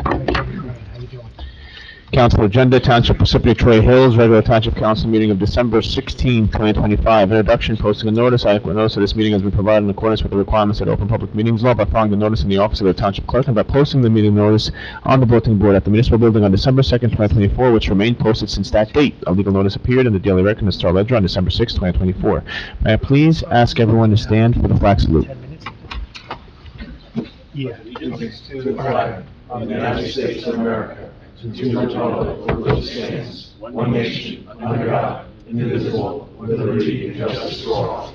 How you doing? Council agenda, Township Parsippany-Troy Hills, regular Township Council meeting of December 16, 2025. Introduction, posting a notice. Adequate notice of this meeting has been provided in accordance with the requirements of the Open Public Meetings Law by filing the notice in the office of the Township Clerk and by posting the meeting notice on the bulletin board at the Municipal Building on December 2nd, 2024, which remained posted since that date. A legal notice appeared in the Daily Record and the Star Ledger on December 6, 2024. May I please ask everyone to stand for the flag salute? 10 minutes? Yeah. Allegiance to the flag of the United States of America, and to the republic for which it stands, one nation, under God, indivisible, with liberty and justice for all.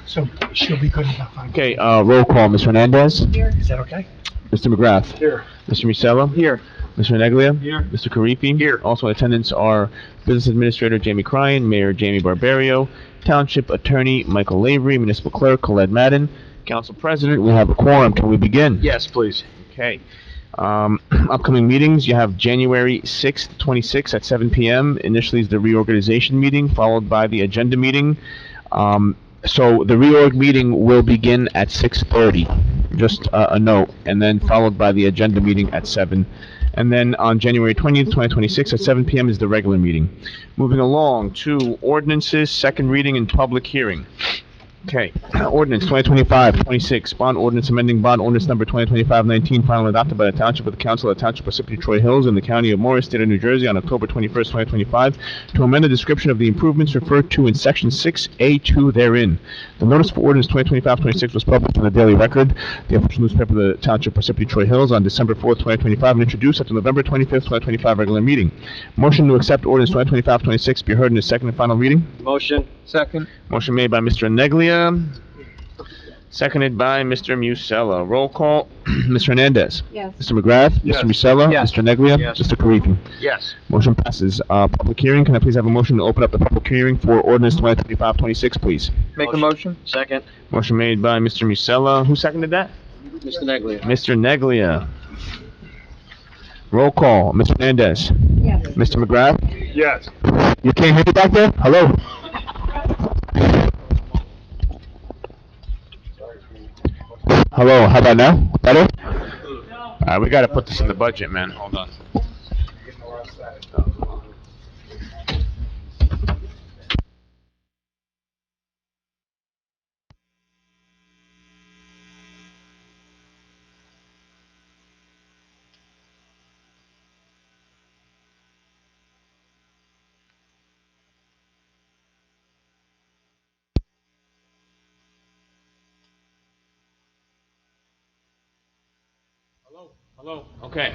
So she'll be good in about 5 minutes. Okay, roll call. Mr. Hernandez? Is that okay? Mr. McGrath? Here. Mr. Musella? Here. Mr. Neglia? Here. Mr. Karifi? Here. Also in attendance are Business Administrator Jamie Cryan, Mayor Jamie Barbario, Township Attorney Michael Lavery, Municipal Clerk Colette Madden, Council President. We have a quorum. Can we begin? Yes, please. Okay. Upcoming meetings, you have January 6th, 26th at 7 p.m. Initially is the reorganization meeting, followed by the agenda meeting. So the reorg meeting will begin at 6:30, just a note, and then followed by the agenda meeting at 7. And then on January 20th, 2026 at 7 p.m. is the regular meeting. Moving along to ordinances, second reading and public hearing. Okay, ordinance 2025-26, bond ordinance amending bond ordinance number 2025-19, finally adopted by the Township of the Council of the Township of Parsippany-Troy Hills in the County of Morris, State of New Jersey on October 21st, 2025, to amend the description of the improvements referred to in Section 6A2 therein. The notice for ordinance 2025-26 was published in the Daily Record, the official newspaper of the Township of Parsippany-Troy Hills on December 4th, 2025, and introduced at the November 25th, 2025 regular meeting. Motion to accept ordinance 2025-26 be heard in the second and final reading. Motion. Second. Motion made by Mr. Neglia, seconded by Mr. Musella. Roll call. Mr. Hernandez. Yes. Mr. McGrath. Yes. Mr. Musella. Yes. Mr. Neglia. Yes. Mr. Karifi. Yes. Motion passes. Public hearing. Can I please have a motion to open up the public hearing for ordinance 2025-26, please? Make a motion. Second. Motion made by Mr. Musella. Who seconded that? Mr. Neglia. Mr. Neglia. Roll call. Mr. Hernandez. Yes. Mr. McGrath. Yes. You can't hear me back there? Hello? Hello, how about now? Better? Alright, we gotta put this in the budget, man. Hold on. Hello? Okay.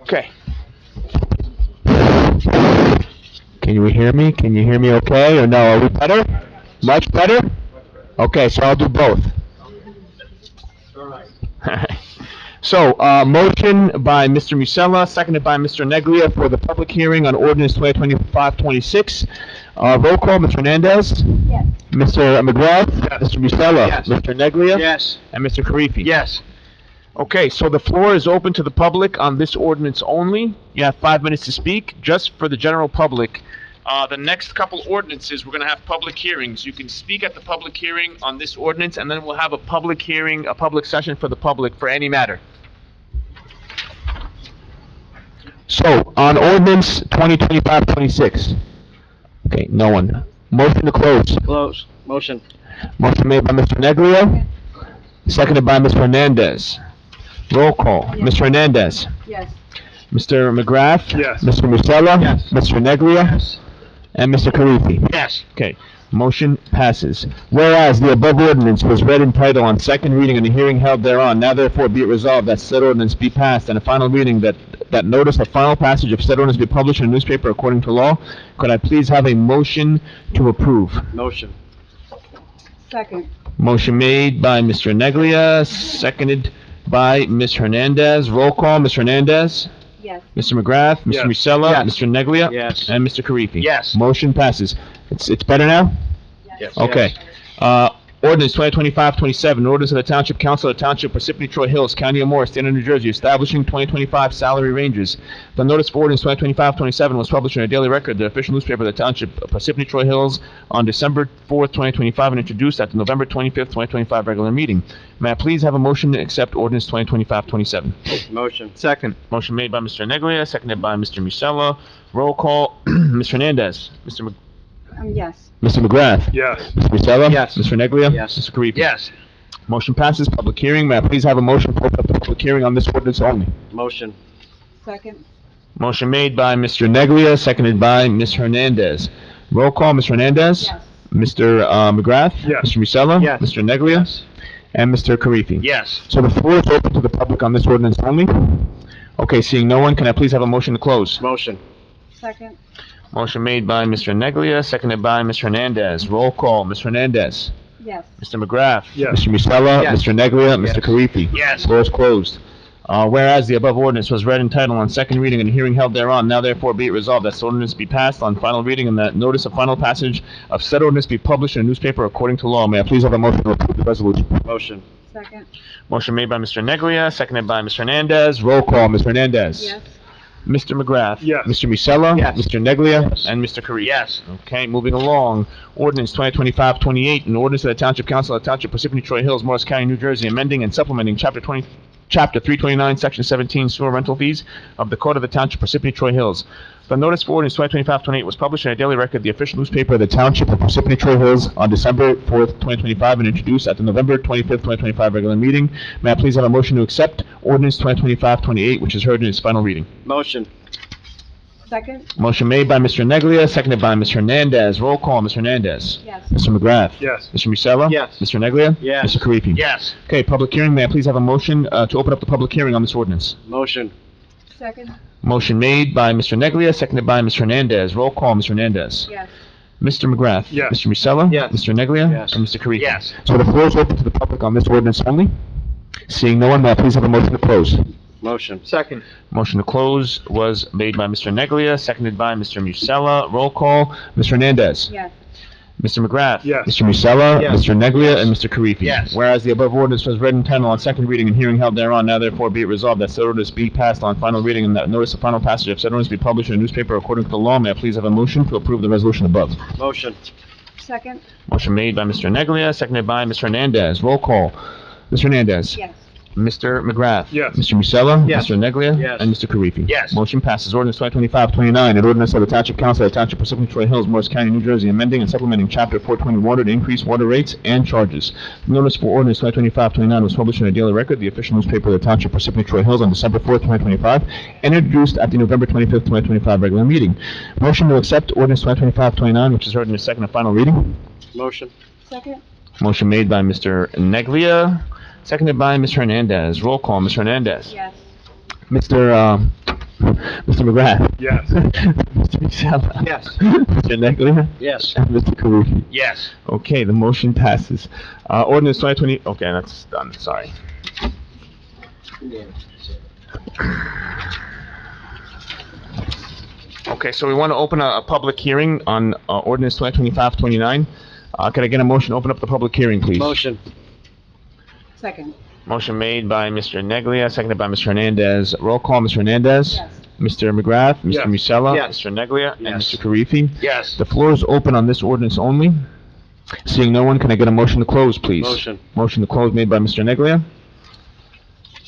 Okay. Can you hear me? Can you hear me okay or no? Are we better? Much better? Okay, so I'll do both. So, motion by Mr. Musella, seconded by Mr. Neglia for the public hearing on ordinance 2025-26. Roll call, Mr. Hernandez? Yes. Mr. McGrath? Mr. Musella? Yes. Mr. Neglia? Yes. And Mr. Karifi? Yes. Okay, so the floor is open to the public on this ordinance only. You have 5 minutes to speak, just for the general public. The next couple ordinances, we're going to have public hearings. You can speak at the public hearing on this ordinance, and then we'll have a public hearing, a public session for the public for any matter. So, on ordinance 2025-26. Okay, no one. Motion to close. Close. Motion. Motion made by Mr. Neglia, seconded by Mr. Hernandez. Roll call. Yes. Mr. Hernandez. Yes. Mr. McGrath. Yes. Mr. Musella. Yes. Mr. Neglia. Yes. And Mr. Karifi. Yes. Okay, motion passes. Whereas the above ordinance was read in title on second reading and the hearing held thereon, now therefore be it resolved that said ordinance be passed and a final reading that notice of final passage of said ordinance be published in a newspaper according to law. Could I please have a motion to approve? Motion. Second. Motion made by Mr. Neglia, seconded by Ms. Hernandez. Roll call, Mr. Hernandez. Yes. Mr. McGrath, Mr. Yes. Musella, Yes. Mr. Neglia, Yes. and Mr. Karifi. Yes. Motion passes. It's better now? Yes. Okay. Ordinance 2025-27, ordinance of the Township Council of the Township Parsippany-Troy Hills, County of Morris, State of New Jersey, establishing 2025 salary ranges. The notice for ordinance 2025-27 was published in a daily record, the official newspaper of the Township of Parsippany-Troy Hills, on December 4th, 2025, and introduced at the November 25th, 2025 regular meeting. May I please have a motion to accept ordinance 2025-27? Motion. Second. Motion made by Mr. Neglia, seconded by Mr. Musella. Roll call, Mr. Hernandez. Yes. Mr. McGrath. Yes. Mr. Musella. Yes. Mr. Neglia. Yes. Mr. Karifi. Yes. Motion passes. Public hearing. May I please have a motion to open up the public hearing on this ordinance only? Motion. Second. Motion made by Mr. Neglia, seconded by Ms. Hernandez. Roll call, Ms. Hernandez. Yes. Mr. McGrath. Yes. Mr. Musella. Yes. Mr. Neglia. And Mr. Karifi. Yes. So the floor is open to the public on this ordinance only. Okay, seeing no one, can I please have a motion to close? Motion. Second. Motion made by Mr. Neglia, seconded by Ms. Hernandez. Roll call, Ms. Hernandez. Yes. Mr. McGrath. Yes. Mr. Musella. Yes. Mr. Neglia. Yes. Mr. Karifi. Yes. Floor is closed. Whereas the above ordinance was read in title on second reading and hearing held thereon, now therefore be it resolved that this ordinance be passed on final reading and that notice of final passage of said ordinance be published in a newspaper according to law. May I please have a motion to approve the resolution? Motion. Second. Motion made by Mr. Neglia, seconded by Ms. Hernandez. Roll call, Ms. Hernandez. Yes. Mr. McGrath. Yes. Mr. Musella. Yes. Mr. Neglia. Yes. And Mr. Karifi. Yes. Okay, moving along. Ordinance 2025-28, an ordinance of the Township Council of the Township Parsippany-Troy Hills, Morris County, New Jersey, amending and supplementing Chapter 329, Section 17, sewer rental fees of the Code of the Township Parsippany-Troy Hills. The notice for ordinance 2025-28 was published in a daily record, the official newspaper of the Township of Parsippany-Troy Hills, on December 4th, 2025, and introduced at the November 25th, 2025 regular meeting. May I please have a motion to accept ordinance 2025-28, which is heard in its final reading? Motion. Second. Motion made by Mr. Neglia, seconded by Ms. Hernandez. Roll call, Ms. Hernandez. Yes. Mr. McGrath. Yes. Mr. Musella. Yes. Mr. Neglia. Yes. Mr. Karifi. Yes. Okay, public hearing. May I please have a motion to open up the public hearing on this ordinance? Motion. Second. Motion made by Mr. Neglia, seconded by Ms. Hernandez. Roll call, Ms. Hernandez. Yes. Mr. McGrath. Yes. Mr. Musella. Yes. Mr. Neglia. Yes. And Mr. Karifi. Yes. So the floor is open to the public on this ordinance only. Seeing no one, may I please have a motion to close? Motion. Second. Motion to close was made by Mr. Neglia, seconded by Mr. Musella. Roll call, Ms. Hernandez. Yes. Mr. McGrath. Yes. Mr. Musella. Yes. Mr. Neglia. And Mr. Karifi. Yes. Whereas the above ordinance was read in title on second reading and hearing held thereon, now therefore be it resolved that said ordinance be passed on final reading and that notice of final passage of said ordinance be published in a newspaper according to the law. May I please have a motion to approve the resolution above? Motion. Second. Motion made by Mr. Neglia, seconded by Ms. Hernandez. Roll call. Ms. Hernandez. Yes. Mr. McGrath. Yes. Mr. Musella. Yes. Mr. Neglia. Yes. And Mr. Karifi. Yes. Motion passes. Ordinance 2025-29, an ordinance of the Township Council of the Township Parsippany-Troy Hills, Morris County, New Jersey, amending and supplementing Chapter 420 water to increase water rates and charges. The notice for ordinance 2025-29 was published in a daily record, the official newspaper of the Township Parsippany-Troy Hills, on December 4th, 2025, and introduced at the November 25th, 2025 regular meeting. Motion to accept ordinance 2025-29, which is heard in its second and final reading. Motion. Second. Motion made by Mr. Neglia, seconded by Ms. Hernandez. Roll call, Ms. Hernandez. Yes. Mr. McGrath. Yes. Mr. Musella. Yes. Mr. Neglia. Yes. And Mr. Karifi. Yes. Okay, the motion passes. Ordinance 2020, okay, that's done, sorry. Okay, so we want to open a public hearing on ordinance 2025-29. Can I get a motion to open up the public hearing, please? Motion. Second. Motion made by Mr. Neglia, seconded by Mr. Hernandez. Roll call, Mr. Hernandez. Yes. Mr. McGrath. Mr. Yes. Musella. Yes. Mr. Neglia. And Yes. Mr. Karifi. Yes. The floor is open on this ordinance only. Seeing no one, can I get a motion to close, please? Motion. Motion to close made by Mr. Neglia.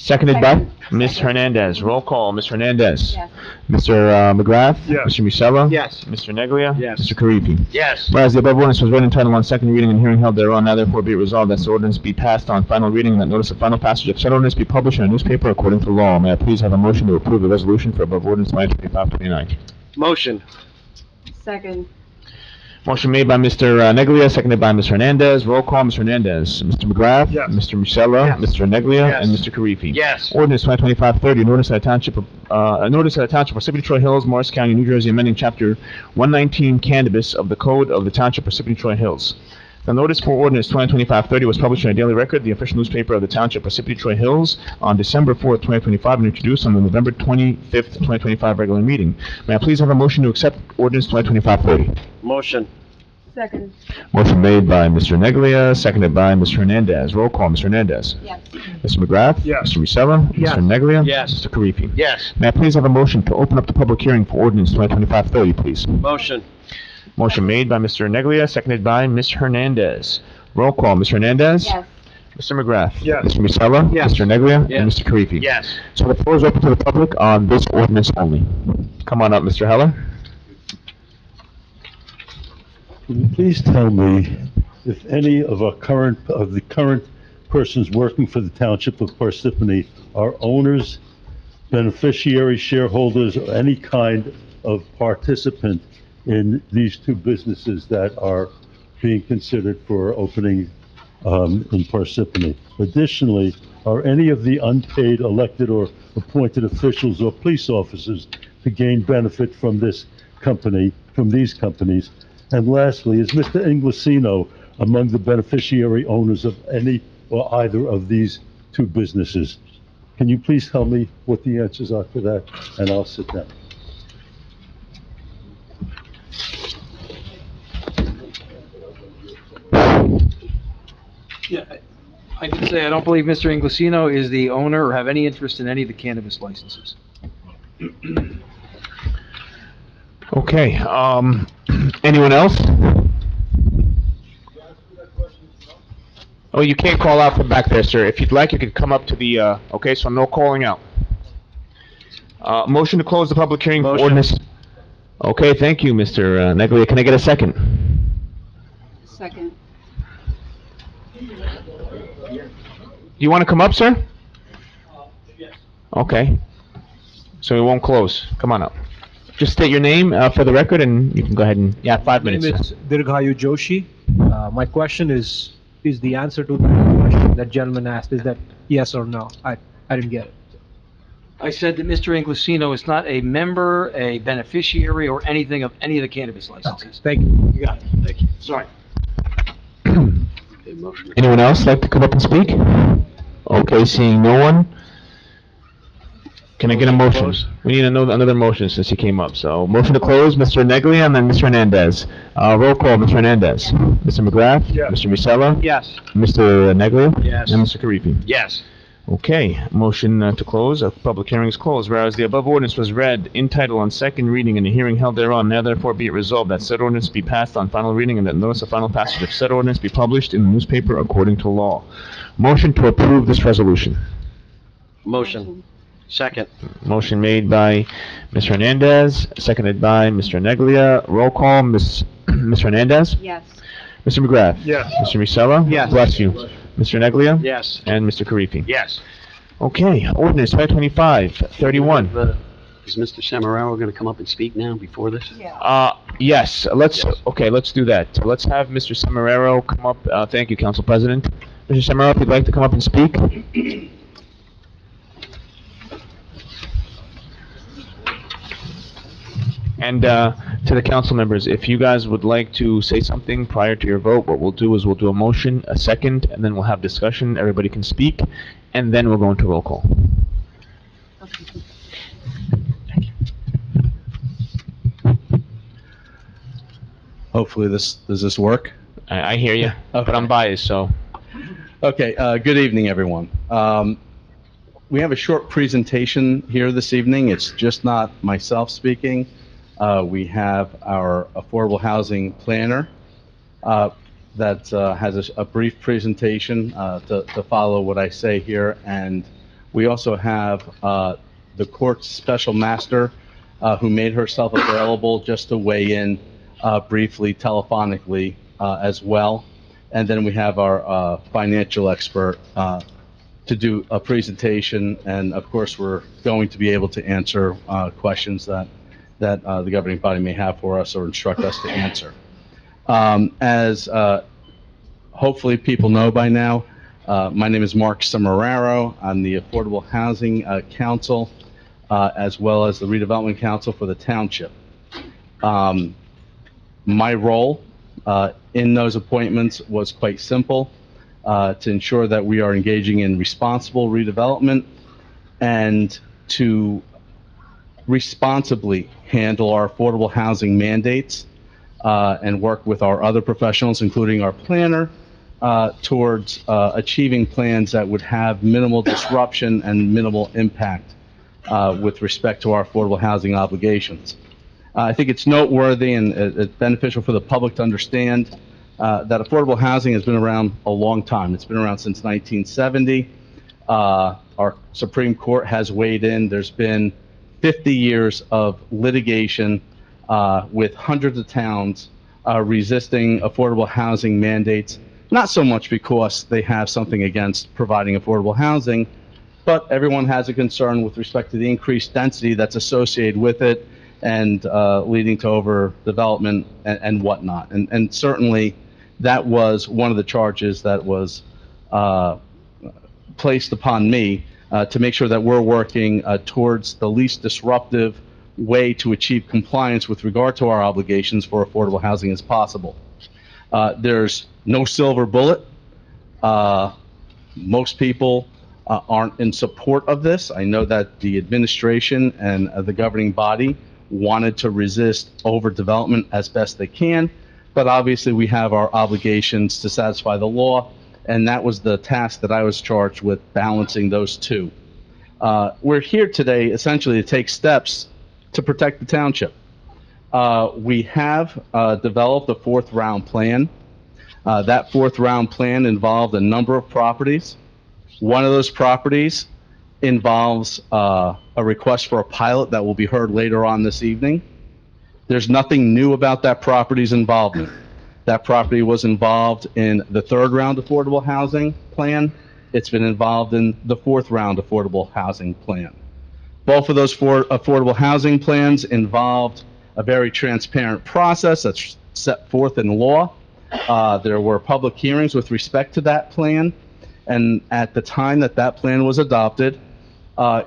Seconded by Second. Ms. Second. Hernandez. Roll call, Ms. Hernandez. Yes. Mr. McGrath. Yes. Mr. Musella. Yes. Mr. Neglia. Yes. Mr. Karifi. Yes. Whereas the above ordinance was read in title on second reading and hearing held thereon, now therefore be it resolved that this ordinance be passed on final reading and that notice of final passage of said ordinance be published in a newspaper according to law. May I please have a motion to approve the resolution for above ordinance 2025-29? Motion. Second. Motion made by Mr. Neglia, seconded by Ms. Hernandez. Roll call, Ms. Hernandez. Mr. McGrath. Yes. Mr. Musella. Yes. Mr. Neglia. Yes. And Mr. Karifi. Yes. Ordinance 2025-30, an ordinance of the Township of, Parsippany-Troy Hills, Morris County, New Jersey, amending Chapter 119 Cannabis of the Code of the Township of Parsippany-Troy Hills. The notice for ordinance 2025-30 was published in a daily record, the official newspaper of the Township of Parsippany-Troy Hills, on December 4th, 2025, and introduced on the November 25th, 2025 regular meeting. May I please have a motion to accept ordinance 2025-30? Motion. Second. Motion made by Mr. Neglia, seconded by Mr. Hernandez. Roll call, Mr. Hernandez. Yes. Mr. McGrath? Yes. Mr. Musella? Yes. Mr. Neglia? Yes. Mr. Karifi? Yes. May I please have a motion to open up the public hearing for ordinance 2025-30, please? Motion. Motion made by Mr. Neglia, seconded by Ms. Hernandez. Roll call, Mr. Hernandez? Yes. Mr. McGrath? Yes. Mr. Musella? Yes. Mr. Neglia? Yes. And Mr. Karifi? Yes. So the floor is open to the public on this ordinance only. Come on up, Mr. Heller. Can you please tell me if any of the current persons working for the Township of Parsippany are owners, beneficiaries, shareholders, or any kind of participant in these two businesses that are being considered for opening in Parsippany? Additionally, are any of the unpaid elected or appointed officials or police officers to gain benefit from this company, from these companies? And lastly, is Mr. Inglesino among the beneficiary owners of any or either of these two businesses? Can you please tell me what the answers are to that, and I'll sit down. Yeah, I can say I don't believe Mr. Inglesino is the owner or have any interest in any of the cannabis licenses. Okay, anyone else? Oh, you can't call out from back there, sir. If you'd like, you could come up to the, okay, so no calling out. Motion to close the public hearing for Motion. ordinance. Okay, thank you, Mr. Neglia. Can I get a second? Second. You want to come up, sir? Yes. Okay. So we won't close. Come on up. Just state your name for the record, and you can go ahead and, 5 My minutes. name is Dirghayu Joshi. My question is the answer to the question that gentleman asked, is that yes or no? I didn't get it. I said that Mr. Inglesino is not a member, a beneficiary, or anything of any of the cannabis Okay, licenses. thank you. You got it. Thank you. Sorry. Anyone else like to come up and speak? Okay, seeing no one. Can I get a motion? We need another motion since he came up. So motion to close, Mr. Neglia, and then Mr. Hernandez. Roll call, Mr. Hernandez. Mr. McGrath? Yes. Mr. Musella? Yes. Mr. Neglia? Yes. And Mr. Karifi? Yes. Okay, motion to close. Public hearing is closed. Whereas the above ordinance was read in title on second reading and a hearing held thereon, now therefore be it resolved that said ordinance be passed on final reading and that notice of final passage of said ordinance be published in the newspaper according to law. Motion to approve this resolution. Motion. Second. Motion made by Mr. Hernandez, seconded by Mr. Neglia. Roll call, Mr. Hernandez? Yes. Mr. McGrath? Yes. Mr. Musella? Yes. Bless you. Mr. Neglia? Yes. And Mr. Karifi? Yes. Okay, ordinance 525-31. Is Mr. Samararo going to come up and speak now before this? Yeah. Yes, let's do that. Let's have Mr. Samararo come up. Thank you, Council President. Mr. Samararo, if you'd like to come up and speak. And to the council members, if you guys would like to say something prior to your vote, what we'll do is we'll do a motion, a second, and then we'll have discussion. Everybody can speak, and then we'll go into roll call. Hopefully does this work? I hear you, but I'm biased, so. Okay, good evening, everyone. We have a short presentation here this evening. It's just not myself speaking. We have our affordable housing planner that has a brief presentation to follow what I say here. And we also have the court's special master who made herself available just to weigh in briefly telephonically as well. And then we have our financial expert to do a presentation. And of course, we're going to be able to answer questions that the governing body may have for us or instruct us to answer. As hopefully people know by now, my name is Mark Samararo. I'm the Affordable Housing Council, as well as the Redevelopment Council for the Township. My role in those appointments was quite simple, to ensure that we are engaging in responsible redevelopment and to responsibly handle our affordable housing mandates and work with our other professionals, including our planner, towards achieving plans that would have minimal disruption and minimal impact with respect to our affordable housing obligations. I think it's noteworthy and it's beneficial for the public to understand that affordable housing has been around a long time. It's been around since 1970. Our Supreme Court has weighed in. There's been 50 years of litigation with hundreds of towns resisting affordable housing mandates, not so much because they have something against providing affordable housing, but everyone has a concern with respect to the increased density that's associated with it and leading to overdevelopment and whatnot. And certainly that was one of the charges that was placed upon me to make sure that we're working towards the least disruptive way to achieve compliance with regard to our obligations for affordable housing as possible. There's no silver bullet. Most people aren't in support of this. I know that the administration and the governing body wanted to resist overdevelopment as best they can, but obviously we have our obligations to satisfy the law, and that was the task that I was charged with, balancing those two. We're here today essentially to take steps to protect the township. We have developed a fourth round plan. That fourth round plan involved a number of properties. One of those properties involves a request for a pilot that will be heard later on this evening. There's nothing new about that property's involvement. That property was involved in the third round affordable housing plan. It's been involved in the fourth round affordable housing plan. Both of those four affordable housing plans involved a very transparent process that's set forth in law. There were public hearings with respect to that plan, and at the time that that plan was adopted,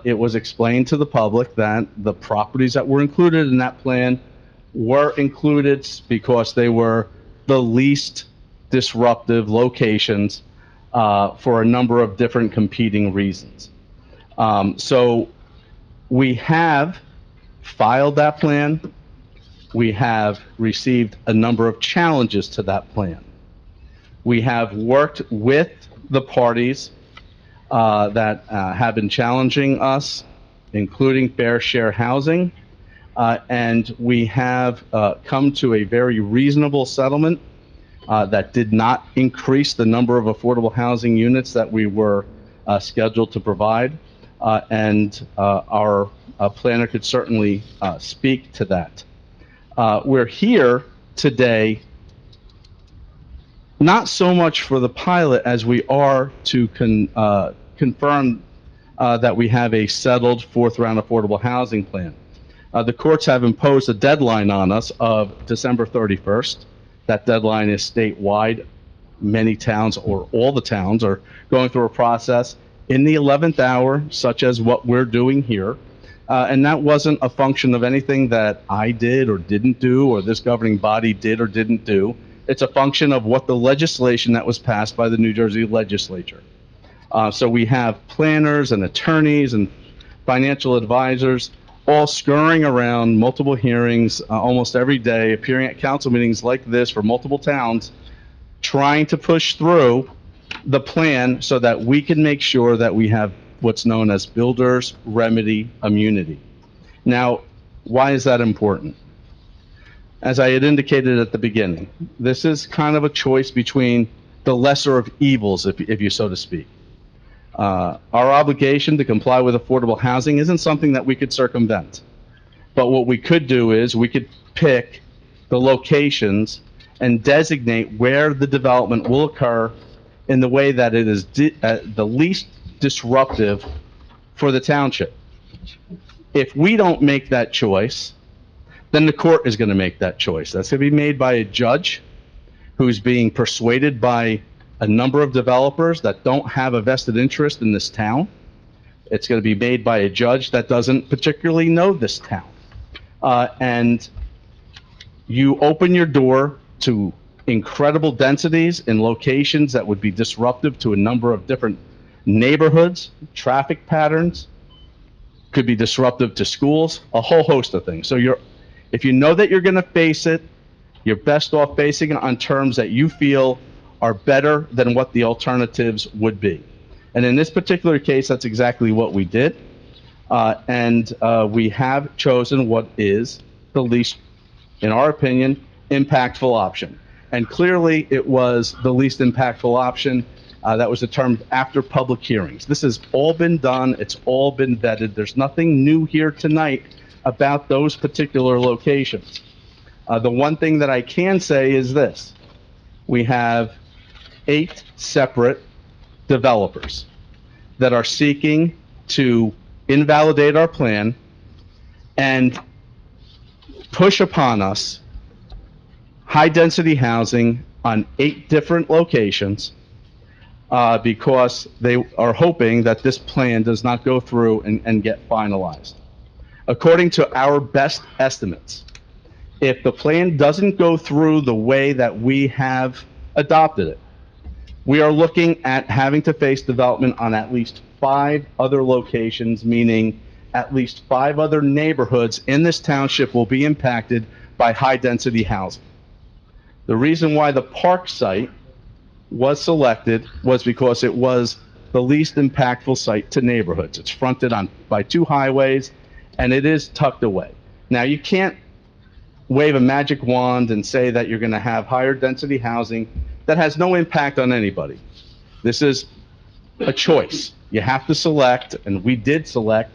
it was explained to the public that the properties that were included in that plan were included because they were the least disruptive locations for a number of different competing reasons. So we have filed that plan. We have received a number of challenges to that plan. We have worked with the parties that have been challenging us, including Fair Share Housing, and we have come to a very reasonable settlement that did not increase the number of affordable housing units that we were scheduled to provide, and our planner could certainly speak to that. We're here today not so much for the pilot as we are to confirm that we have a settled fourth round affordable housing plan. The courts have imposed a deadline on us of December 31st. That deadline is statewide. Many towns, or all the towns, are going through a process in the 11th hour, such as what we're doing here. And that wasn't a function of anything that I did or didn't do, or this governing body did or didn't do. It's a function of what the legislation that was passed by the New Jersey legislature. So we have planners and attorneys and financial advisors all scurrying around multiple hearings almost every day, appearing at council meetings like this for multiple towns, trying to push through the plan so that we can make sure that we have what's known as builder's remedy immunity. Now, why is that important? As I had indicated at the beginning, this is kind of a choice between the lesser of evils, if you so to speak. Our obligation to comply with affordable housing isn't something that we could circumvent. But what we could do is we could pick the locations and designate where the development will occur in the way that it is the least disruptive for the township. If we don't make that choice, then the court is going to make that choice. That's going to be made by a judge who's being persuaded by a number of developers that don't have a vested interest in this town. It's going to be made by a judge that doesn't particularly know this town. And you open your door to incredible densities in locations that would be disruptive to a number of different neighborhoods, traffic patterns, could be disruptive to schools, a whole host of things. So if you know that you're going to face it, You're best off basing it on terms that you feel are better than what the alternatives would be. And in this particular case, that's exactly what we did. We have chosen what is the least, in our opinion, impactful option. And clearly, it was the least impactful option that was determined after public hearings. This has all been done. It's all been vetted. There's nothing new here tonight about those particular locations. The one thing that I can say is this. We have 8 separate developers that are seeking to invalidate our plan and push upon us high-density housing on 8 different locations because they are hoping that this plan does not go through and get finalized. According to our best estimates, if the plan doesn't go through the way that we have adopted it, we are looking at having to face development on at least 5 other locations, meaning at least 5 other neighborhoods in this township will be impacted by high-density housing. The reason why the park site was selected was because it was the least impactful site to neighborhoods. It's fronted on by 2 highways, and it is tucked away. Now, you can't wave a magic wand and say that you're going to have higher density housing that has no impact on anybody. This is a choice. You have to select, and we did select,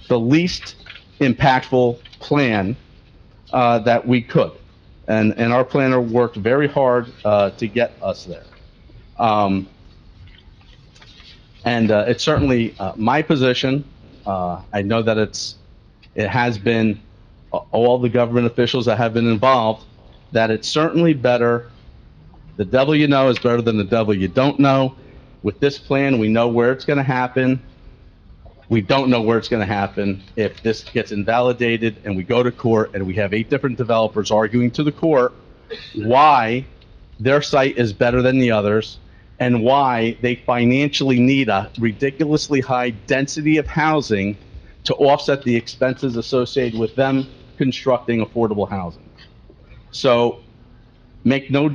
the least impactful plan that we could. And our planner worked very hard to get us there. It's certainly my position. I know that it has been all the government officials that have been involved, that it's certainly better. The devil you know is better than the devil you don't know. With this plan, we know where it's going to happen. We don't know where it's going to happen if this gets invalidated and we go to court and we have 8 different developers arguing to the court why their site is better than the others and why they financially need a ridiculously high density of housing to offset the expenses associated with them constructing affordable housing. So make no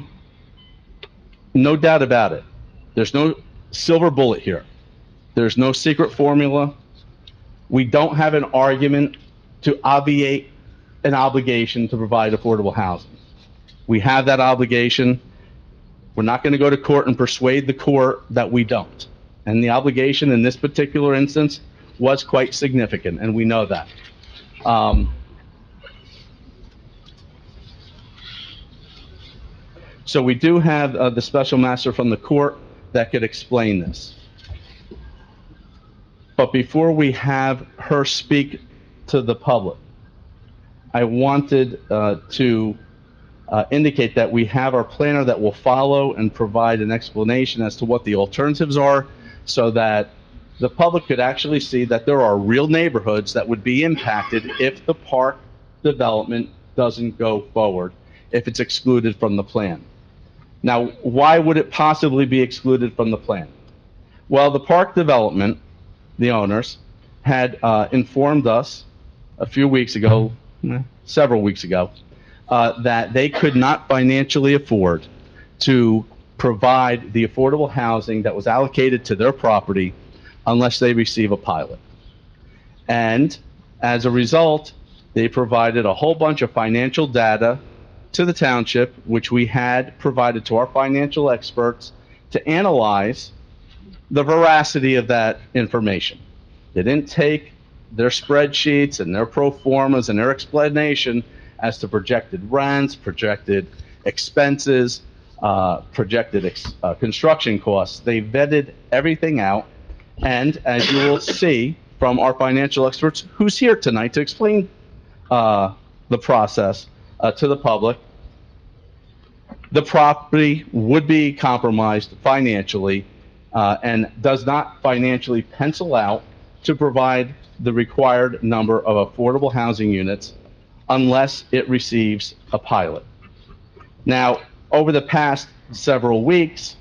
doubt about it. There's no silver bullet here. There's no secret formula. We don't have an argument to obviate an obligation to provide affordable housing. We have that obligation. We're not going to go to court and persuade the court that we don't. And the obligation in this particular instance was quite significant, and we know that. So we do have the special master from the court that could explain this. But before we have her speak to the public, I wanted to indicate that we have our planner that will follow and provide an explanation as to what the alternatives are so that the public could actually see that there are real neighborhoods that would be impacted if the park development doesn't go forward, if it's excluded from the plan. Now, why would it possibly be excluded from the plan? Well, the park development, the owners, had informed us a few weeks ago, several weeks ago, that they could not financially afford to provide the affordable housing that was allocated to their property unless they receive a pilot. And as a result, they provided a whole bunch of financial data to the township, which we had provided to our financial experts to analyze the veracity of that information. They didn't take their spreadsheets and their pro formas and their explanation as to projected rents, projected expenses, projected construction costs. They vetted everything out, and as you will see from our financial experts, who's here tonight to explain the process to the public, the property would be compromised financially and does not financially pencil out to provide the required number of affordable housing units unless it receives a pilot. Now, over the past several weeks,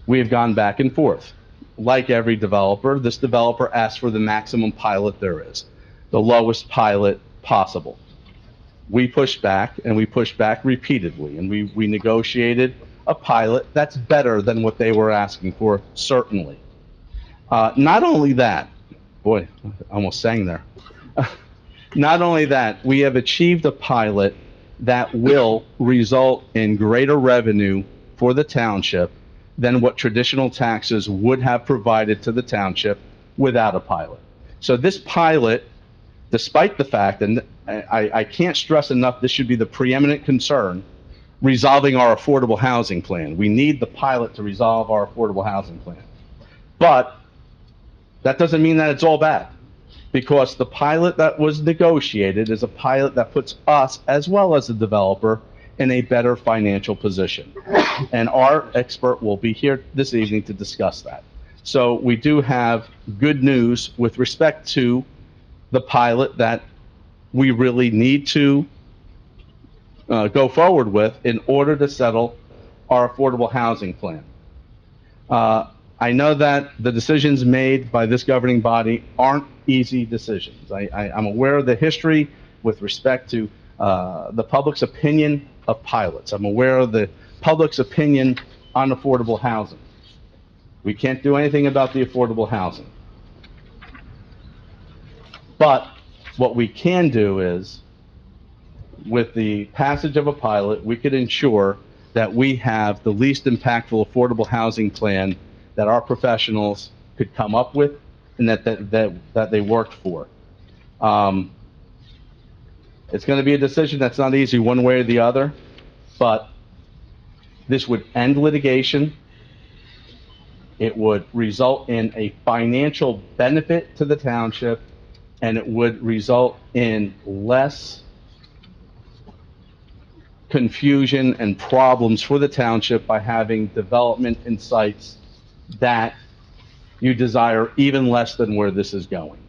we have gone back and forth. Like every developer, this developer asked for the maximum pilot there is, the lowest pilot possible. we pushed back, and we pushed back repeatedly, and we negotiated a pilot that's better than what they were asking for, certainly. Not only that, boy, I almost sang there. Not only that, we have achieved a pilot that will result in greater revenue for the township than what traditional taxes would have provided to the township without a pilot. So this pilot, despite the fact, and I can't stress enough, this should be the preeminent concern, resolving our affordable housing plan. We need the pilot to resolve our affordable housing plan. But that doesn't mean that it's all bad, because the pilot that was negotiated is a pilot that puts us, as well as the developer, in a better financial position. And our expert will be here this evening to discuss that. So we do have good news with respect to the pilot that we really need to go forward with in order to settle our affordable housing plan. I know that the decisions made by this governing body aren't easy decisions. I'm aware of the history with respect to the public's opinion of pilots. I'm aware of the public's opinion on affordable housing. We can't do anything about the affordable housing. But what we can do is, with the passage of a pilot, we could ensure that we have the least impactful affordable housing plan that our professionals could come up with and that they worked for. It's going to be a decision that's not easy one way or the other, but this would end litigation. It would result in a financial benefit to the township, and it would result in less confusion and problems for the township by having development in sites that you desire even less than where this is going.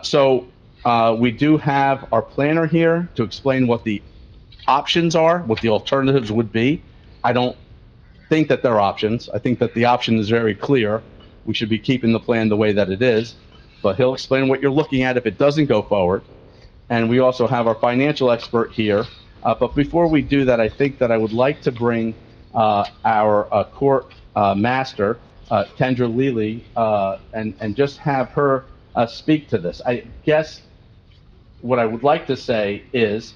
So we do have our planner here to explain what the options are, what the alternatives would be. I don't think that they're options. I think that the option is very clear. We should be keeping the plan the way that it is, but he'll explain what you're looking at if it doesn't go forward. And we also have our financial expert here. But before we do that, I think that I would like to bring our court master, Kendra Lely, and just have her speak to this. I guess what I would like to say is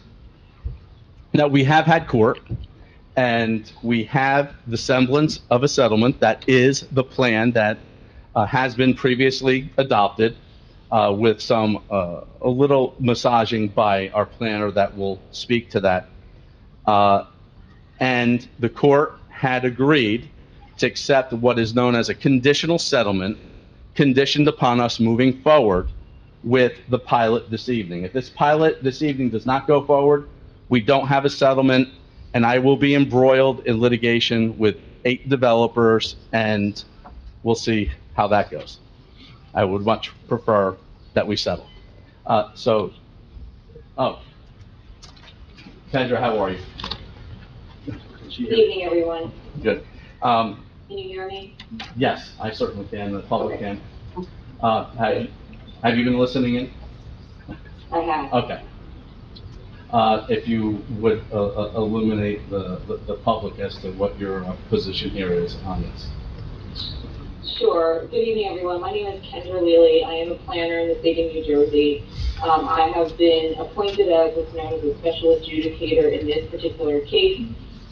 that we have had court, and we have the semblance of a settlement that is the plan that has been previously adopted, with some a little massaging by our planner that will speak to that. And the court had agreed to accept what is known as a conditional settlement, conditioned upon us moving forward with the pilot this evening. If this pilot this evening does not go forward, we don't have a settlement, and I will be embroiled in litigation with 8 developers, and we'll see how that goes. I would much prefer that we settle. Oh, Kendra, how are you? Good evening, everyone. Good. Can you hear me? Yes, I certainly can. The public can. Have you been listening in? I have. Okay. If you would illuminate the public as to what your position here is on this. Sure. Good evening, everyone. My name is Kendra Lely. I am a planner in the state of New Jersey. I have been appointed as what's known as a special adjudicator in this particular case.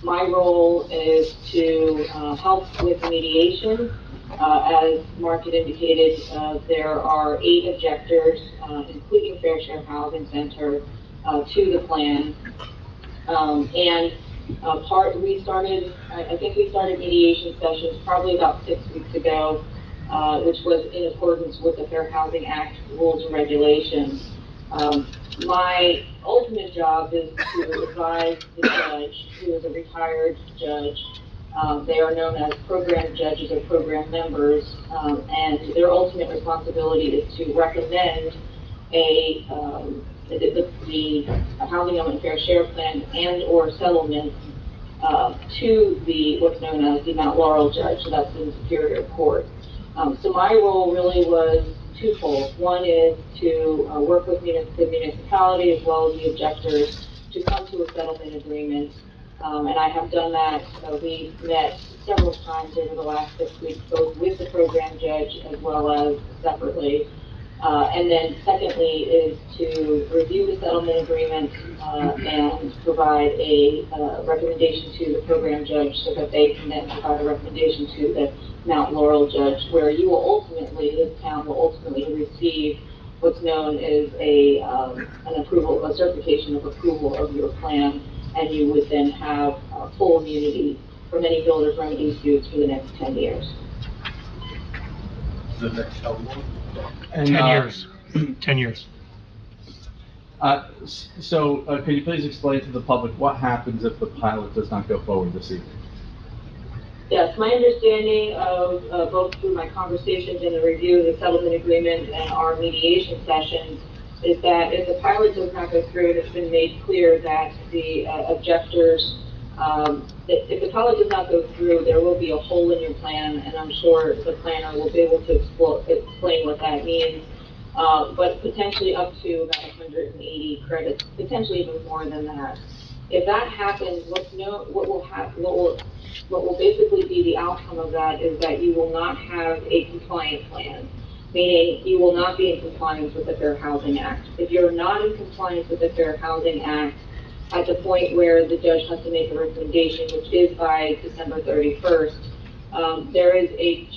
My role is to help with mediation. As Mark had indicated, there are 8 objectors, including Fair Share Housing Center, to the plan. I think we started mediation sessions probably about 6 weeks ago, which was in accordance with the Fair Housing Act rules and regulations. My ultimate job is to advise the judge, who is a retired judge. They are known as program judges or program members, and their ultimate responsibility is to recommend the housing element fair share plan and or settlement to the what's known as the Mount Laurel judge, so that's in Superior Court. So my role really was twofold. One is to work with the municipality as well as the objectors to come to a settlement agreement. And I have done that. We met several times over the last 6 weeks, both with the program judge as well as separately. And then secondly is to review the settlement agreement and provide a recommendation to the program judge so that they can then provide a recommendation to the Mount Laurel judge, where you will ultimately, this town will ultimately receive what's known as an approval, a certification of approval of your plan, and you would then have full immunity from any builder's remedy suits for the next 10 years. The next how long? And, 10 years. 10 years. So, could you please explain to the public what happens if the pilot does not go forward this evening? Yes, my understanding of both through my conversations and the review of the settlement agreement and our mediation sessions is that if the pilot does not go through, it has been made clear that the objectors, if the pilot does not go through, there will be a hole in your plan, and I'm sure the planner will be able to explain what that means. But potentially up to about 180 credits, potentially even more than that. If that happens, what will basically be the outcome of that is that you will not have a compliant plan, meaning you will not be in compliance with the Fair Housing Act. If you're not in compliance with the Fair Housing Act, at the point where the judge has to make a recommendation, which is by December 31st, there is a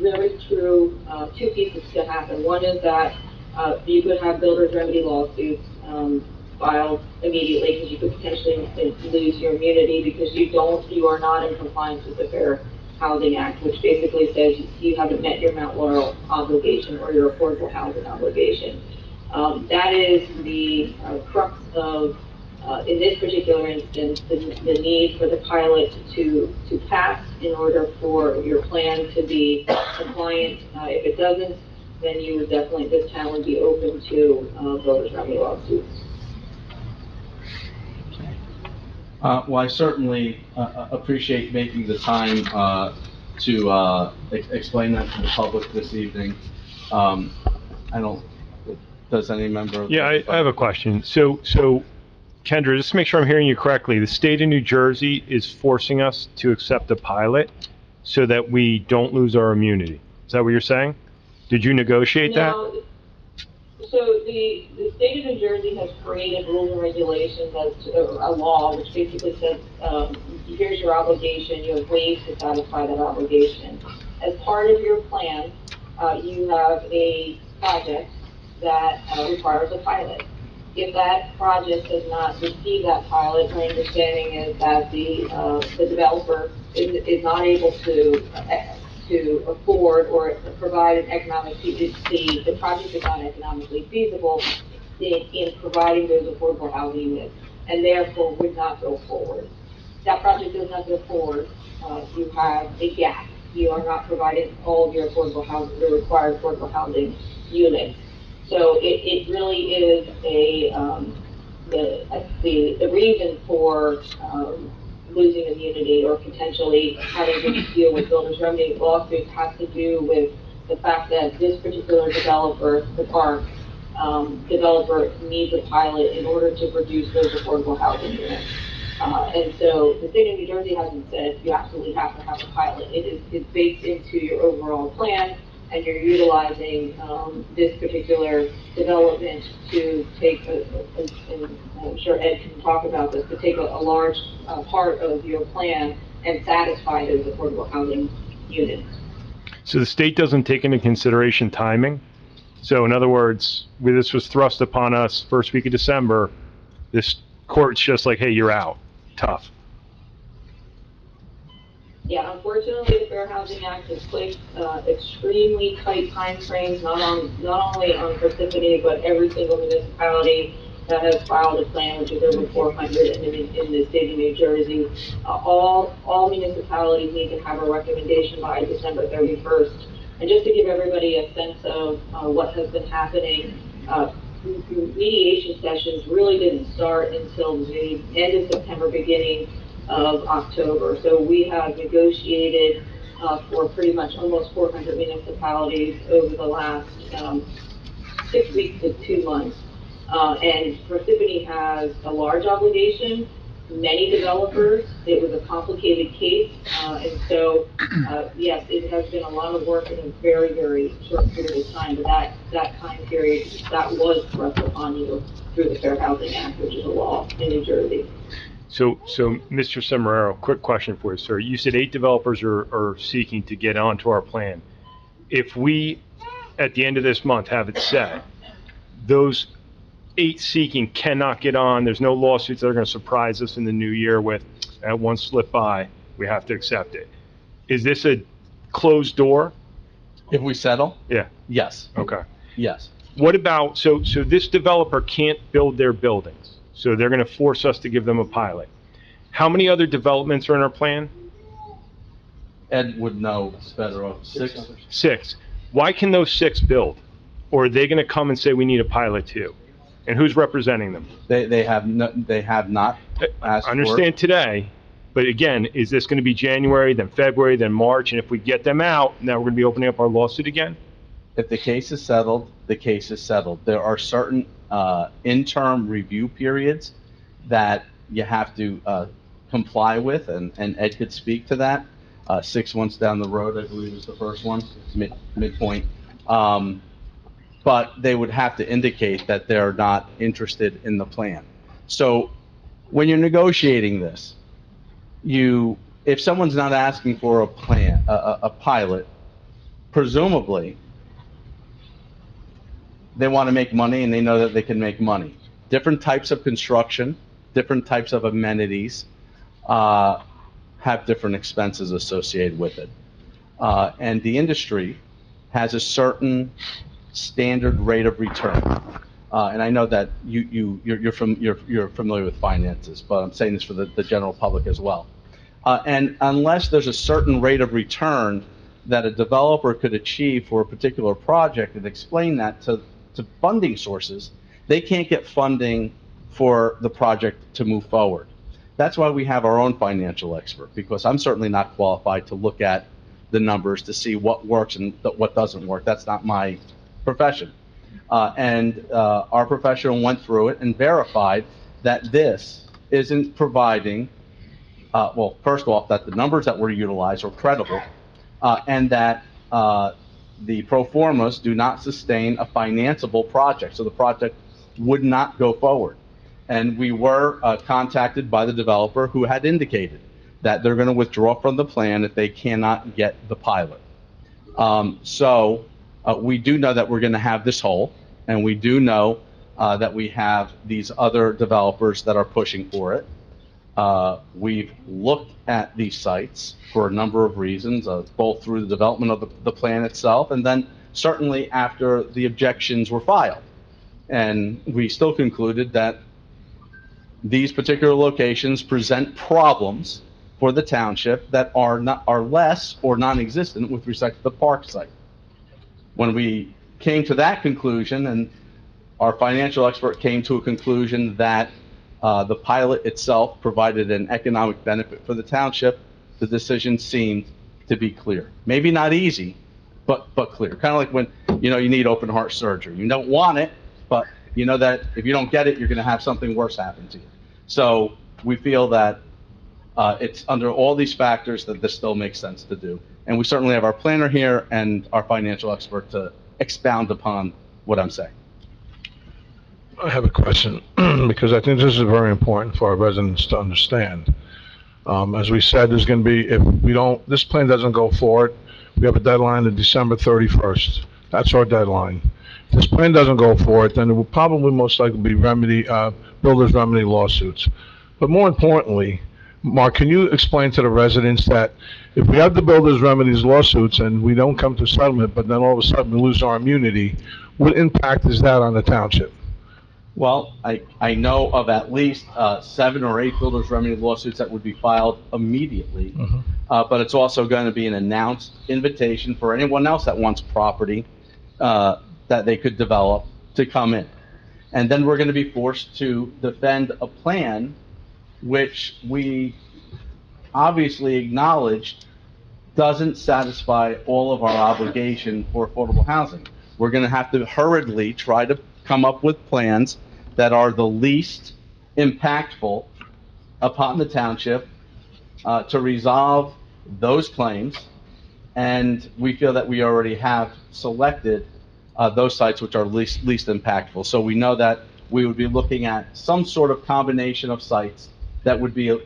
very true two pieces to happen. One is that you could have builder's remedy lawsuits filed immediately because you could potentially lose your immunity because you are not in compliance with the Fair Housing Act, which basically says you haven't met your Mount Laurel obligation or your affordable housing obligation. That is the crux of, in this particular instance, the need for the pilot to pass in order for your plan to be compliant. If it doesn't, then you would definitely, this town would be open to builder's remedy lawsuits. Well, I certainly appreciate making the time to explain that to the public this evening. Does any member of the... Yeah, I have a question. So Kendra, just to make sure I'm hearing you correctly, the state of New Jersey is forcing us to accept a pilot so that we don't lose our immunity. Is that what you're saying? Did you negotiate that? So the state of New Jersey has created rules and regulations as to a law which basically says, here's your obligation, you have ways to satisfy that obligation. As part of your plan, you have a project that requires a pilot. If that project does not receive that pilot, my understanding is that the developer is not able to afford or provide an economic, the project is not economically feasible in providing those affordable housing units, and therefore would not go forward. That project does not go forward. You have a gap. You are not providing all of your affordable housing, the required affordable housing units. So it really is the reason for losing immunity or potentially having to deal with builder's remedy lawsuits has to do with the fact that this particular developer, the park developer, needs a pilot in order to produce those affordable housing units. And so the state of New Jersey hasn't said you absolutely have to have a pilot. It's baked into your overall plan, and you're utilizing this particular development to take, and I'm sure Ed can talk about this, to take a large part of your plan and satisfy those affordable housing units. So the state doesn't take into consideration timing? So in other words, when this was thrust upon us first week of December, this court's just like, hey, you're out. Tough. Yeah, unfortunately, the Fair Housing Act has placed extremely tight timeframes, not only on Parsippany, but every single municipality that has filed a plan, which is over 400 in the state of New Jersey. All municipalities need to have a recommendation by December 31st. And just to give everybody a sense of what has been happening, mediation sessions really didn't start until the end of September, beginning of October. So we have negotiated for pretty much almost 400 municipalities over the last 6 weeks to 2 months. And Parsippany has a large obligation, many developers. It was a complicated case. And so, yes, it has been a lot of work in a very, very short period of time. But that time period, that was thrust upon you through the Fair Housing Act, which is a law in New Jersey. So, Mr. Semeraro, quick question for you, sir. You said 8 developers are seeking to get onto our plan. If we, at the end of this month, have it set, those 8 seeking cannot get on, there's no lawsuits that are going to surprise us in the new year with, that one slip by, we have to accept it. Is this a closed door? If we settle? Yeah. Yes. Okay. Yes. What about, so this developer can't build their buildings, so they're going to force us to give them a pilot. How many other developments are in our plan? Ed would know better. 6? 6. Why can those 6 build? Or are they going to come and say we need a pilot too? And who's representing them? They have not asked I understand today, but again, is this going to be January, then February, then March? And if we get them out, now we're going to be opening up our lawsuit again? If the case is settled, the case is settled. There are certain interim review periods that you have to comply with, and Ed could speak to that. 6 months down the road, I believe is the first one, midpoint. But they would have to indicate that they're not interested in the plan. So when you're negotiating this, if someone's not asking for a plan, a pilot, presumably they want to make money and they know that they can make money. Different types of construction, different types of amenities have different expenses associated with it. And the industry has a certain standard rate of return. And I know that you're familiar with finances, but I'm saying this for the general public as well. And unless there's a certain rate of return that a developer could achieve for a particular project and explain that to funding sources, they can't get funding for the project to move forward. That's why we have our own financial expert, because I'm certainly not qualified to look at the numbers to see what works and what doesn't work. That's not my profession. Our professional went through it and verified that this isn't providing, well, first off, that the numbers that were utilized are credible, and that the pro formas do not sustain a financeable project, so the project would not go forward. And we were contacted by the developer, who had indicated that they're going to withdraw from the plan if they cannot get the pilot. So we do know that we're going to have this hole, and we do know that we have these other developers that are pushing for it. We've looked at these sites for a number of reasons, both through the development of the plan itself, and then certainly after the objections were filed. And we still concluded that these particular locations present problems for the township that are less or non-existent with respect to the park site. When we came to that conclusion, and our financial expert came to a conclusion that the pilot itself provided an economic benefit for the township, the decision seemed to be clear. Maybe not easy, but clear. Kind of like when, you need open heart surgery. You don't want it, but you know that if you don't get it, you're going to have something worse happen to you. So we feel that it's under all these factors that this still makes sense to do. And we certainly have our planner here and our financial expert to expound upon what I'm saying. I have a question, because I think this is very important for our residents to understand. As we said, there's going to be, if this plan doesn't go forward, we have a deadline of December 31st. That's our deadline. If this plan doesn't go forward, then it will probably most likely be builders remedy lawsuits. But more importantly, Mark, can you explain to the residents that if we have the builders remedies lawsuits and we don't come to settlement, but then all of a sudden we lose our immunity, what impact is that on the township? Well, I know of at least 7 or 8 builders remedy lawsuits that would be filed immediately. But it's also going to be an announced invitation for anyone else that wants property that they could develop to come in. And then we're going to be forced to defend a plan which we obviously acknowledged doesn't satisfy all of our obligation for affordable housing. We're going to have to hurriedly try to come up with plans that are the least impactful upon the township to resolve those claims. And we feel that we already have selected those sites which are least impactful. So we know that we would be looking at some sort of combination of sites that would be,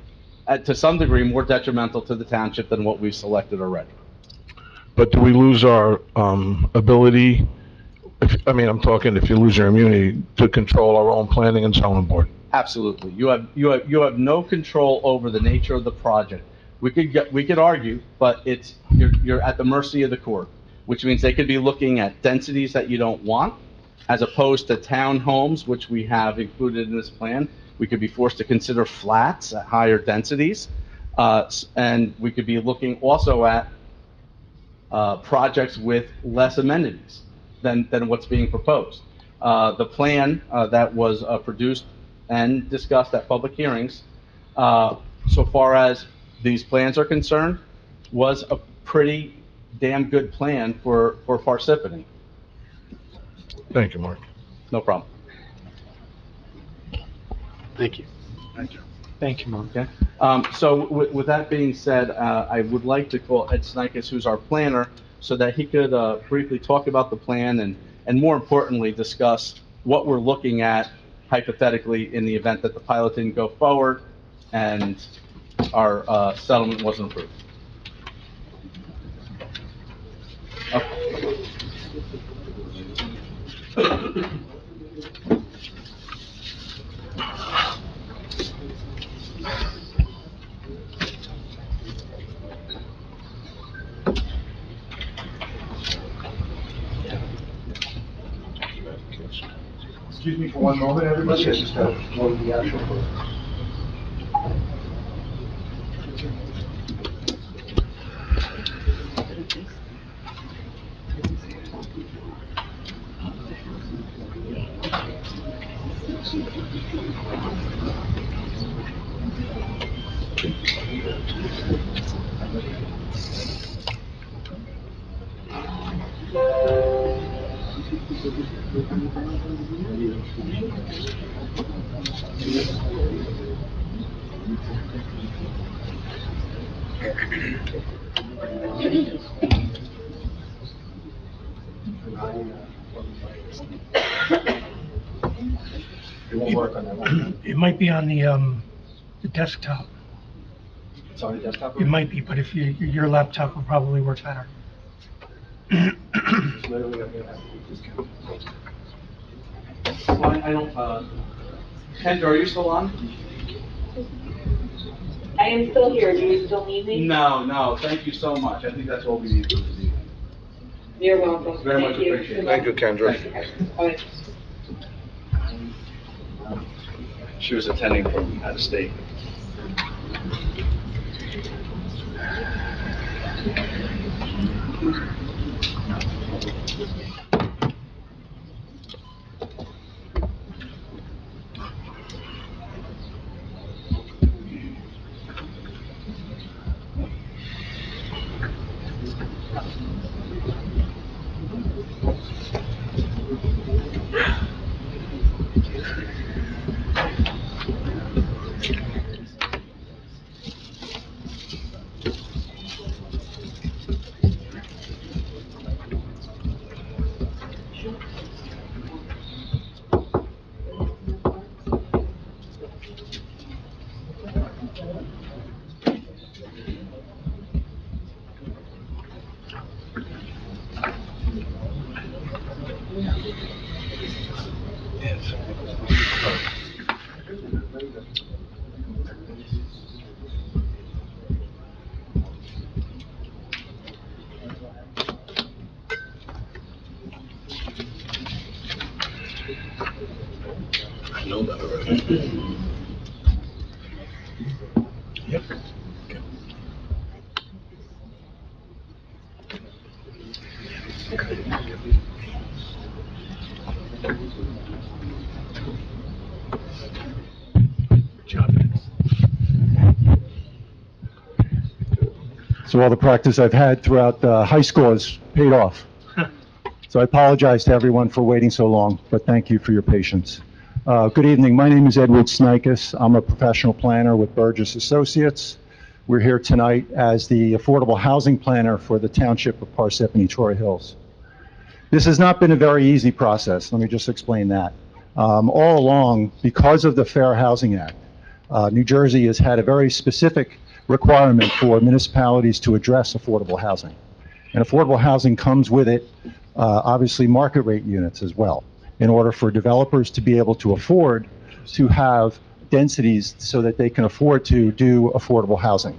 to some degree, more detrimental to the township than what we've selected already. But do we lose our ability, I'm talking if you lose your immunity, to control our own planning and zoning board? Absolutely. You have no control over the nature of the project. We could argue, but you're at the mercy of the court, which means they could be looking at densities that you don't want, as opposed to townhomes, which we have included in this plan. We could be forced to consider flats at higher densities, and we could be looking also at projects with less amenities than what's being proposed. The plan that was produced and discussed at public hearings, so far as these plans are concerned, was a pretty damn good plan for Parsippany. Thank you, Mark. No problem. Thank you. Thank you, Mark. Yeah. So with that being said, I would like to call Ed Snikes, who's our planner, so that he could briefly talk about the plan and more importantly, discuss what we're looking at hypothetically in the event that the pilot didn't go forward and our settlement wasn't approved. Excuse me for one moment, everybody. I just have one of the actual. It won't work on that one. It might be on the desktop. It's on the desktop? It might be, but if your laptop will probably work better. Literally, I'm gonna have to do this count. I don't, Kendra, are you still on? I am still here. Do you still need me? No, thank you so much. I think that's all we need for this evening. You're welcome. Very Thank much you. appreciated. Thank you, Kendra. All right. She was attending from out of state. I know that already. Yep. So all the practice I've had throughout high school has paid off. So I apologize to everyone for waiting so long, but thank you for your patience. Good evening. My name is Edward Snikes. I'm a professional planner with Burgess Associates. We're here tonight as the affordable housing planner for the Township of Parsippany-Troy Hills. This has not been a very easy process. Let me just explain that. All along, because of the Fair Housing Act, New Jersey has had a very specific requirement for municipalities to address affordable housing. And affordable housing comes with it, obviously, market rate units as well, in order for developers to be able to afford to have densities so that they can afford to do affordable housing.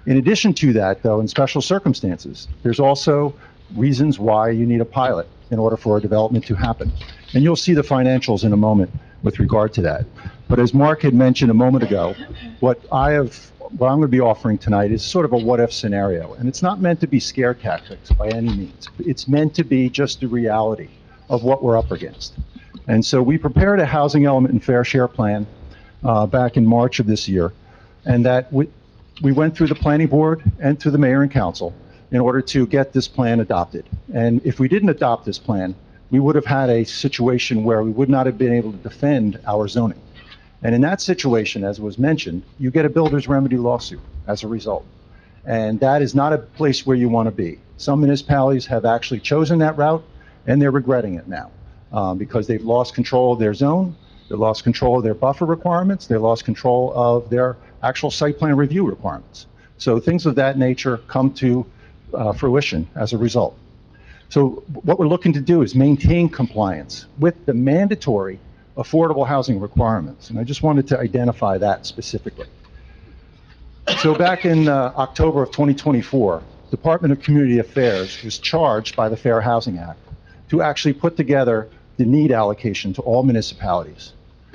In addition to that, though, in special circumstances, there's also reasons why you need a pilot in order for a development to happen. And you'll see the financials in a moment with regard to that. But as Mark had mentioned a moment ago, what I'm going to be offering tonight is sort of a what-if scenario. And it's not meant to be scare tactics by any means. It's meant to be just the reality of what we're up against. And so we prepared a housing element and fair share plan back in March of this year, and that we went through the planning board and through the mayor and council in order to get this plan adopted. And if we didn't adopt this plan, we would have had a situation where we would not have been able to defend our zoning. And in that situation, as was mentioned, you get a builder's remedy lawsuit as a result. And that is not a place where you want to be. Some municipalities have actually chosen that route, and they're regretting it now because they've lost control of their zone, they lost control of their buffer requirements, they lost control of their actual site plan review requirements. So things of that nature come to fruition as a result. So what we're looking to do is maintain compliance with the mandatory affordable housing requirements. And I just wanted to identify that specifically. So back in October of 2024, Department of Community Affairs was charged by the Fair Housing Act to actually put together the need allocation to all municipalities.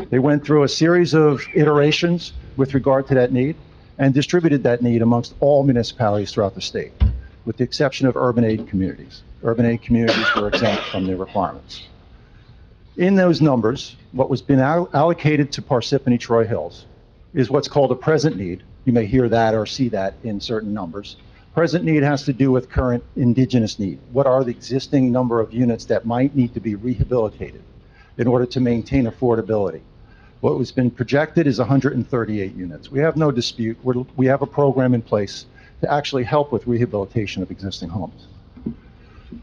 They went through a series of iterations with regard to that need and distributed that need amongst all municipalities throughout the state, with the exception of urban aid communities. Urban aid communities were exempt from their requirements. In those numbers, what was been allocated to Parsippany-Troy Hills is what's called a present need. You may hear that or see that in certain numbers. Present need has to do with current indigenous need. What are the existing number of units that might need to be rehabilitated in order to maintain affordability? What has been projected is 138 units. We have no dispute. We have a program in place to actually help with rehabilitation of existing homes.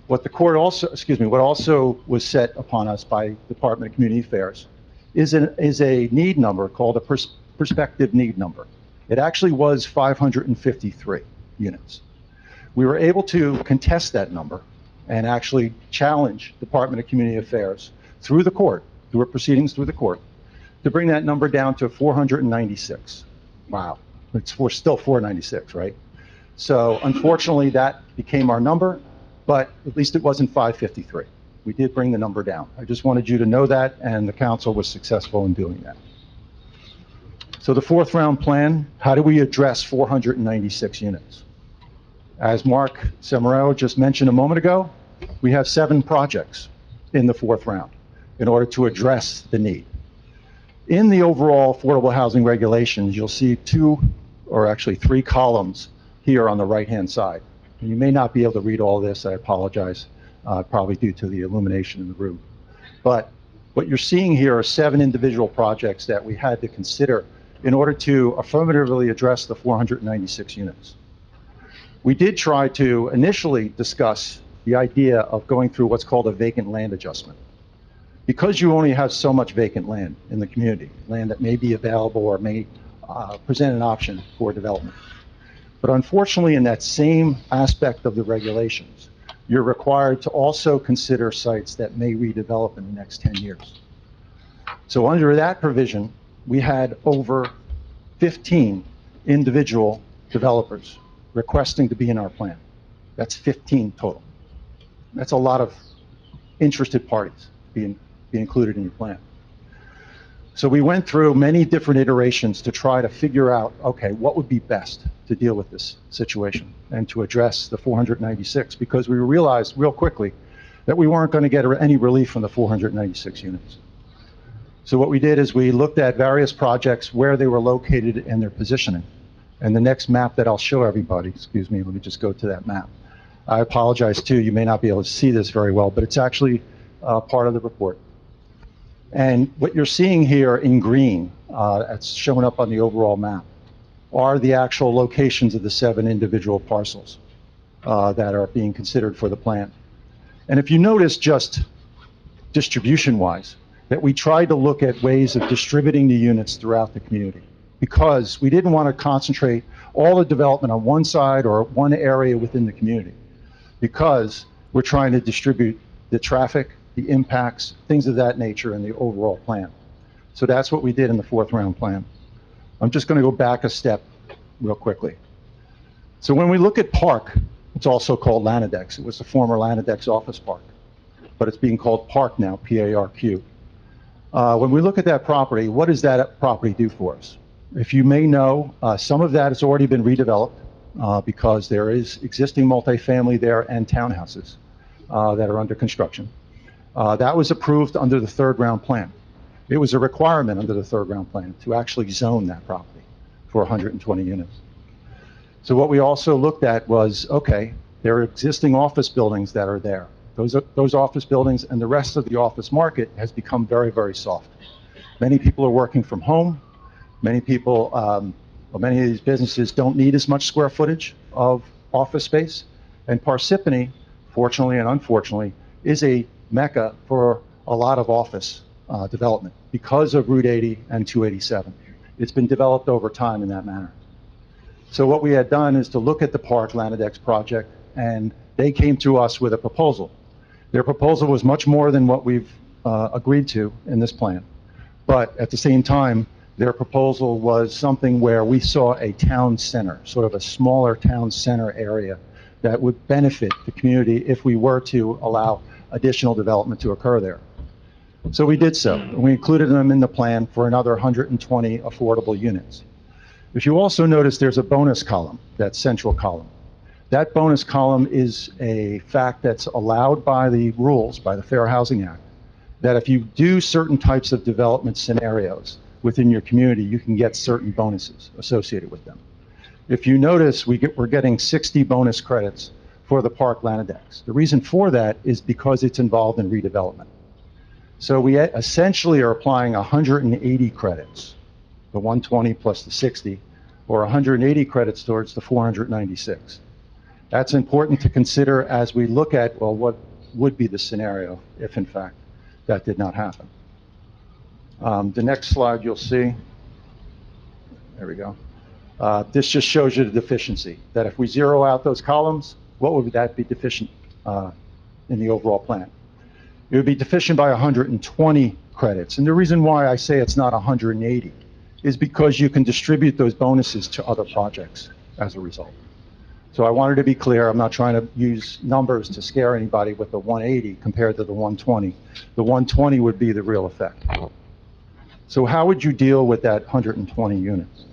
What the court also, what also was set upon us by Department of Community Affairs is a need number called a prospective need number. It actually was 553 units. We were able to contest that number and actually challenge Department of Community Affairs through the court, through proceedings through the court, to bring that number down to 496. Wow, we're still 496, right? So unfortunately, that became our number, but at least it wasn't 553. We did bring the number down. I just wanted you to know that, and the council was successful in doing that. So the fourth round plan, how do we address 496 units? As Mark Semeraro just mentioned a moment ago, we have 7 projects in the fourth round in order to address the need. In the overall affordable housing regulations, you'll see 2 or actually 3 columns here on the right-hand side. And you may not be able to read all this, I apologize, probably due to the illumination in the room. But what you're seeing here are 7 individual projects that we had to consider in order to affirmatively address the 496 units. We did try to initially discuss the idea of going through what's called a vacant land adjustment. Because you only have so much vacant land in the community, land that may be available or may present an option for development. But unfortunately, in that same aspect of the regulations, you're required to also consider sites that may redevelop in the next 10 years. So under that provision, we had over 15 individual developers requesting to be in our plan. That's 15 total. That's a lot of interested parties being included in your plan. So we went through many different iterations to try to figure out, okay, what would be best to deal with this situation and to address the 496, because we realized real quickly that we weren't going to get any relief from the 496 units. So what we did is we looked at various projects, where they were located and their positioning. And the next map that I'll show everybody, excuse me, let me just go to that map. I apologize too, you may not be able to see this very well, but it's actually part of the report. And what you're seeing here in green, that's showing up on the overall map, are the actual locations of the 7 individual parcels that are being considered for the plan. And if you notice, just distribution-wise, that we tried to look at ways of distributing the units throughout the community, because we didn't want to concentrate all the development on one side or one area within the community, because we're trying to distribute the traffic, the impacts, things of that nature in the overall plan. So that's what we did in the 4th round plan. I'm just going to go back a step real quickly. So when we look at Park, it's also called Lanadex. It was the former Lanadex office park, but it's being called Park now, P-A-R-Q. When we look at that property, what does that property do for us? If you may know, some of that has already been redeveloped because there is existing multifamily there and townhouses that are under construction. That was approved under the 3rd round plan. It was a requirement under the 3rd round plan to actually zone that property for 120 units. So what we also looked at was, okay, there are existing office buildings that are there. Those office buildings and the rest of the office market has become very, very soft. Many people are working from home. Many people, many of these businesses don't need as much square footage of office space. And Parsippany, fortunately and unfortunately, is a mecca for a lot of office development because of Route 80 and 287. It's been developed over time in that manner. So what we had done is to look at the Park Lanadex project, and they came to us with a proposal. Their proposal was much more than what we've agreed to in this plan. But at the same time, their proposal was something where we saw a town center, sort of a smaller town center area that would benefit the community if we were to allow additional development to occur there. So we did so. We included them in the plan for another 120 affordable units. If you also notice, there's a bonus column, that central column. That bonus column is a fact that's allowed by the rules, by the Fair Housing Act, that if you do certain types of development scenarios within your community, you can get certain bonuses associated with them. If you notice, we're getting 60 bonus credits for the Park Lanadex. The reason for that is because it's involved in redevelopment. So we essentially are applying 180 credits, the 120 plus the 60, or 180 credits towards the 496. That's important to consider as we look at, well, what would be the scenario if, in fact, that did not happen. The next slide you'll see, there we go. This just shows you the deficiency, that if we zero out those columns, what would that be deficient in the overall plan? It would be deficient by 120 credits. And the reason why I say it's not 180 is because you can distribute those bonuses to other projects as a result. So I wanted to be clear, I'm not trying to use numbers to scare anybody with the 180 compared to the 120. The 120 would be the real effect. So how would you deal with that 120 units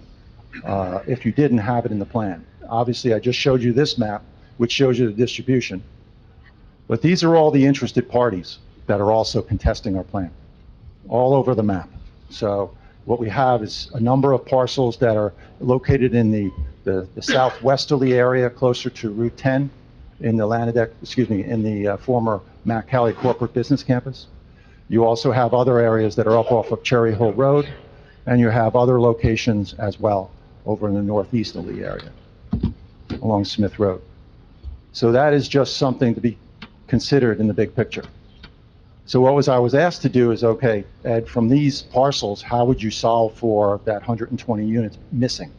if you didn't have it in the plan? Obviously, I just showed you this map, which shows you the distribution. But these are all the interested parties that are also contesting our plan, all over the map. So what we have is a number of parcels that are located in the southwesterly area, closer to Route 10, in the Lanadex, in the former Mack Cali Corporate Business Campus. You also have other areas that are up off of Cherry Hill Road, and you have other locations as well over in the northeasterly area, along Smith Road. So that is just something to be considered in the big picture. So what I was asked to do is, okay, Ed, from these parcels, how would you solve for that 120 units missing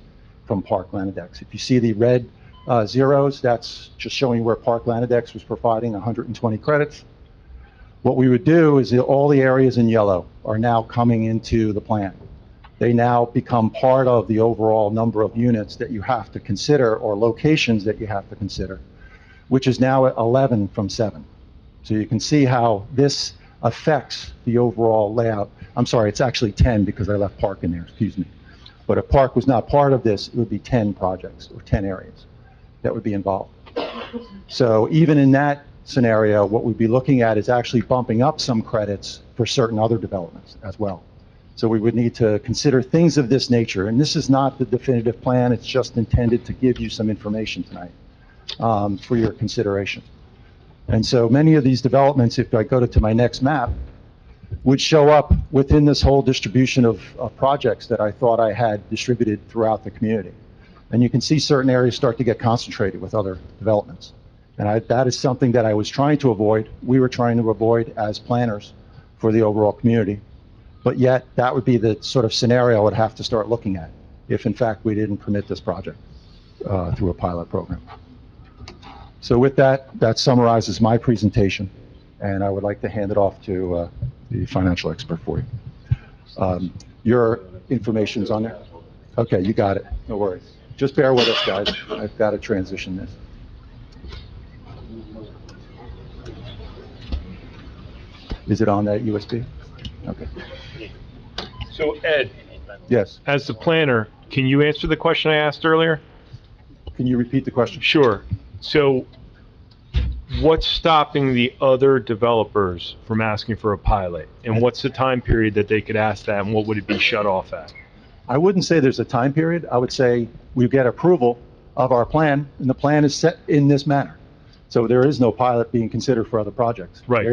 from Park Lanadex? If you see the red zeros, that's just showing where Park Lanadex was providing 120 credits. What we would do is all the areas in yellow are now coming into the plan. They now become part of the overall number of units that you have to consider, or locations that you have to consider, which is now at 11 from 7. So you can see how this affects the overall layout. I'm sorry, it's actually 10 because I left Park in there, excuse me. But if Park was not part of this, it would be 10 projects or 10 areas that would be involved. So even in that scenario, what we'd be looking at is actually bumping up some credits for certain other developments as well. So we would need to consider things of this nature. And this is not the definitive plan, it's just intended to give you some information tonight for your consideration. And so many of these developments, if I go to my next map, would show up within this whole distribution of projects that I thought I had distributed throughout the community. And you can see certain areas start to get concentrated with other developments. And that is something that I was trying to avoid, we were trying to avoid as planners for the overall community. But yet, that would be the sort of scenario I would have to start looking at if in fact we didn't permit this project through a pilot program. So with that, that summarizes my presentation, and I would like to hand it off to the financial expert for you. Your information's on there? Okay, you got it, no worries. Just bear with us, guys. I've got to transition this. Is it on that USB? Okay. So Ed, Yes. as the planner, can you answer the question I asked earlier? Can you repeat the question? Sure. So what's stopping the other developers from asking for a pilot? And what's the time period that they could ask that, and what would it be shut off at? I wouldn't say there's a time period. I would say we get approval of our plan, and the plan is set in this manner. So there is no pilot being considered for other projects. Right.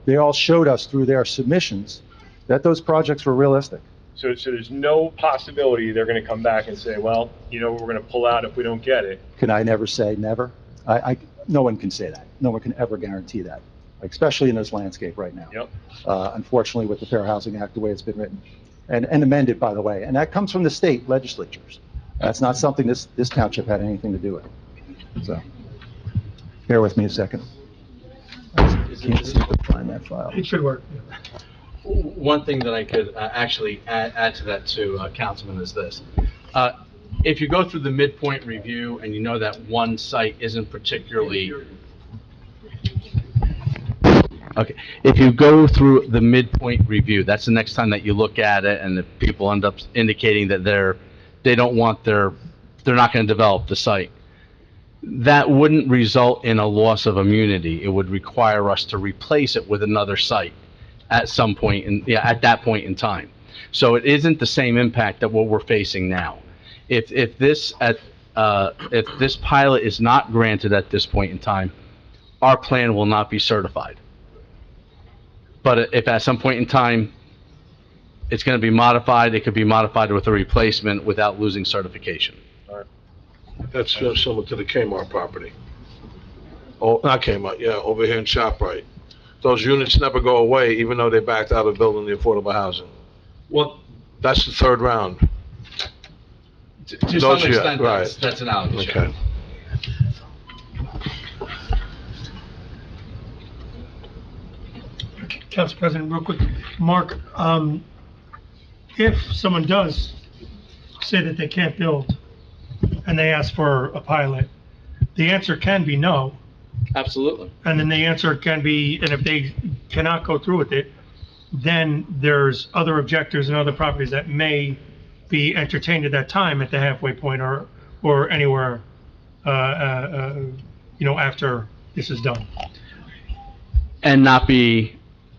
They all showed us through their submissions that those projects were realistic. So there's no possibility they're going to come back and say, well, we're going to pull out if we don't get it. Can I never say never? No one can say that. No one can ever guarantee that, especially in this landscape right now. Yep. Unfortunately, with the Fair Housing Act, the way it's been written, and amended, by the way, and that comes from the state legislatures. That's not something this township had anything to do with. So, bear with me a second. I can't seem to find that file. It should work. One thing that I could actually add to that too, Councilman, is this. If you go through the midpoint review and you know that one site isn't particularly... Okay, if you go through the midpoint review, that's the next time that you look at it, and if people end up indicating that they're not going to develop the site, that wouldn't result in a loss of immunity. It would require us to replace it with another site at some point at that point in time. So it isn't the same impact that what we're facing now. If this pilot is not granted at this point in time, our plan will not be certified. But if at some point in time it's going to be modified, it could be modified with a replacement without losing certification. That's similar to the Kmart property. Oh, not Kmart, yeah, over here in ShopRite. Those units never go away, even though they backed out of building the affordable housing. Well, That's the third round. to some extent, right. that's analogous. Okay. Council President, real quick, Mark, if someone does say that they can't build and they ask for a pilot, the answer can be no. Absolutely. And then the answer can be, and if they cannot go through with it, then there's other objectors and other properties that may be entertained at that time at the halfway point or anywhere, after this is done. And not be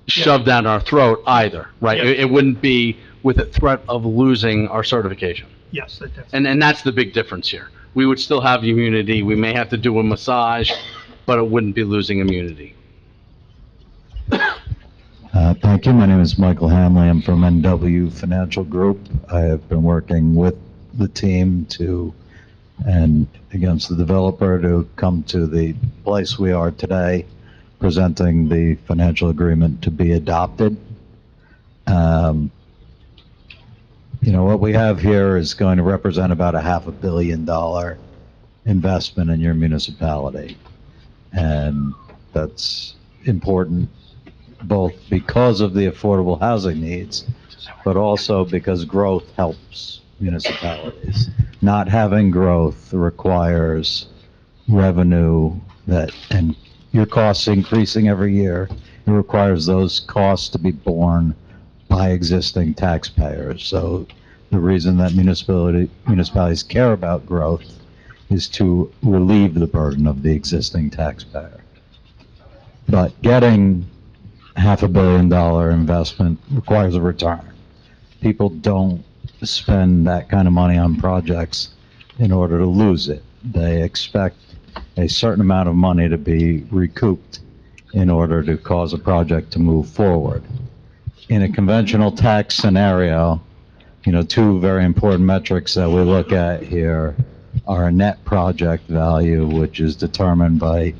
shoved down our throat either, right? Yeah. It wouldn't be with a threat of losing our certification. Yes, that's. And that's the big difference here. We would still have immunity. We may have to do a massage, but it wouldn't be losing immunity. Thank you. My name is Michael Hamley. I'm from NW Financial Group. I have been working with the team and against the developer to come to the place we are today, presenting the financial agreement to be adopted. What we have here is going to represent about a $500 million investment in your municipality. And that's important both because of the affordable housing needs, but also because growth helps municipalities. Not having growth requires revenue and your costs increasing every year. It requires those costs to be borne by existing taxpayers. So the reason that municipalities care about growth is to relieve the burden of the existing taxpayer. But getting $500 million investment requires a return. People don't spend that kind of money on projects in order to lose it. They expect a certain amount of money to be recouped in order to cause a project to move forward. in a conventional tax scenario, two very important metrics that we look at here are a net project value, which is determined by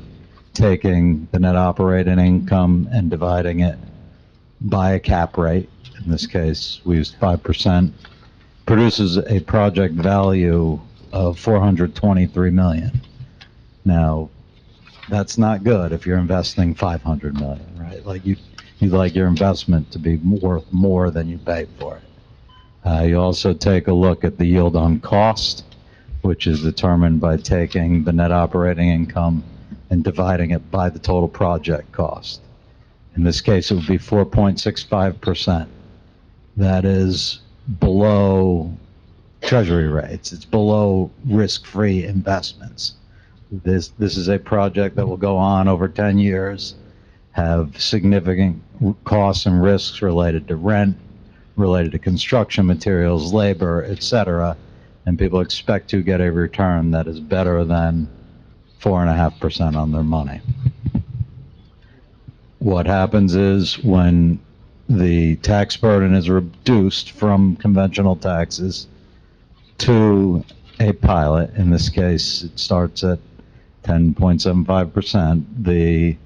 taking the net operating income and dividing it by a cap rate. In this case, we used 5%, produces a project value of $423 million. Now, that's not good if you're investing $500 million, right? Like you'd like your investment to be worth more than you paid for it. You also take a look at the yield on cost, which is determined by taking the net operating income and dividing it by the total project cost. In this case, it would be 4.65%. That is below treasury rates. It's below risk-free investments. This is a project that will go on over 10 years, have significant costs and risks related to rent, related to construction materials, labor, etc., and people expect to get a return that is better than 4.5% on their money. What happens is when the tax burden is reduced from conventional taxes to a pilot, in this case it starts at 10.75%, the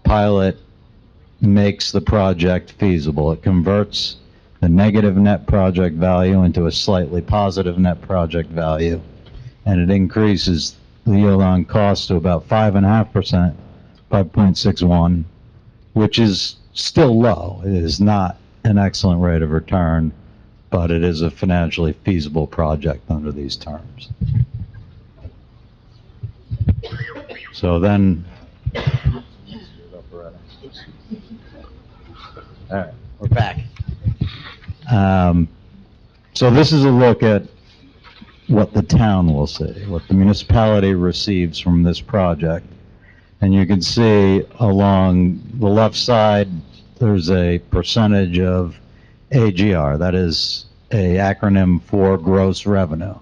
pilot makes the project feasible. It converts the negative net project value into a slightly positive net project value, and it increases the yield on cost to about 5.5%, 5.61, which is still low. It is not an excellent rate of return, but it is a financially feasible project under these terms. So then, all right, we're back. So this is a look at what the town will see, what the municipality receives from this project. And you can see along the left side, there's a percentage of AGR. That is a acronym for gross revenue.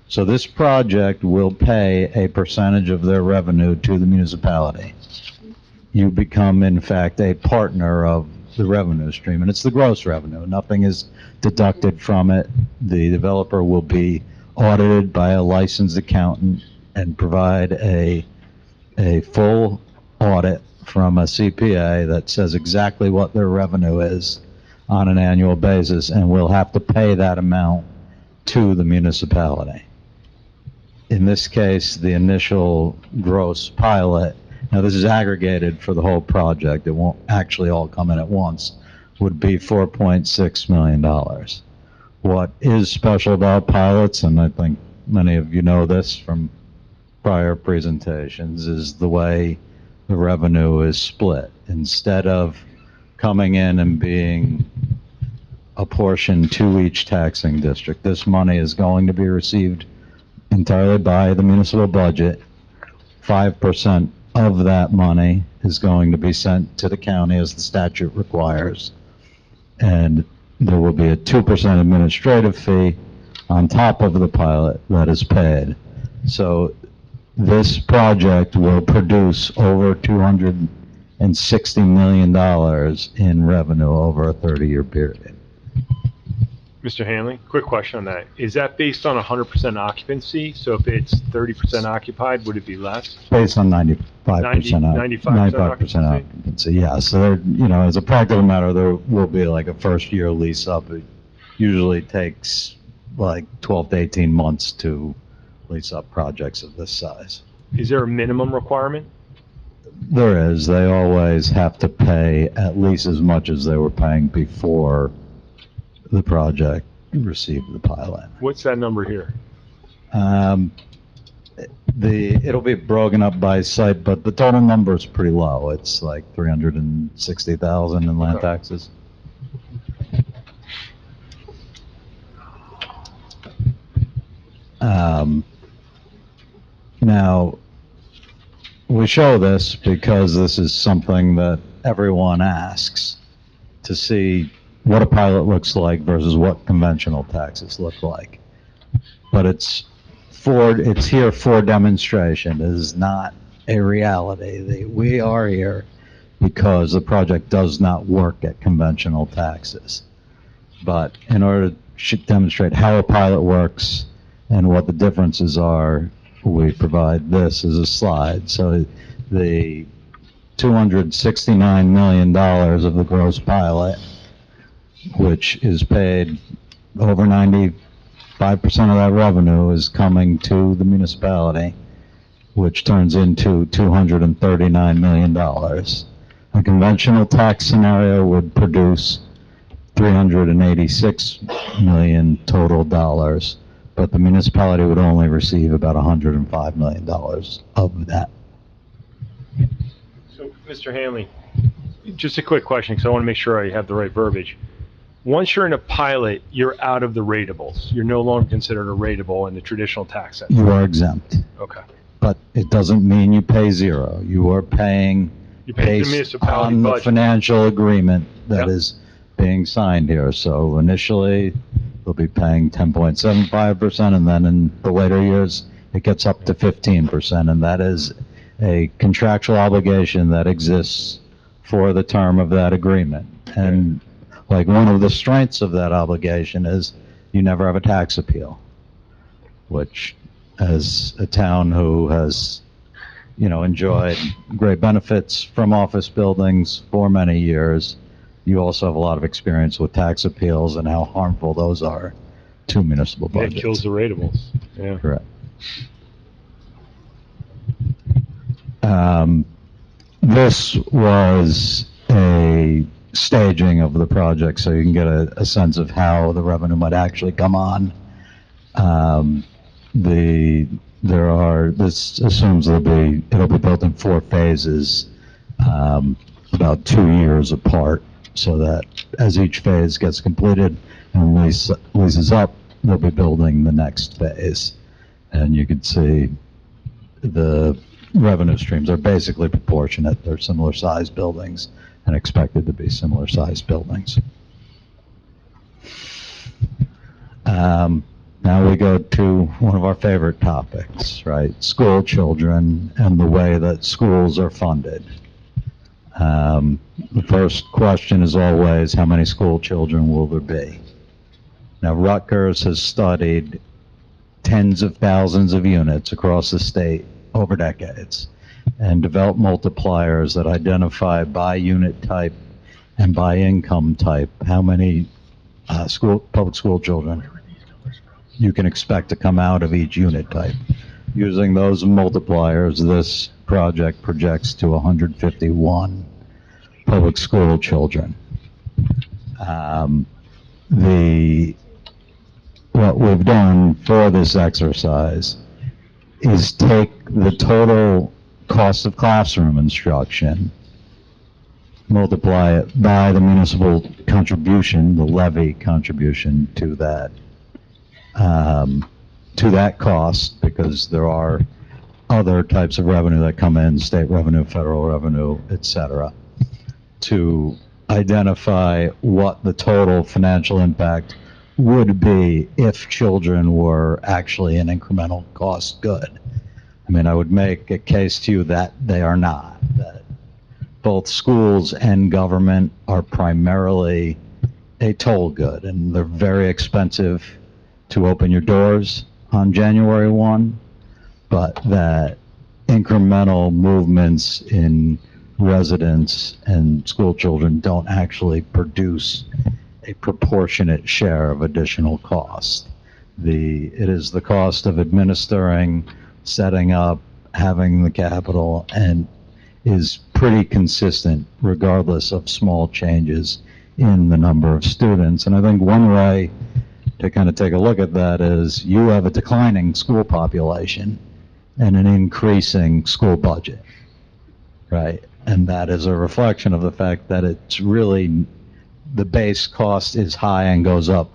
So this project will pay a percentage of their revenue to the municipality. You become, in fact, a partner of the revenue stream, and it's the gross revenue. Nothing is deducted from it. The developer will be audited by a licensed accountant and provide a full audit from a CPA that says exactly what their revenue is on an annual basis, and we'll have to pay that amount to the municipality. In this case, the initial gross pilot, now this is aggregated for the whole project, it won't actually all come in at once, would be $4.6 million. What is special about pilots, and I think many of you know this from prior presentations, is the way the revenue is split. Instead of coming in and being apportioned to each taxing district, this money is going to be received entirely by the municipal budget. 5% of that money is going to be sent to the county as the statute requires. And there will be a 2% administrative fee on top of the pilot that is paid. So this project will produce over $260 million in revenue over a 30-year period. Mr. Hanley, quick question on that. Is that based on 100% occupancy? So if it's 30% occupied, would it be less? Based on 95% 95% occupancy, yeah. So there, as a practical matter, there will be like a first-year lease up. It usually takes like 12 to 18 months to lease up projects of this size. Is there a minimum requirement? There is. They always have to pay at least as much as they were paying before the project received the pilot. What's that number here? It'll be broken up by site, but the total number is pretty low. It's like 360,000 in land taxes. Now, we show this because this is something that everyone asks to see what a pilot looks like versus what conventional taxes look like. But it's here for demonstration. It is not a reality. We are here because the project does not work at conventional taxes. But in order to demonstrate how a pilot works and what the differences are, we provide this as a slide. So the $269 million of the gross pilot, which is paid over 95% of that revenue is coming to the municipality, which turns into $239 million. A conventional tax scenario would produce $386 million total dollars, but the municipality would only receive about $105 million of that. So, Mr. Hanley, just a quick question, because I want to make sure I have the right verbiage. Once you're in a pilot, you're out of the ratables. You're no longer considered a ratable in the traditional tax set. You are exempt, Okay. but it doesn't mean you pay zero. You are paying You pay the based municipality on the budget. financial agreement that Yep. is being signed here. So initially, they'll be paying 10.75%, and then in the later years, it gets up to 15%, and that is a contractual obligation that exists for the term of that agreement. And like one of the strengths of that obligation is you never have a tax appeal, which as a town who has, enjoyed great benefits from office buildings for many years, you also have a lot of experience with tax appeals and how harmful those are to municipal Yeah, budgets. it kills the ratables. Yeah. Correct. This was a staging of the project, so you can get a sense of how the revenue might actually come on. This assumes it'll be built in 4 phases, about 2 years apart, so that as each phase gets completed and leases up, they'll be building the next phase. And you can see the revenue streams are basically proportionate. They're similar sized buildings and expected to be similar sized buildings. Now we go to one of our favorite topics, right? School children and the way that schools are funded. The first question is always, how many school children will there be? Now, Rutgers has studied tens of thousands of units across the state over decades and developed multipliers that identify by unit type and by income type how many public school children you can expect to come out of each unit type. Using those multipliers, this project projects to 151 public school children. What we've done for this exercise is take the total cost of classroom instruction, multiply it by the municipal contribution, the levy contribution to that cost, because there are other types of revenue that come in, state revenue, federal revenue, etc., to identify what the total financial impact would be if children were actually an incremental cost good. I mean, I would make a case to you that they are not, that both schools and government are primarily a toll good, and they're very expensive to open your doors on January 1, but that incremental movements in residents and school children don't actually produce a proportionate share of additional cost. It is the cost of administering, setting up, having the capital, and is pretty consistent regardless of small changes in the number of students. And I think one way to kind of take a look at that is you have a declining school population and an increasing school budget, right? And that is a reflection of the fact that it's really, the base cost is high and goes up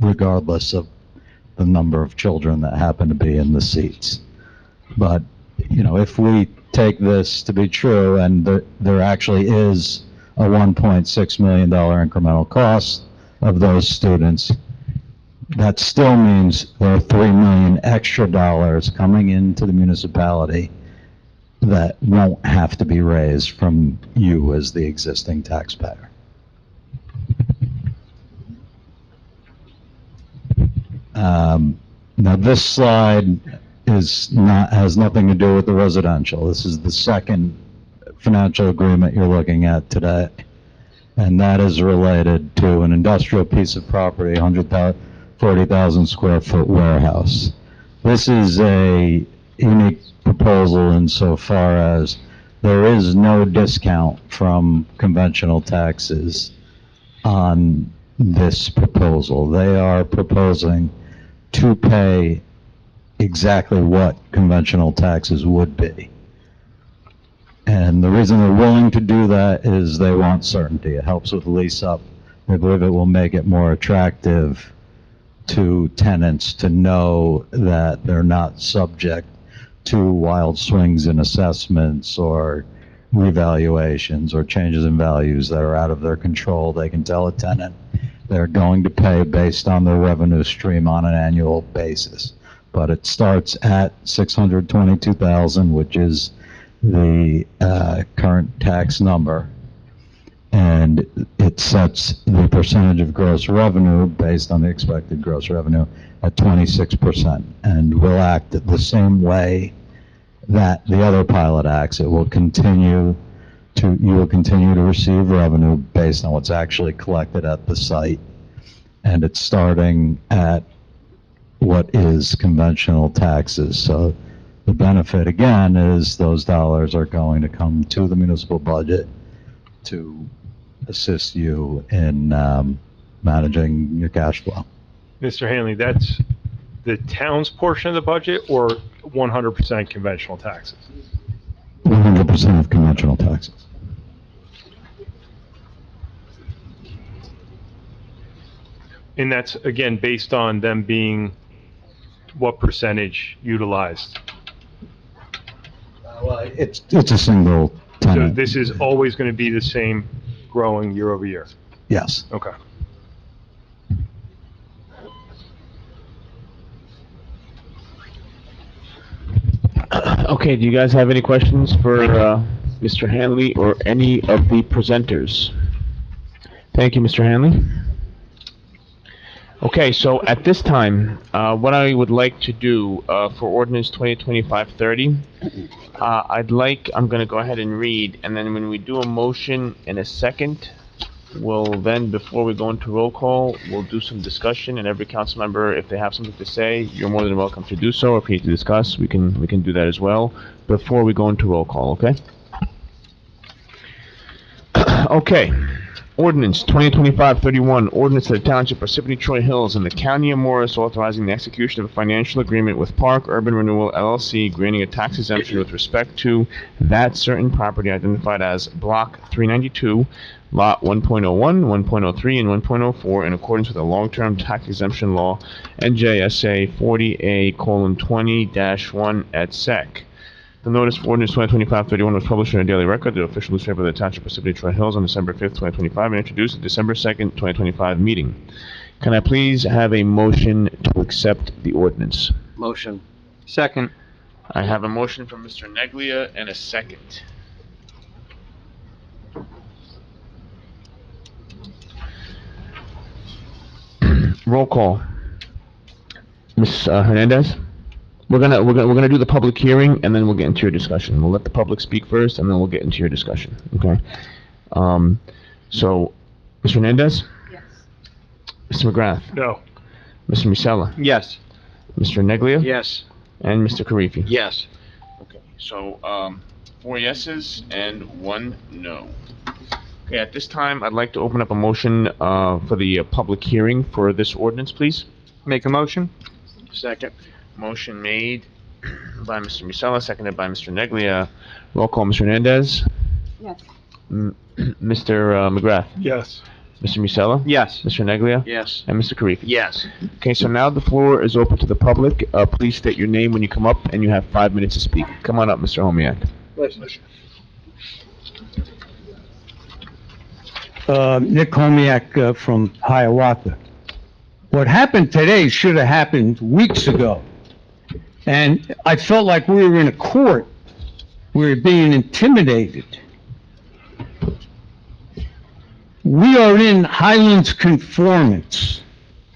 regardless of the number of children that happen to be in the seats. But, if we take this to be true, and there actually is a $1.6 million incremental cost of those students, that still means there are $3 million extra dollars coming into the municipality that won't have to be raised from you as the existing taxpayer. Now, this slide has nothing to do with the residential. This is the second financial agreement you're looking at today, and that is related to an industrial piece of property, 40,000 square foot warehouse. This is a unique proposal insofar as there is no discount from conventional taxes on this proposal. They are proposing to pay exactly what conventional taxes would be. And the reason they're willing to do that is they want certainty. It helps with lease up. They believe it will make it more attractive to tenants to know that they're not subject to wild swings in assessments or revaluations or changes in values that are out of their control. They can tell a tenant they're going to pay based on their revenue stream on an annual basis. But it starts at $622,000, which is the current tax number, and it sets the percentage of gross revenue based on the expected gross revenue at 26%, and will act the same way that the other pilot acts. It will continue to, you will continue to receive revenue based on what's actually collected at the site, and it's starting at what is conventional taxes. So the benefit, again, is those dollars are going to come to the municipal budget to assist you in managing your cash flow. Mr. Hanley, that's the town's portion of the budget or 100% conventional taxes? 100% of conventional taxes. And that's, again, based on them being what percentage utilized? Well, it's a single tenant. So this is always going to be the same, growing year over year? Yes. Okay. Okay, do you guys have any questions for Mr. Hanley or any of the presenters? Thank you, Mr. Hanley. Okay, so at this time, what I would like to do for ordinance 2025-30, I'm going to go ahead and read, and then when we do a motion in a second, we'll then, before we go into roll call, we'll do some discussion, and every council member, if they have something to say, you're more than welcome to do so. If you need to discuss, we can do that as well before we go into roll call, okay? Okay. Ordinance 2025-31, ordinance of the Township of Parsippany-Troy Hills in the County of Morris authorizing the execution of a financial agreement with Park Urban Renewal LLC granting a tax exemption with respect to that certain property identified as Block 392, Lot 1.01, 1.03, and 1.04 in accordance with the long-term tax exemption law NJSA 40A:20-1 et sec. The notice for ordinance 2025-31 was published in a daily record, the official newspaper of the Township of Parsippany-Troy Hills on December 5th, 2025, and introduced at December 2nd, 2025 meeting. Can I please have a motion to accept the ordinance? Motion. Second. I have a motion from Mr. Neglia and a second. Roll call. Ms. Hernandez? We're gonna do the public hearing, and then we'll get into your discussion. We'll let the public speak first, and then we'll get into your discussion, okay? So, Mr. Hernandez? Yes. Mr. McGrath? No. Mr. Musella? Yes. Mr. Neglia? Yes. And Mr. Karifi? Yes. Okay, so, 4 yeses and 1 no. Okay, at this time, I'd like to open up a motion, for the public hearing for this ordinance, please. Make a motion? Second. Motion made by Mr. Musella, seconded by Mr. Neglia. Roll call, Mr. Hernandez. Yes. Mr. McGrath. Yes. Mr. Musella. Yes. Mr. Neglia. Yes. And Mr. Karifi. Yes. Okay, so now the floor is open to the public. Please state your name when you come up, and you have 5 minutes to speak. Come on up, Mr. Homiak. Nick Homiak from Hiawatha. What happened today should have happened weeks ago. And I felt like we were in a court We're being intimidated. We are in Highlands Conformance.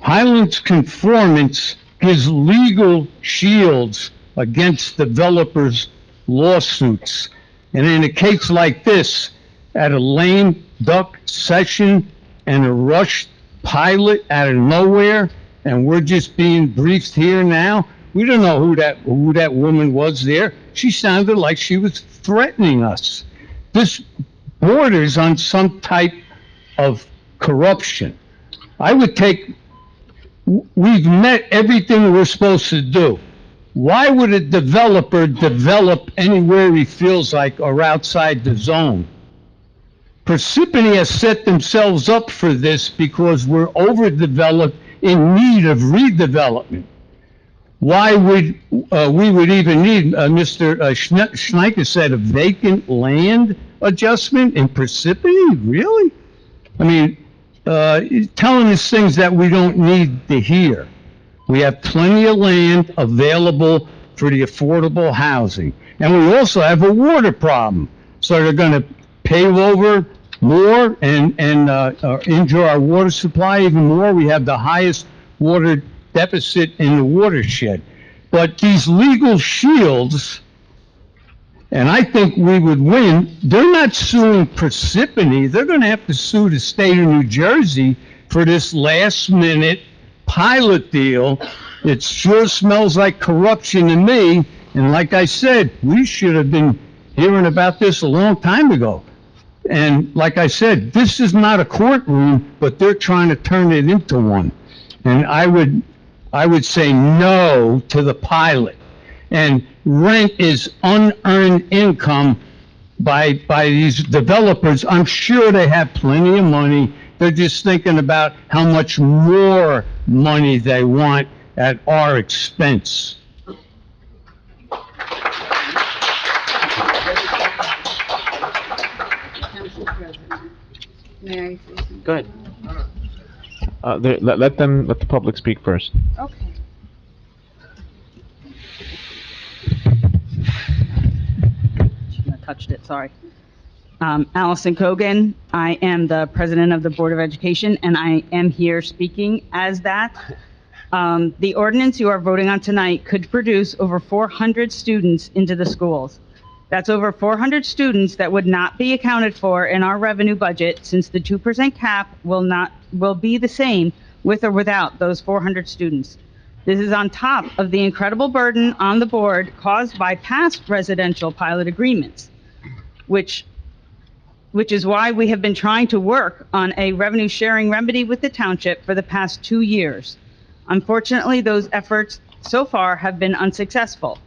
Highlands Conformance gives legal shields against developers' lawsuits. And in a case like this, at a lame duck session and a rushed pilot out of nowhere, and we're just being briefed here now, we don't know who that woman was there. She sounded like she was threatening us. This borders on some type of corruption. I would take, we've met everything we're supposed to do. Why would a developer develop anywhere he feels like or outside the zone? Parsippany has set themselves up for this because we're overdeveloped in need of redevelopment. Why would we would even need, Mr. Schneiker said, a vacant land adjustment in Parsippany? Really? I mean, telling us things that we don't need to hear. We have plenty of land available for the affordable housing. And we also have a water problem. So they're going to pave over more and injure our water supply even more. We have the highest water deficit in the watershed. But these legal shields, and I think we would win, they're not suing Parsippany. They're going to have to sue the state of New Jersey for this last-minute pilot deal. It sure smells like corruption to me. And like I said, we should have been hearing about this a long time ago. And like I said, this is not a courtroom, but they're trying to turn it into one. And I would say no to the pilot. And rent is unearned income by these developers. I'm sure they have plenty of money. They're just thinking about how much more money they want at our expense. Council President, may I say something? Go ahead. Let the public speak first. Okay. I touched it, sorry. Allison Cogan, I am the president of the Board of Education, and I am here speaking as that. The ordinance you are voting on tonight could produce over 400 students into the schools. That's over 400 students that would not be accounted for in our revenue budget, since the 2% cap will be the same with or without those 400 students. This is on top of the incredible burden on the board caused by past residential pilot agreements, which is why we have been trying to work on a revenue sharing remedy with the township for the past 2 years. Unfortunately, those efforts so far have been unsuccessful.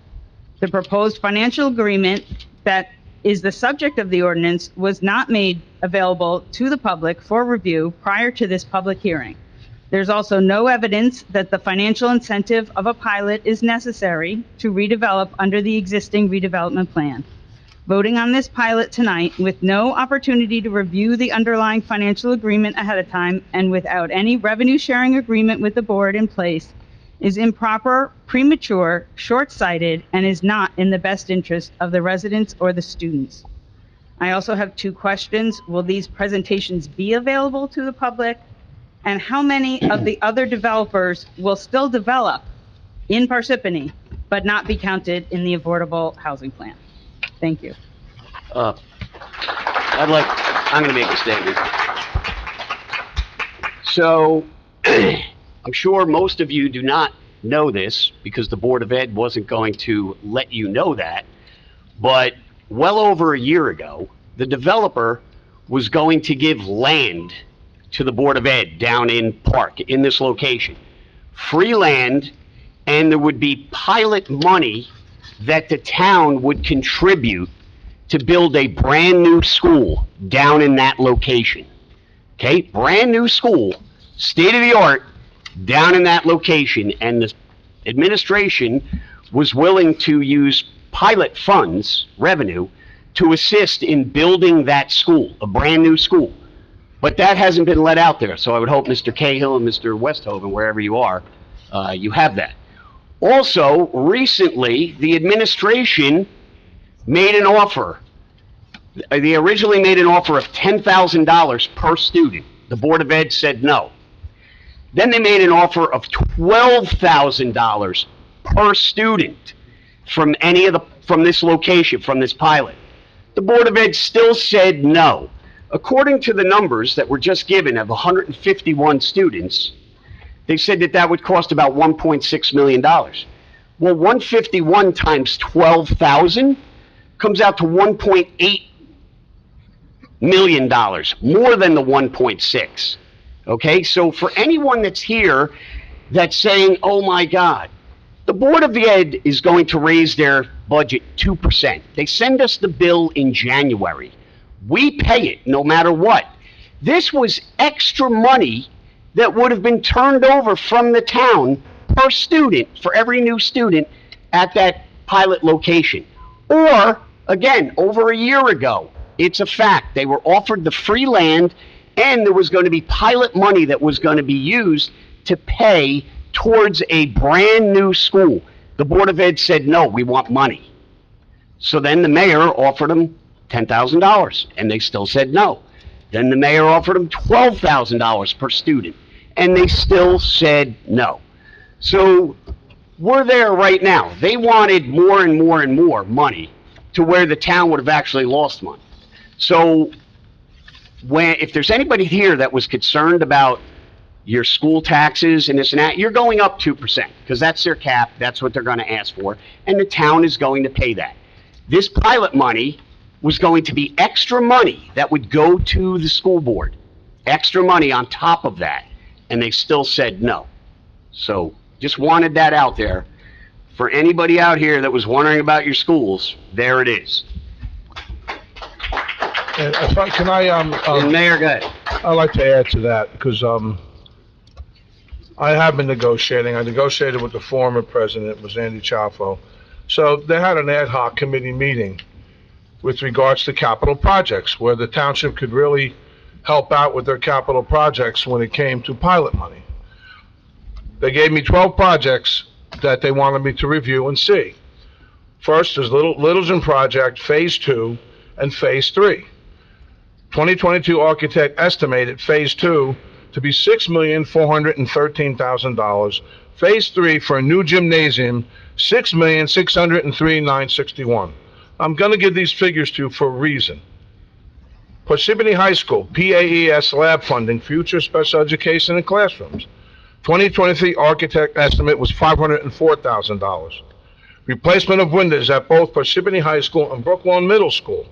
The proposed financial agreement that is the subject of the ordinance was not made available to the public for review prior to this public hearing. There's also no evidence that the financial incentive of a pilot is necessary to redevelop under the existing redevelopment plan. Voting on this pilot tonight with no opportunity to review the underlying financial agreement ahead of time and without any revenue sharing agreement with the board in place is improper, premature, short-sighted, and is not in the best interest of the residents or the students. I also have 2 questions. Will these presentations be available to the public? And how many of the other developers will still develop in Parsippany but not be counted in the affordable housing plan? Thank you. I'm going to make a statement. So, I'm sure most of you do not know this because the Board of Ed wasn't going to let you know that, but well over a year ago, the developer was going to give land to the Board of Ed down in Park, in this location. Free land, and there would be pilot money that the town would contribute to build a brand new school down in that location. Okay, brand new school, state of the art, down in that location, and the administration was willing to use pilot funds, revenue, to assist in building that school, a brand new school. But that hasn't been let out there, so I would hope Mr. Cahill and Mr. Westhoven, wherever you are, you have that. Also, recently, the administration made an offer. They originally made an offer of $10,000 per student. The Board of Ed said no. Then they made an offer of $12,000 per student from this location, from this pilot. The Board of Ed still said no. According to the numbers that were just given of 151 students, they said that would cost about $1.6 million. Well, 151 times 12,000 comes out to $1.8 million, more than the 1.6. Okay, so for anyone that's here that's saying, oh my God, the Board of Ed is going to raise their budget 2%. They send us the bill in January. We pay it no matter what. This was extra money that would have been turned over from the town per student for every new student at that pilot location. Or, again, over a year ago, it's a fact, they were offered the free land and there was going to be pilot money that was going to be used to pay towards a brand new school. The Board of Ed said, no, we want money. So then the mayor offered them $10,000 and they still said no. Then the mayor offered them $12,000 per student and they still said no. So we're there right now. They wanted more and more and more money to where the town would have actually lost money. So if there's anybody here that was concerned about your school taxes and this and that, you're going up 2% because that's their cap. That's what they're going to ask for. And the town is going to pay that. This pilot money was going to be extra money that would go to the school board. Extra money on top of that. And they still said no. So just wanted that out there. For anybody out here that was wondering about your schools, there it is. And if I, can I, And Mayor, go ahead. I'd like to add to that, because, I have been negotiating. I negotiated with the former president, was Andy Chaffo. So they had an ad hoc committee meeting with regards to capital projects, where the township could really help out with their capital projects when it came to pilot money. They gave me 12 projects that they wanted me to review and see. First is Littleton Project Phase 2 and Phase 3. 2022 architect estimated Phase 2 to be $6,413,000. Phase 3 for a new gymnasium, $6,603,961. I'm going to give these figures to you for a reason. Parsippany High School, PAES lab funding, future special education and classrooms. 2023 architect estimate was $504,000. Replacement of windows at both Parsippany High School and Brooklawn Middle School.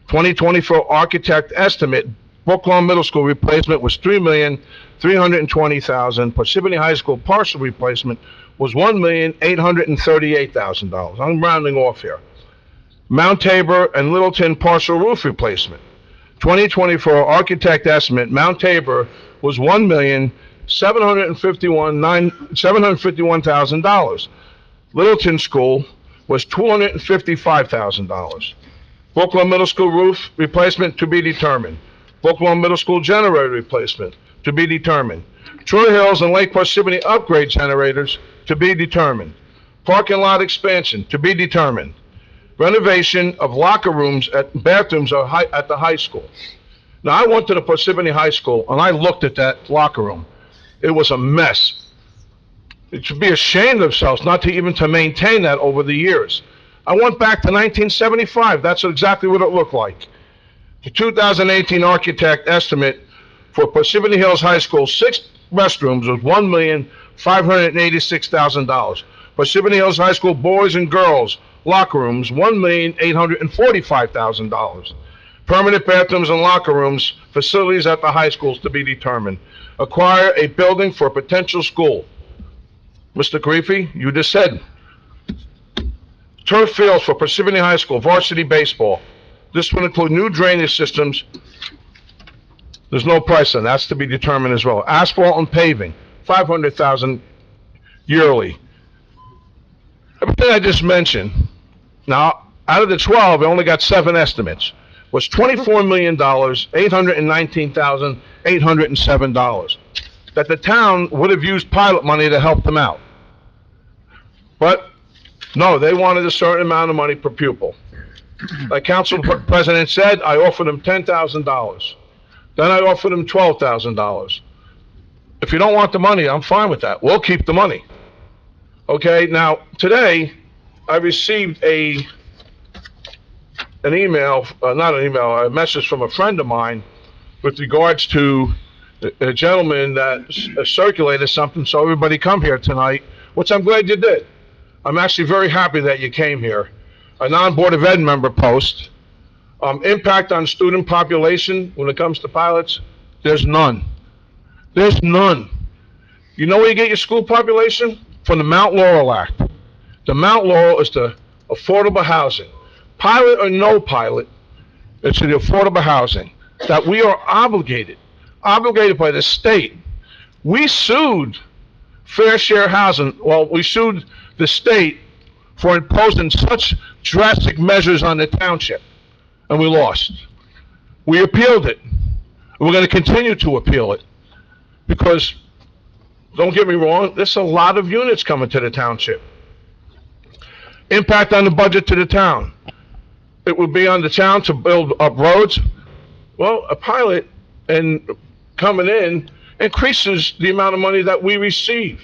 2024 architect estimate, Brooklawn Middle School replacement was $3,320,000. Parsippany High School partial replacement was $1,838,000. I'm rounding off here. Mount Tabor and Littleton partial roof replacement. 2024 architect estimate, Mount Tabor was $1,751,000. Littleton School was $255,000. Brooklawn Middle School roof replacement to be determined. Brooklawn Middle School generator replacement to be determined. Troy Hills and Lake Parsippany upgrade generators to be determined. Parking lot expansion to be determined. Renovation of locker rooms and bathrooms at the high school. Now, I went to the Parsippany High School and I looked at that locker room. It was a mess. It should be ashamed of themselves not to even to maintain that over the years. I went back to 1975. That's exactly what it looked like. The 2018 architect estimate for Parsippany Hills High School, 6 restrooms was $1,586,000. Parsippany Hills High School boys and girls locker rooms, $1,845,000. Permanent bathrooms and locker rooms, facilities at the high schools to be determined. Acquire a building for a potential school. Mr. Karifi, you just said. Turf fields for Parsippany High School, varsity baseball. This will include new drainage systems. There's no price on that. That's to be determined as well. Asphalt and paving, $500,000 yearly. Everything I just mentioned, now, out of the 12, I only got 7 estimates, was $24,819,807 that the town would have used pilot money to help them out. But, no, they wanted a certain amount of money per pupil. Like Council President said, I offered him $10,000. Then I offered him $12,000. If you don't want the money, I'm fine with that. We'll keep the money. Okay, now, today, I received a message from a friend of mine with regards to a gentleman that circulated something, so everybody come here tonight, which I'm glad you did. I'm actually very happy that you came here. A non-Board of Ed member post, impact on student population when it comes to pilots, there's none. There's none. You know where you get your school population? From the Mount Laurel Act. The Mount Laurel is the affordable housing. Pilot or no pilot, it's the affordable housing that we are obligated by the state. We sued Fair Share Housing. Well, we sued the state for imposing such drastic measures on the township, and we lost. We appealed it. We're going to continue to appeal it because, don't get me wrong, there's a lot of units coming to the township. Impact on the budget to the town. It would be on the town to build up roads. Well, a pilot and coming in increases the amount of money that we receive.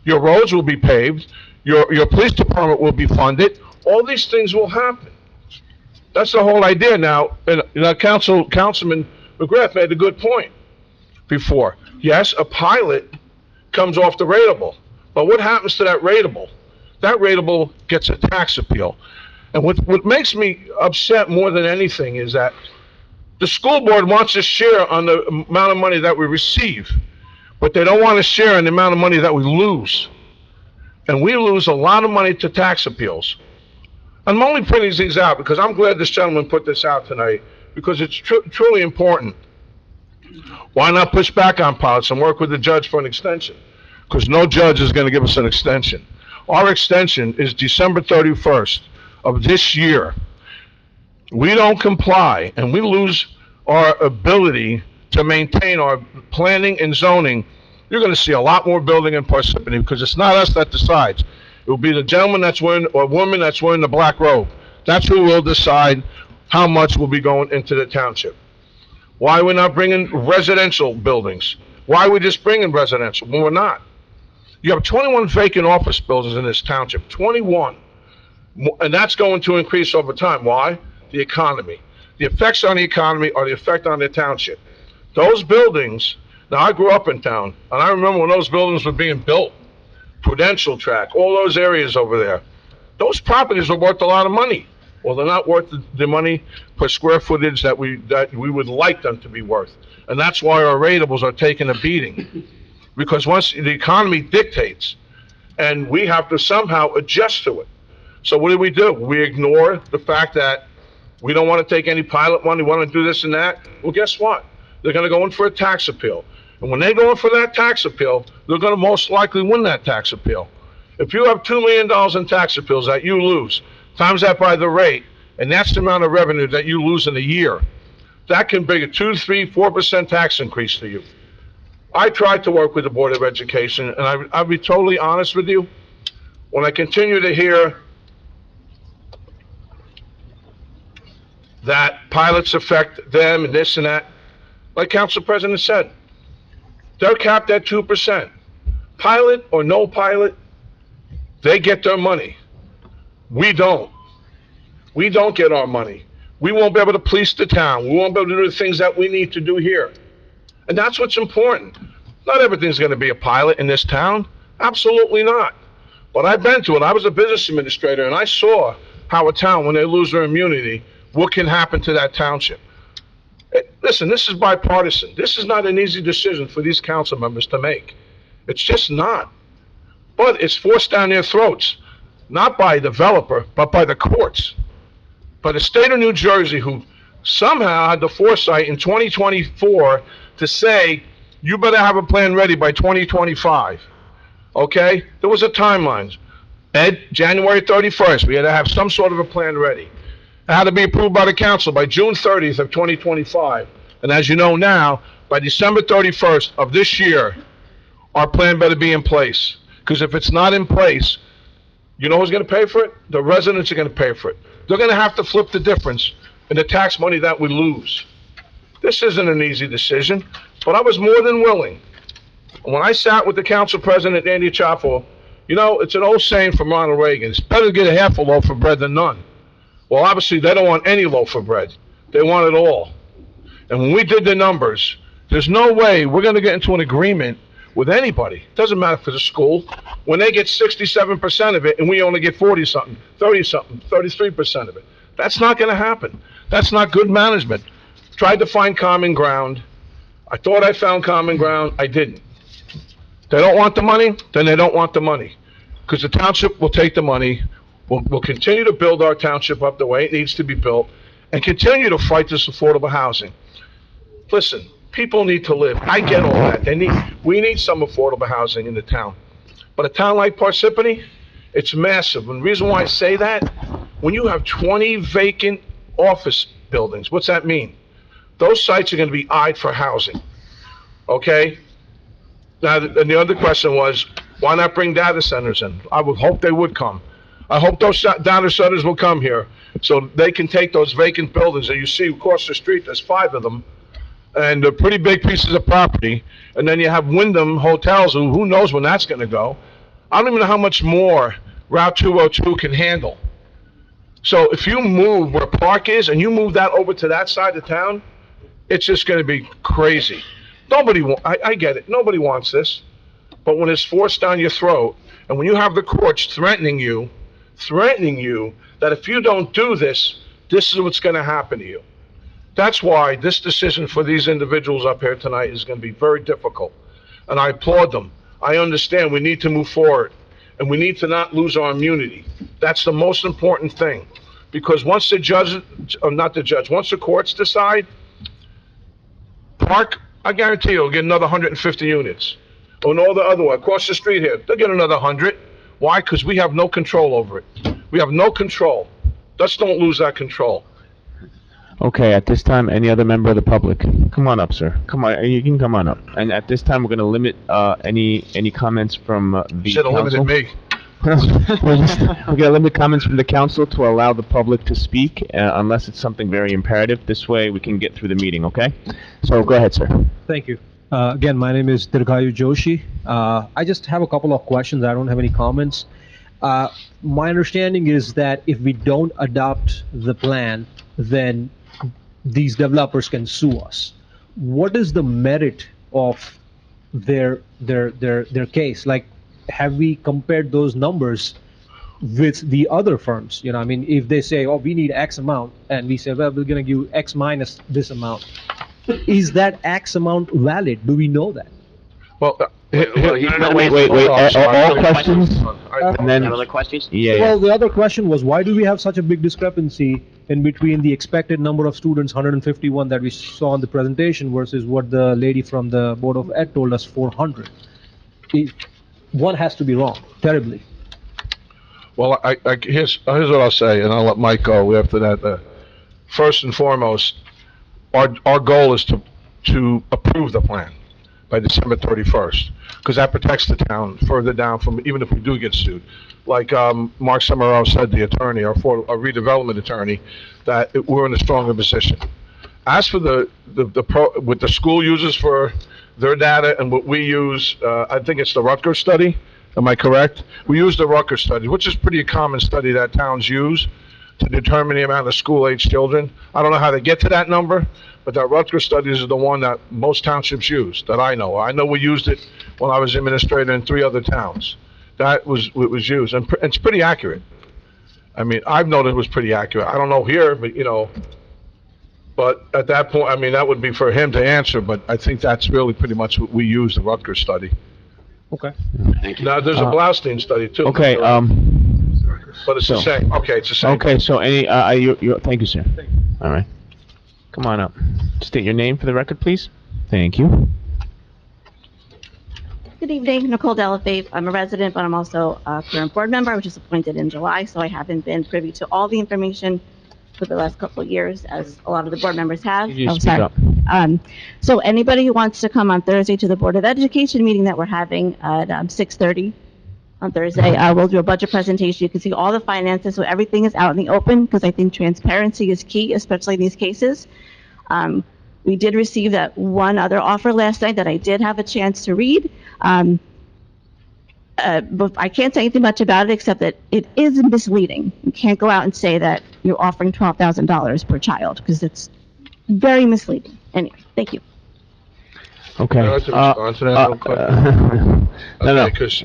Your roads will be paved. Your police department will be funded. All these things will happen. That's the whole idea now. And Councilman McGrath made a good point before. Yes, a pilot comes off the rateable. But what happens to that rateable? That rateable gets a tax appeal. And what makes me upset more than anything is that the school board wants to share on the amount of money that we receive, but they don't want to share in the amount of money that we lose. And we lose a lot of money to tax appeals. I'm only putting these things out because I'm glad this gentleman put this out tonight, because it's truly important. Why not push back on pilots and work with the judge for an extension? Because no judge is going to give us an extension. Our extension is December 31st of this year. We don't comply and we lose our ability to maintain our planning and zoning. You're going to see a lot more building in Parsippany because it's not us that decides. It will be the gentleman that's wearing, or woman that's wearing the black robe. That's who will decide how much will be going into the township. Why we're not bringing residential buildings? Why are we just bringing residential when we're not? You have 21 vacant office buildings in this township, 21. And that's going to increase over time. Why? The economy. The effects on the economy are the effect on the township. Those buildings, now I grew up in town, and I remember when those buildings were being built, Prudential Track, all those areas over there. Those properties are worth a lot of money. Well, they're not worth the money per square footage that we would like them to be worth. And that's why our ratables are taking a beating. Because once the economy dictates, and we have to somehow adjust to it. So what do? We ignore the fact that we don't want to take any pilot money, we want to do this and that. Well, guess what? They're going to go in for a tax appeal. And when they go in for that tax appeal, they're going to most likely win that tax appeal. If you have $2 million in tax appeals that you lose, times that by the rate, and that's the amount of revenue that you lose in a year, that can bring a 2, 3, 4% tax increase to you. I tried to work with the Board of Education, and I'll be totally honest with you. When I continue to hear that pilots affect them and this and that, like Council President said, they're capped at 2%. Pilot or no pilot, they get their money. We don't. We don't get our money. We won't be able to police the town. We won't be able to do the things that we need to do here. And that's what's important. Not everything's going to be a pilot in this town. Absolutely not. But I've been to it. I was a business administrator, and I saw how a town, when they lose their immunity, what can happen to that township. Listen, this is bipartisan. This is not an easy decision for these council members to make. It's just not. But it's forced down their throats, not by a developer, but by the courts. By the state of New Jersey, who somehow had the foresight in 2024 to say, you better have a plan ready by 2025. Okay? There was a timeline. Ed, January 31st, we had to have some sort of a plan ready. It had to be approved by the council by June 30th of 2025. And as you know now, by December 31st of this year, our plan better be in place. Because if it's not in place, you know who's going to pay for it? The residents are going to pay for it. They're gonna have to flip the difference in the tax money that we lose. This isn't an easy decision, but I was more than willing. When I sat with the council president, Andy Chaffo, you know, it's an old saying from Ronald Reagan, it's better to get a half a loaf of bread than none. Well, obviously, they don't want any loaf of bread. They want it all. And when we did the numbers, there's no way we're gonna get into an agreement with anybody. Doesn't matter for the school. When they get 67% of it and we only get 40-something, 30-something, 33% of it. That's not gonna happen. That's not good management. Tried to find common ground. I thought I found common ground. I didn't. They don't want the money, then they don't want the money. Because the township will take the money. We'll continue to build our township up the way it needs to be built and continue to fight this affordable housing. Listen, people need to live. I get all that. We need some affordable housing in the town. But a town like Parsippany, it's massive. And the reason why I say that, when you have 20 vacant office buildings, what's that mean? Those sites are going to be eyed for housing, okay? Now, and the other question was, why not bring data centers in? I would hope they would come. I hope those data centers will come here so they can take those vacant buildings that you see across the street, there's 5 of them, and they're pretty big pieces of property, and then you have Wyndham Hotels, who knows when that's going to go. I don't even know how much more Route 202 can handle. So if you move where Park is and you move that over to that side of town, it's just going to be crazy. I get it. Nobody wants this. But when it's forced down your throat, and when you have the courts threatening you that if you don't do this, this is what's going to happen to you. That's why this decision for these individuals up here tonight is going to be very difficult. And I applaud them. I understand we need to move forward. And we need to not lose our immunity. That's the most important thing. Because once the judge, or not the judge, once the courts decide, Park, I guarantee you, will get another 150 units. Or all the other way, across the street here, they'll get another 100. Why? Because we have no control over it. We have no control. Let's don't lose that control. Okay, at this time, any other member of the public? Come on up, sir. Come on, you can come on up. And at this time, we're going to limit any comments from the Should have council. limited me. We're going to limit comments from the council to allow the public to speak, unless it's something very imperative. This way, we can get through the meeting, okay? So go ahead, sir. Thank you. Again, my name is Dirgayu Joshi. I just have a couple of questions. I don't have any comments. My understanding is that if we don't adopt the plan, then these developers can sue us. What is the merit of their case? Like, have we compared those numbers with the other firms? You know, I mean, if they say, oh, we need X amount, and we say, well, we're going to give X minus this amount. Is that X amount valid? Do we know that? Well, wait. All questions? And then, Other questions? yeah. Well, the other question was, why do we have such a big discrepancy in between the expected number of students, 151 that we saw in the presentation, versus what the lady from the Board of Ed told us, 400? One has to be wrong, terribly. Well, here's what I'll say, and I'll let Mike go after that. First and foremost, our goal is to approve the plan by December 31st, because that protects the town further down from, even if we do get sued. Like Mark Summerall said, the attorney, our redevelopment attorney, that we're in a stronger position. As for what the school uses for their data and what we use, I think it's the Rutgers study. Am I correct? We use the Rutgers study, which is pretty common study that towns use to determine the amount of school-age children. I don't know how they get to that number, but that Rutgers study is the one that most townships use, that I know. I know we used it when I was administrator in 3 other towns. That was what was used, and it's pretty accurate. I mean, I've known it was pretty accurate. I don't know here, but but at that point, I mean, that would be for him to answer, but I think that's really pretty much what we use, the Rutgers study. Okay. Now, there's a Blaustein study too. Okay, but it's the same. Okay, it's the same. Okay, so thank you, sir. All right. Come on up. State your name for the record, please. Thank you. Good evening, Nicole Delafave. I'm a resident, but I'm also a current board member. I was just appointed in July, so I haven't been privy to all the information for the last couple of years, as a lot of the board members have. You speak up. So anybody who wants to come on Thursday to the Board of Education meeting that we're having at 6:30, on Thursday. We'll do a budget presentation. You can see all the finances, so everything is out in the open, because I think transparency is key, especially in these cases. We did receive that one other offer last night that I did have a chance to read. But I can't say anything much about it, except that it is misleading. You can't go out and say that you're offering $12,000 per child, because it's very misleading. Anyway, thank you. Okay. I'd like to respond to that real quick.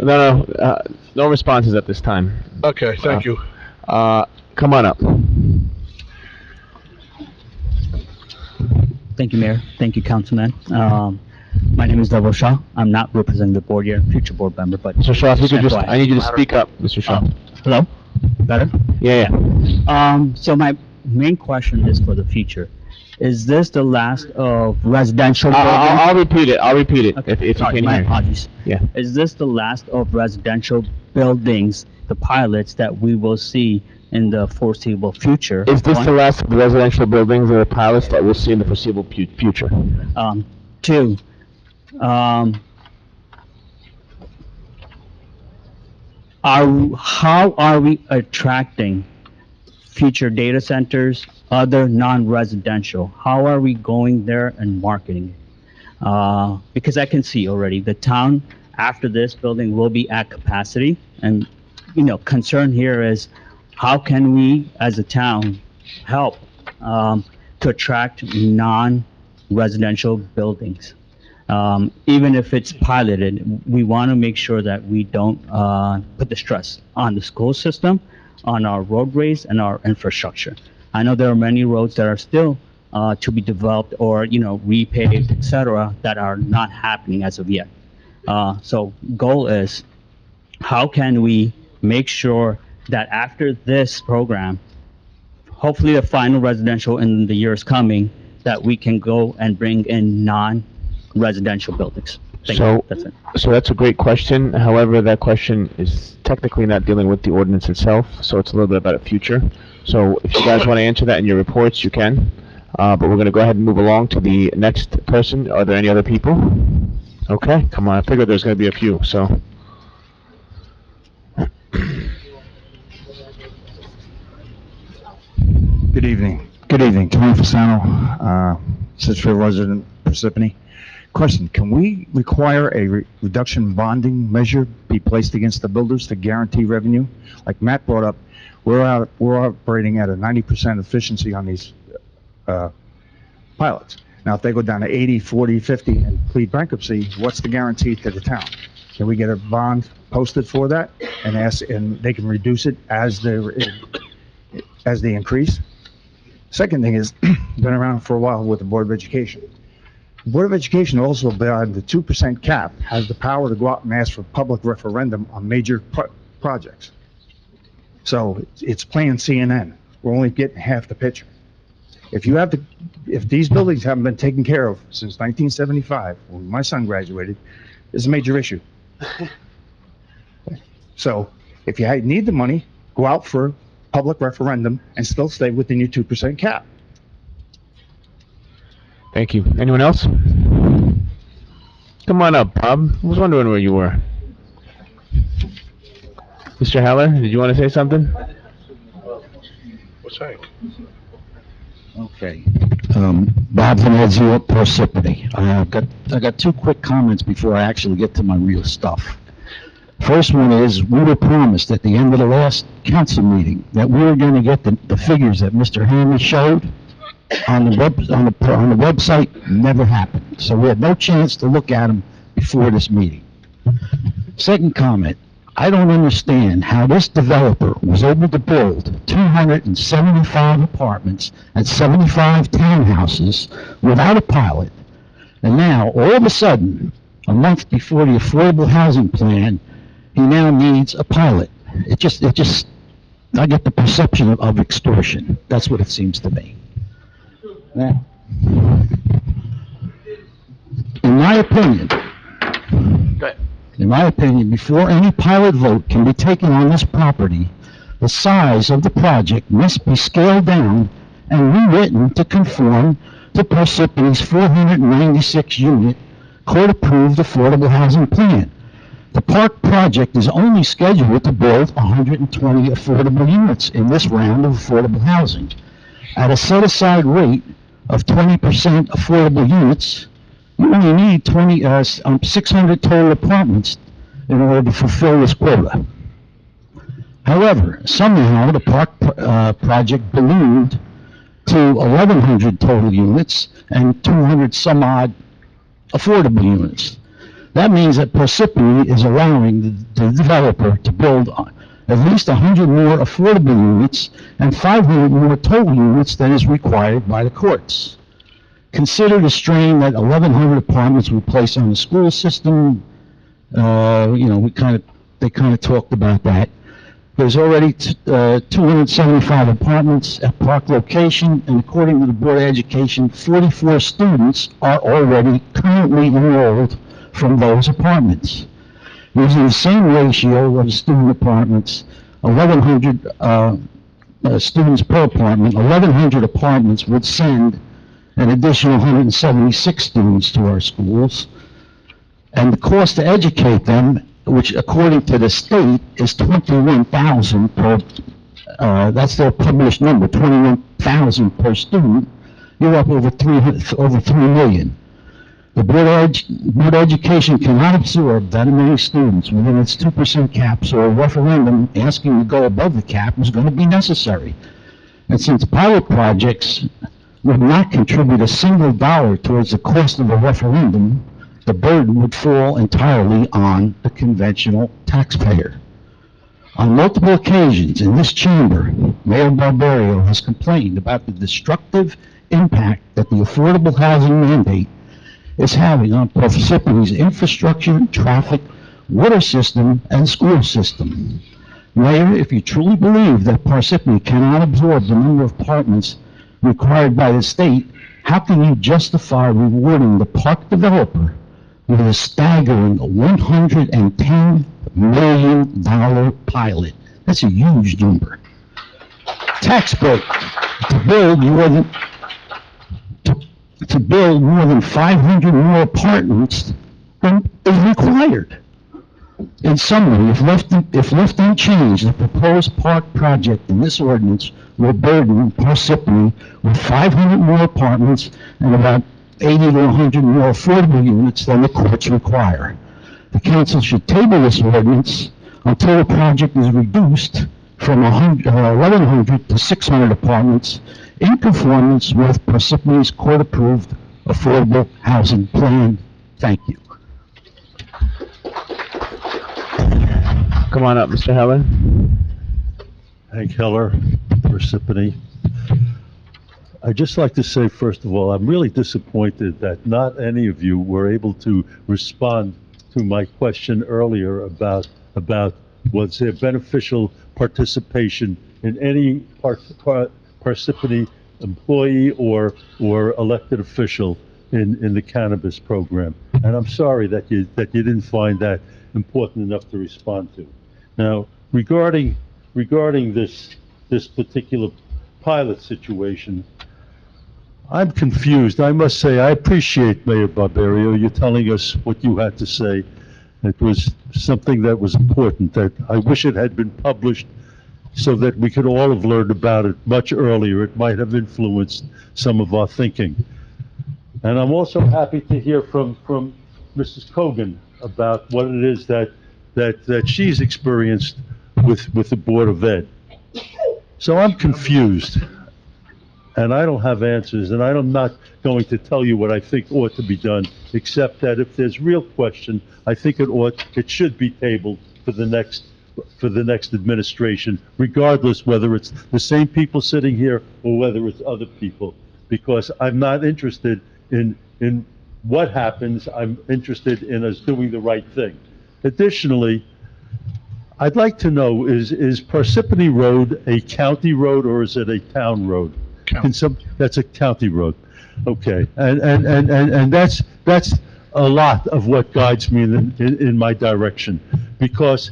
No responses at this time. Okay, thank you. Come on up. Thank you, Mayor. Thank you, Councilman. My name is Dhaval Shah. I'm not representing the board here, future board member, but... Mr. Shaw, if you could just, I need you to speak up, Mr. Shaw. Hello? Better? Yeah. So my main question is for the future. Is this the last of residential buildings? I'll repeat it. If you Sorry, can my hear. apologies. Yeah. Is this the last of residential buildings, the pilots that we will see in the foreseeable future? Is this the last of the residential buildings or the pilots that we'll see in the foreseeable future? Two, how are we attracting future data centers, other non-residential? How are we going there and marketing it? Because I can see already the town after this building will be at capacity, and concern here is how can we as a town help to attract non-residential buildings? Even if it's piloted, we want to make sure that we don't put the stress on the school system, on our roadways, and our infrastructure. I know there are many roads that are still to be developed or, repaved, etc., that are not happening as of yet. So goal is, how can we make sure that after this program, hopefully the final residential in the years coming, that we can go and bring in non-residential buildings? Thank you. That's it. So that's a great question. However, that question is technically not dealing with the ordinance itself, so it's a little bit about a future. So if you guys want to answer that in your reports, you can. But we're going to go ahead and move along to the next person. Are there any other people? Okay, come on. I figured there's going to be a few, so. Good evening. Tony Fasano, Situate resident, Parsippany. Question, can we require a reduction bonding measure be placed against the builders to guarantee revenue? Like Matt brought up, we're operating at a 90% efficiency on these pilots. Now, if they go down to 80, 40, 50 and plead bankruptcy, what's the guarantee to the town? Can we get a bond posted for that and they can reduce it as they increase? Second thing is, been around for a while with the Board of Education. The Board of Education also, beyond the 2% cap, has the power to go out and ask for public referendum on major projects. So it's playing CNN. We're only getting half the picture. If these buildings haven't been taken care of since 1975, when my son graduated, it's a major issue. So if you need the money, go out for public referendum and still stay within your 2% cap. Thank you. Anyone else? Come on up, Bob. I was wondering where you were. Mr. Heller, did you want to say something? What's Hank? Okay. Bob Venezia, Parsippany. I got two quick comments before I actually get to my real stuff. First one is, we were promised at the end of the last council meeting that we were going to get the figures that Mr. Hammy showed on the website. Never happened. So we had no chance to look at them before this meeting. Second comment, I don't understand how this developer was able to build 275 apartments and 75 townhouses without a pilot. And now, all of a sudden, a month before the affordable housing plan, he now needs a pilot. I get the perception of extortion. That's what it seems to me. Now, in my opinion, before any pilot vote can be taken on this property, the size of the project must be scaled down and rewritten to conform to Parsippany's 496-unit court-approved affordable housing plan. The park project is only scheduled to build 120 affordable units in this round of affordable housing. At a set-aside rate of 20% affordable units, you only need 600 total apartments in order to fulfill this quota. However, somehow the park project ballooned to 1,100 total units and 200 some odd affordable units. That means that Parsippany is allowing the developer to build at least 100 more affordable units and 500 more total units than is required by the courts. Consider the strain that 1,100 apartments will place on the school system. They kind of talked about that. There's already 275 apartments at park location, and according to the Board of Education, 44 students are already currently enrolled from those apartments. Using the same ratio of student apartments, 1,100 students per apartment, 1,100 apartments would send an additional 176 students to our schools, and the cost to educate them, which according to the state is $21,000 per, that's their published number, $21,000 per student, you're up over $3 million. The Board of Education cannot absorb that many students within its 2% cap, so a referendum asking to go above the cap is going to be necessary. And since pilot projects would not contribute a single dollar towards the cost of a referendum, the burden would fall entirely on the conventional taxpayer. On multiple occasions in this chamber, Mayor Barbario has complained about the destructive impact that the affordable housing mandate is having on Parsippany's infrastructure, traffic, water system, and school system. Mayor, if you truly believe that Parsippany cannot absorb the number of apartments required by the state, how can you justify rewarding the park developer with a staggering $110 million pilot? That's a huge number. Tax break to build more than 500 more apartments than is required. In summary, if left unchanged, the proposed park project in this ordinance will burden Parsippany with 500 more apartments and about 80 to 100 more affordable units than the courts require. The council should table this ordinance until the project is reduced from 1,100 to 600 apartments in conformance with Parsippany's court-approved affordable housing plan. Thank you. Come on up, Mr. Heller. Hank Heller, Parsippany. I'd just like to say, first of all, I'm really disappointed that not any of you were able to respond to my question earlier about was there beneficial participation in any Parsippany employee or elected official in the cannabis program. And I'm sorry that you didn't find that important enough to respond to. Now, regarding this particular pilot situation, I'm confused. I must say, I appreciate, Mayor Barbario, you telling us what you had to say. It was something that was important, that I wish it had been published so that we could all have learned about it much earlier. It might have influenced some of our thinking. And I'm also happy to hear from Mrs. Cogan about what it is that she's experienced with the Board of Ed. So I'm confused, and I don't have answers, and I'm not going to tell you what I think ought to be done, except that if there's real question, I think it should be tabled for the next administration, regardless whether it's the same people sitting here or whether it's other people, because I'm not interested in what happens. I'm interested in us doing the right thing. Additionally, I'd like to know, is Parsippany Road a county road or is it a town road? That's a county road. Okay, and that's a lot of what guides me in my direction, because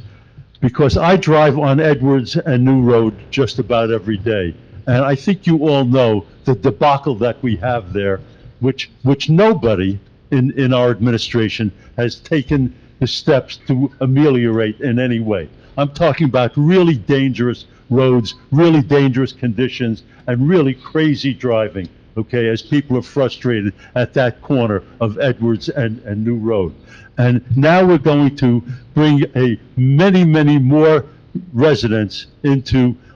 I drive on Edwards and New Road just about every day, and I think you all know the debacle that we have there, which nobody in our administration has taken the steps to ameliorate in any way. I'm talking about really dangerous roads, really dangerous conditions, and really crazy driving, okay, as people are frustrated at that corner of Edwards and New Road. And now we're going to bring many more residents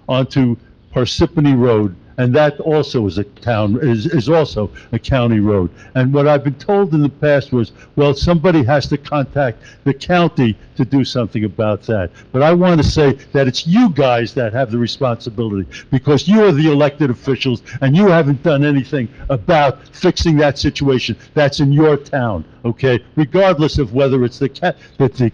onto Parsippany Road, and that also is is also a county road. And what I've been told in the past was, well, somebody has to contact the county to do something about that. But I want to say that it's you guys that have the responsibility, because you are the elected officials and you haven't done anything about fixing that situation. That's in your town, okay? Regardless of whether it's the county,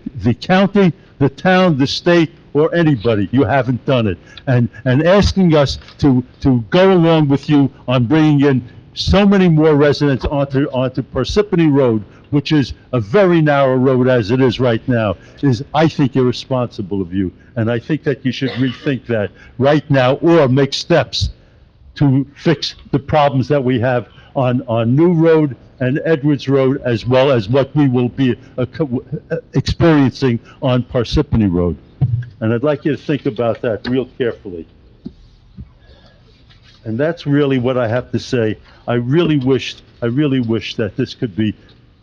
the town, the state, or anybody, you haven't done it. And asking us to go along with you on bringing in so many more residents onto Parsippany Road, which is a very narrow road as it is right now, is, I think, irresponsible of you. And I think that you should rethink that right now, or make steps to fix the problems that we have on New Road and Edwards Road, as well as what we will be experiencing on Parsippany Road. And I'd like you to think about that real carefully. And that's really what I have to say. I really wish that this could be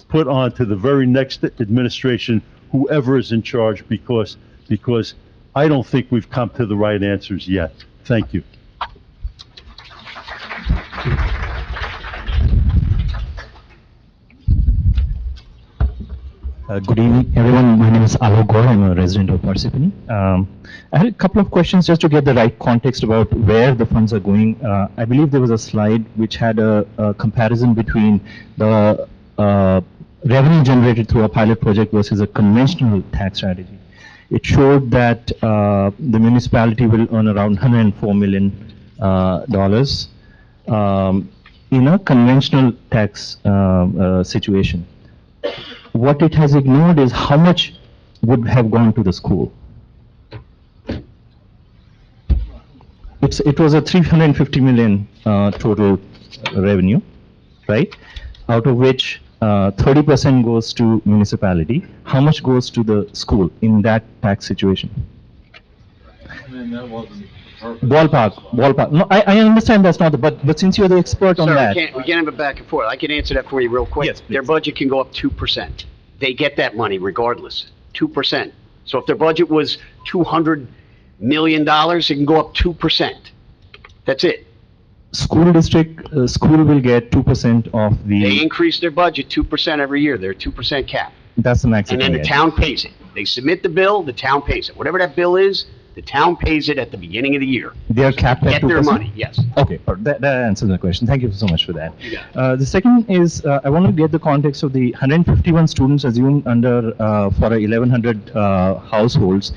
put on to the very next administration, whoever is in charge, because I don't think we've come to the right answers yet. Thank you. Good evening, everyone. My name is Alok Gaur. I'm a resident of Parsippany. I had a couple of questions just to get the right context about where the funds are going. I believe there was a slide which had a comparison between the revenue generated through a pilot project versus a conventional tax strategy. It showed that the municipality will earn around $104 million in a conventional tax situation. What it has ignored is how much would have gone to the school. It was a 350 million total revenue, right? Out of which 30% goes to municipality. How much goes to the school in that tax situation? Ballpark. No, I understand that's not but since you're the expert on that. We can't have it back and forth. I can answer that for you real quick. Yes, their budget can go up 2%. They get that money regardless, 2%. So if their budget was $200 million, it can go up 2%. That's it. School will get 2% of the... They increase their budget 2% every year. They're 2% cap. That's the maximum. And then the town pays it. They submit the bill, the town pays it. Whatever that bill is, the town pays it at the beginning of the year. They're capped at 2%? Get their money, yes. Okay, that answers the question. Thank you so much for that. The second is, I want to get the context of the 151 students assumed under for 1,100 households.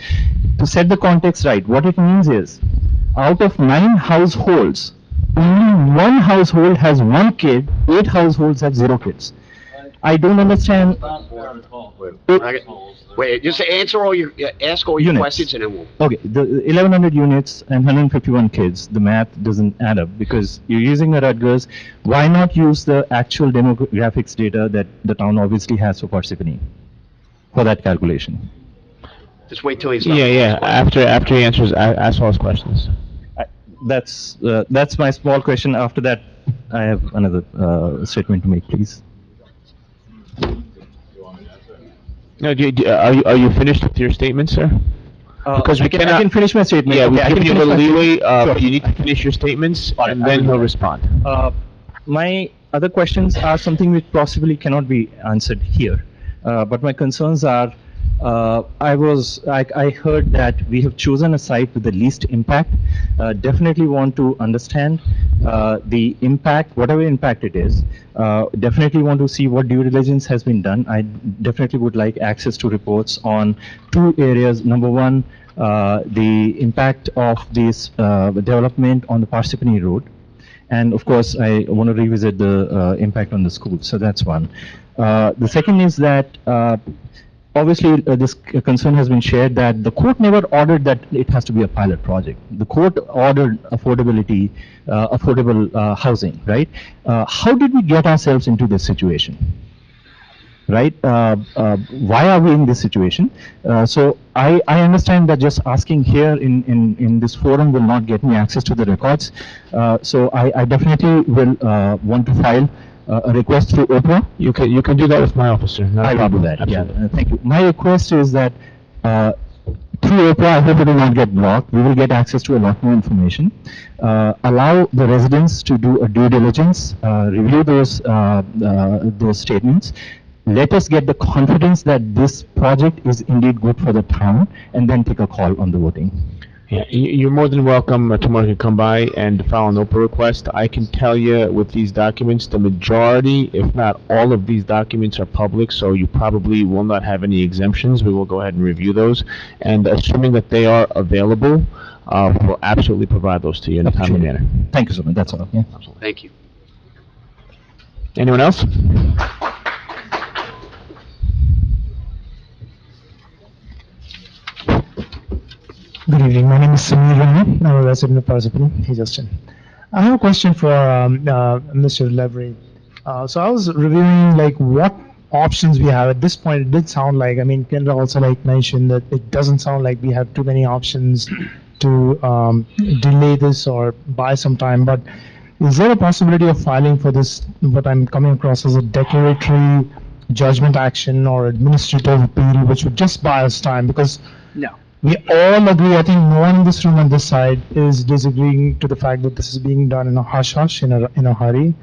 To set the context right, what it means is, out of 9 households, only 1 household has 1 kid, 8 households have 0 kids. I don't understand. Wait, just ask all your questions and then we'll... Okay, the 1,100 units and 151 kids, the math doesn't add up because you're using the Rutgers. Why not use the actual demographics data that the town obviously has for Parsippany for that calculation? Just wait till he's... Yeah. After he answers, ask all his questions. That's my small question. After that, I have another statement to make, please. No, are you finished with your statement, sir? Because I can finish my statement. Yeah, okay, we've given you a little leeway, sure. but you need to finish your statements, and then he'll respond. My other questions are something which possibly cannot be answered here, but my concerns are, I heard that we have chosen a site with the least impact. Definitely want to understand the impact, whatever impact it is. Definitely want to see what due diligence has been done. I definitely would like access to reports on 2 areas. Number one, the impact of this development on the Parsippany Road. And of course, I want to revisit the impact on the school. So that's one. The second is that obviously, this concern has been shared that the court never ordered that it has to be a pilot project. The court ordered affordable housing, right? How did we get ourselves into this situation? right? Why are we in this situation? So I understand that just asking here in this forum will not get me access to the records. So I definitely will want to file a request through Oprah. You can do that with my officer. I will do that. Yeah, thank you. My request is that through Oprah, I hope it will not get blocked. We will get access to a lot more information. Allow the residents to do a due diligence, review those statements. Let us get the confidence that this project is indeed good for the town, and then take a call on the voting. Yeah, you're more than welcome tomorrow to come by and file an Oprah request. I can tell you with these documents, the majority, if not all of these documents are public, so you probably will not have any exemptions. We will go ahead and review those. And assuming that they are available, we'll absolutely provide those to you in a timely manner. Thank you so much. That's all. Yeah. Thank you. Anyone else? Good evening. My name is Samir Rana. I'm a resident of Parsippany. Hey, Justin. I have a question for Mr. Levry. So I was reviewing like what options we have at this point. It did sound like, I mean, Kendra also like mentioned that it doesn't sound like we have too many options to delay this or buy some time. But is there a possibility of filing for this, what I'm coming across as a declaratory judgment action or administrative appeal, which would just buy us time? Because No. we all agree, I think no one in this room on this side is disagreeing to the fact that this is being done in a hush-hush, in a hurry.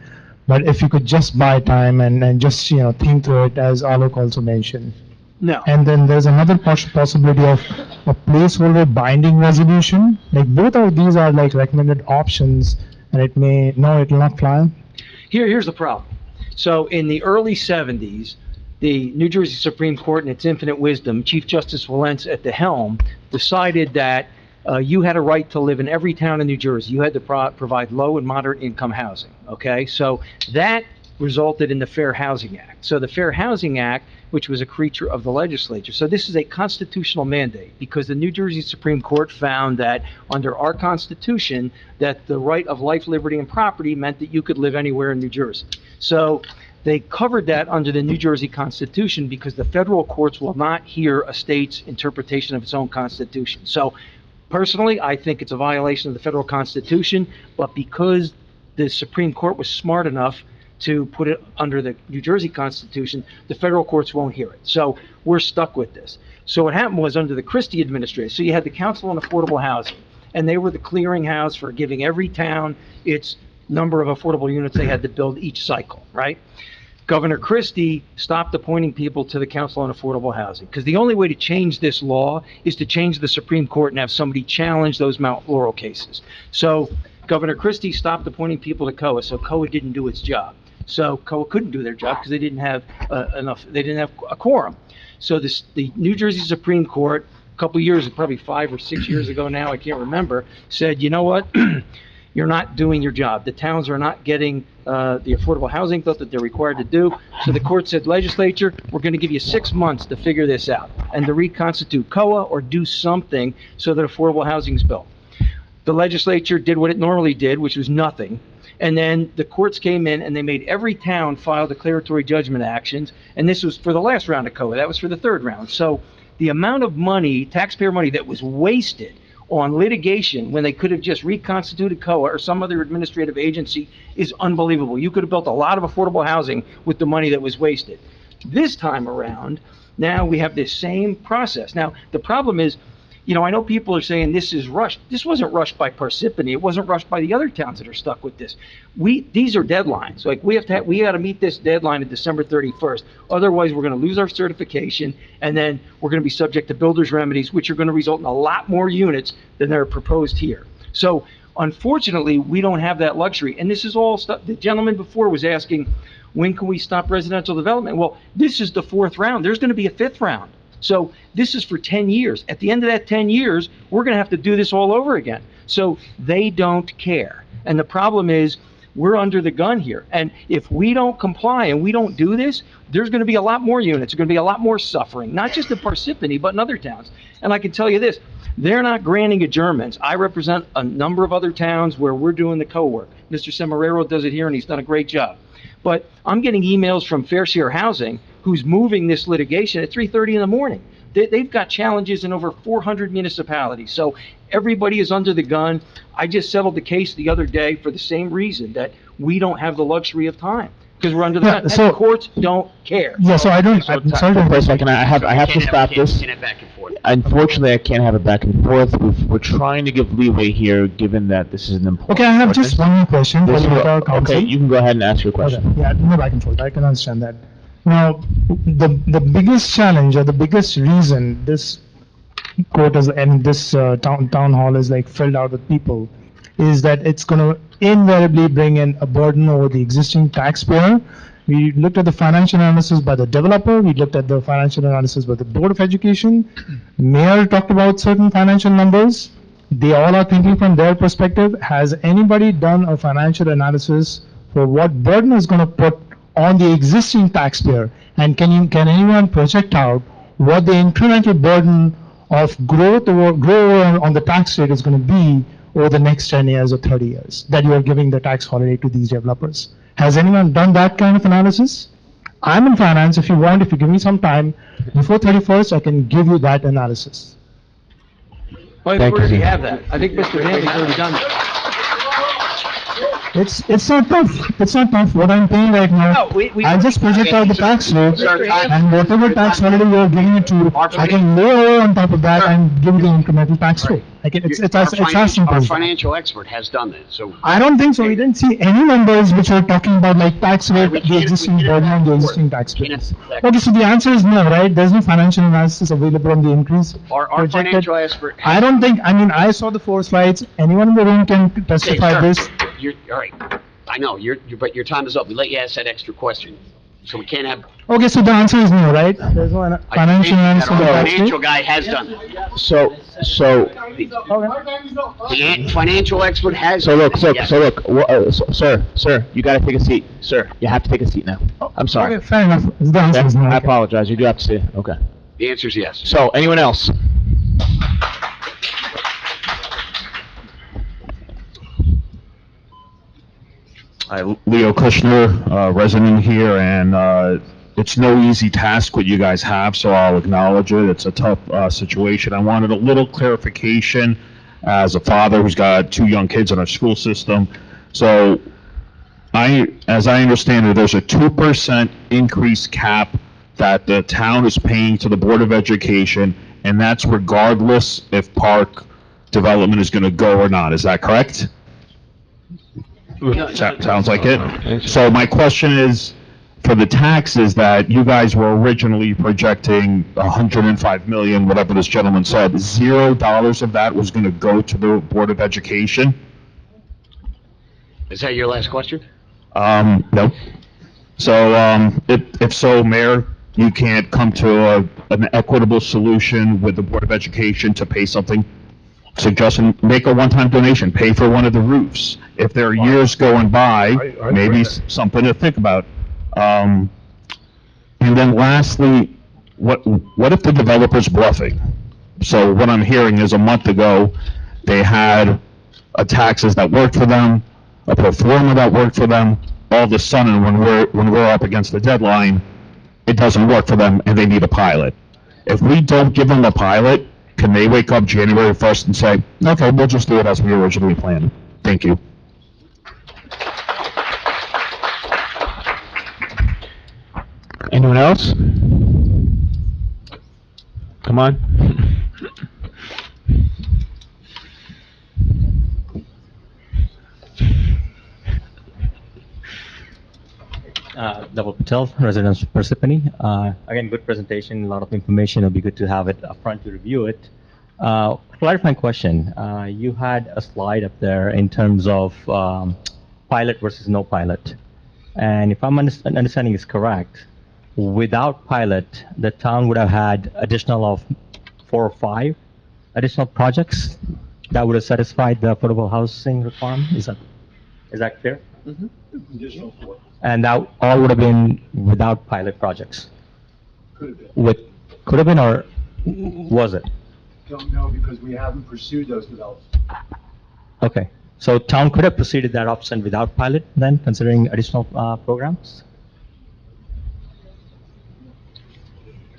But if you could just buy time and just, think through it, as Alok also mentioned. No. And then there's another possibility of a placeholder binding resolution. Like both of these are like recommended options, and it will not fly. Here's the problem. So in the early 70s, the New Jersey Supreme Court, in its infinite wisdom, Chief Justice Valence at the helm, decided that you had a right to live in every town in New Jersey. You had to provide low and moderate income housing, okay? So that resulted in the Fair Housing Act. So the Fair Housing Act, which was a creature of the legislature. So this is a constitutional mandate, because the New Jersey Supreme Court found that under our Constitution, that the right of life, liberty, and property meant that you could live anywhere in New Jersey. So they covered that under the New Jersey Constitution, because the federal courts will not hear a state's interpretation of its own constitution. So personally, I think it's a violation of the federal Constitution, but because the Supreme Court was smart enough to put it under the New Jersey Constitution, the federal courts won't hear it. So we're stuck with this. So what happened was, under the Christie administration, so you had the Council on Affordable Housing, and they were the clearinghouse for giving every town its number of affordable units they had to build each cycle, right? Governor Christie stopped appointing people to the Council on Affordable Housing, because the only way to change this law is to change the Supreme Court and have somebody challenge those Mount Laurel cases. So Governor Christie stopped appointing people to COA, so COA didn't do its job. So COA couldn't do their job because they didn't have they didn't have a quorum. So the New Jersey Supreme Court, a couple years, probably 5 or 6 years ago now, I can't remember, said, you know what? You're not doing your job. The towns are not getting the affordable housing that they're required to do. So the court said, legislature, we're going to give you 6 months to figure this out and to reconstitute COA or do something so that affordable housing is built. The legislature did what it normally did, which was nothing. And then the courts came in and they made every town file declaratory judgment actions. And this was for the last round of COA. That was for the third round. So the amount of money, taxpayer money, that was wasted on litigation when they could have just reconstituted COA or some other administrative agency is unbelievable. You could have built a lot of affordable housing with the money that was wasted. This time around, now we have this same process. Now, the problem is, I know people are saying this is rushed. This wasn't rushed by Parsippany. It wasn't rushed by the other towns that are stuck with this. These are deadlines. Like we got to meet this deadline of December 31st. Otherwise, we're going to lose our certification, and then we're going to be subject to builder's remedies, which are going to result in a lot more units than are proposed here. So, unfortunately, we don't have that luxury. And this is all stuff. The gentleman before was asking, when can we stop residential development? Well, this is the 4th round. There's going to be a 5th round. So this is for 10 years. At the end of that 10 years, we're going to have to do this all over again. So they don't care. And the problem is, we're under the gun here. And if we don't comply and we don't do this, there's going to be a lot more units. There's going to be a lot more suffering, not just in Parsippany, but in other towns. And I can tell you this, they're not granting adjournments. I represent a number of other towns where we're doing the co-work. Mr. Semerero does it here, and he's done a great job. But I'm getting emails from Fair Share Housing who's moving this litigation at 3:30 in the morning. They've got challenges in over 400 municipalities, so everybody is under the gun. I just settled the case the other day for the same reason, that we don't have the luxury of time, because we're under the gun. so- And the courts don't care. Yeah, so I don't, I'm sorry to For a second, I have to stop this. Can't have back and forth. Unfortunately, I can't have it back and forth. We're trying to give leeway here, given that this is an important. Okay, I have just one more question for This the is- entire council. Okay, you can go ahead and ask your question. Okay, yeah, no back and forth, I can understand that. Now, the biggest challenge or the biggest reason this court is, and this town hall is like filled out with people, is that it's gonna invariably bring in a burden over the existing taxpayer. We looked at the financial analysis by the developer, we looked at the financial analysis by the Board of Education. Mayor talked about certain financial numbers. They all are thinking from their perspective. Has anybody done a financial analysis for what burden is gonna put on the existing taxpayer? And can anyone project out what the incremental burden of growth on the tax rate is gonna be over the next 10 years or 30 years, that you are giving the tax holiday to these developers? Has anyone done that kind of analysis? I'm in finance. If you want, if you give me some time, before 31st, I can give you that analysis. Well, we already have that. I think Mr. Hanley's already done that. It's not tough. It's not tough. What I'm paying right now, I just project out the tax rate, and whatever tax holiday you're giving it to, I can layer on top of that and give you the incremental tax rate. It's as simple Our as that. financial expert has done that, so. I don't think so. We didn't see any numbers which are talking about like tax rate, the existing burden on the existing taxpayers. Okay, so the answer is no, right? There's no financial analysis available on the increase. Our projected. financial expert. I don't think, I mean, I saw the 4 slides. Anyone in the room can testify sir, this. All right, I know, but your time is up. We let you ask that extra question, so we can't have. Okay, so the answer is no, right? There's no financial analysis on the Our tax rate. financial guy has done that. So, The financial expert has. Yes. Sir, you gotta take a seat. Sir, you have to take a seat now. I'm sorry. Okay, fair enough. The answer is no. I apologize, you do have to stay, okay. The answer is yes. So, anyone else? Hi, Leo Kushner, resident here, and it's no easy task what you guys have, so I'll acknowledge it. It's a tough situation. I wanted a little clarification as a father who's got 2 young kids in our school system. So, as I understand it, there's a 2% increase cap that the town is paying to the Board of Education, and that's regardless if park development is going to go or not. Is that correct? Sounds like it. So my question is, for the taxes that you guys were originally projecting 105 million, whatever this gentleman said, $0 of that was going to go to the Board of Education? Is that your last question? No. So, if so, Mayor, you can't come to an equitable solution with the Board of Education to pay something? Suggesting make a one-time donation, pay for one of the roofs. If there are years going by, maybe something to think about. And then lastly, what if the developer's bluffing? So what I'm hearing is a month ago, they had a taxes that worked for them, a pro forma that worked for them. All of a sudden, when we're up against the deadline, it doesn't work for them, and they need a pilot. If we don't give them a pilot, can they wake up January 1st and say, okay, we'll just do it as we originally planned? Thank you. Anyone else? Come on. Dhaval Patel, resident of Parsippany. Again, good presentation, a lot of information. It'll be good to have it up front to review it. Clarifying question. You had a slide up there in terms of pilot versus no pilot. And if I'm understanding is correct, without pilot, the town would have had additional of 4 or 5 additional projects that would have satisfied the affordable housing requirement. Is that clear? Additional 4. And that all would have been without pilot projects? Could have been, or was it? Don't know because we haven't pursued those developments. Okay, so town could have proceeded that option without pilot then, considering additional programs?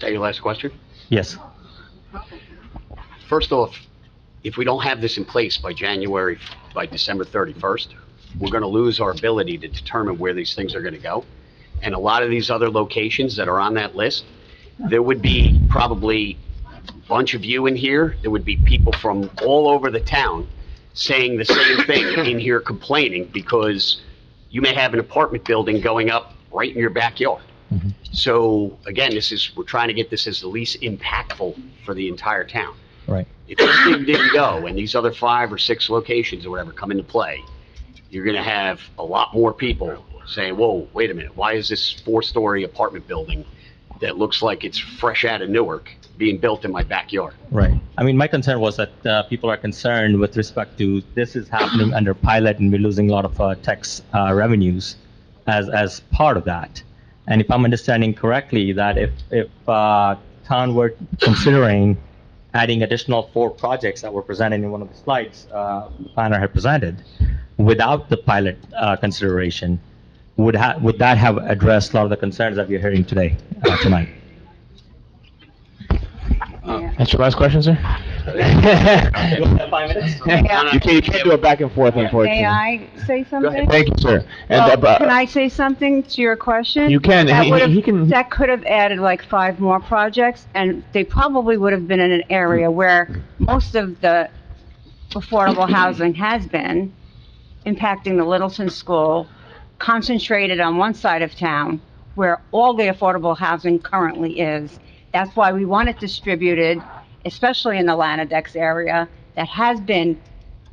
that your last question? Yes. First off, if we don't have this in place by December 31st, we're going to lose our ability to determine where these things are going to go. And a lot of these other locations that are on that list, there would be probably a bunch of you in here. There would be people from all over the town saying the same thing in here, complaining because you may have an apartment building going up right in your backyard. So again, we're trying to get this as the least impactful for the entire town. Right. If this thing didn't go and these other 5 or 6 locations or whatever come into play, you're going to have a lot more people saying, whoa, wait a minute, why is this 4-story apartment building that looks like it's fresh out of Newark being built in my backyard? Right. I mean, my concern was that people are concerned with respect to this is happening under pilot and we're losing a lot of tax revenues as part of that. And if I'm understanding correctly, that if town were considering adding additional 4 projects that were presented in one of the slides the planner had presented without the pilot consideration, would that have addressed a lot of the concerns that we're hearing tonight? That's your last question, sir? 5 minutes? You can't do it back and forth, unfortunately. May I say something? Thank you, sir. Well, And, can I say something to your question? You can. That could have added like 5 more projects, and they probably would have been in an area where most of the affordable housing has been, impacting the Littleton School, concentrated on one side of town where all the affordable housing currently is. That's why we want it distributed, especially in the Lanadex area that has been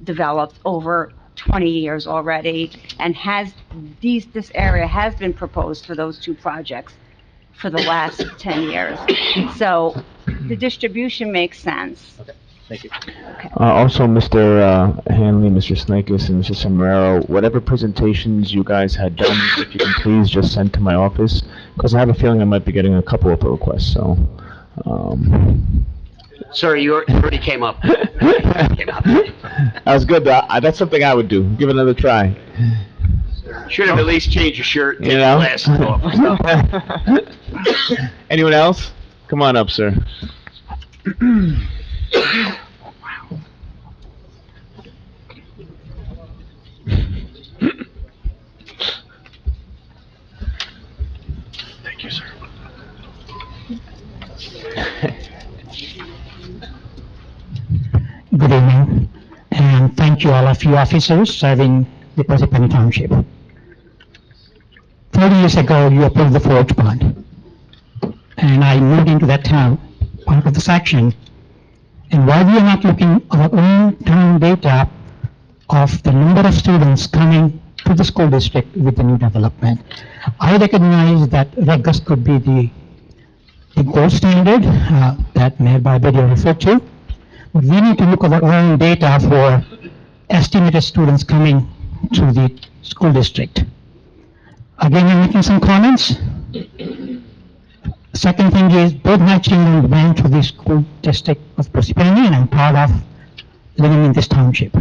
developed over 20 years already, and this area has been proposed for those 2 projects for the last 10 years. So the distribution makes sense. Okay, thank you. Also, Mr. Hanley, Mr. Snakis, and Mr. Sombrero, whatever presentations you guys had done, if you can please just send to my office, because I have a feeling I might be getting a couple of requests, so. Sorry, you already came up. That was good, though. That's something I would do. Give it another try. Should have at least changed your shirt. You know? Glasses off. Anyone else? Come on up, sir. Thank you, sir. Good evening, and thank you all of you officers serving the Parsippany Township. 30 years ago, you approved the Forge Bond, and I moved into that town, part of the section, and while we are not looking at our own town data of the number of students coming to the school district with the new development, I recognize that Regus could be the gold standard that Mayor Barbadio referred to. But we need to look at our own data for estimated students coming to the school district. Again, I'm making some comments. Second thing is, both my children went to the school district of Parsippany, and I'm proud of living in this township.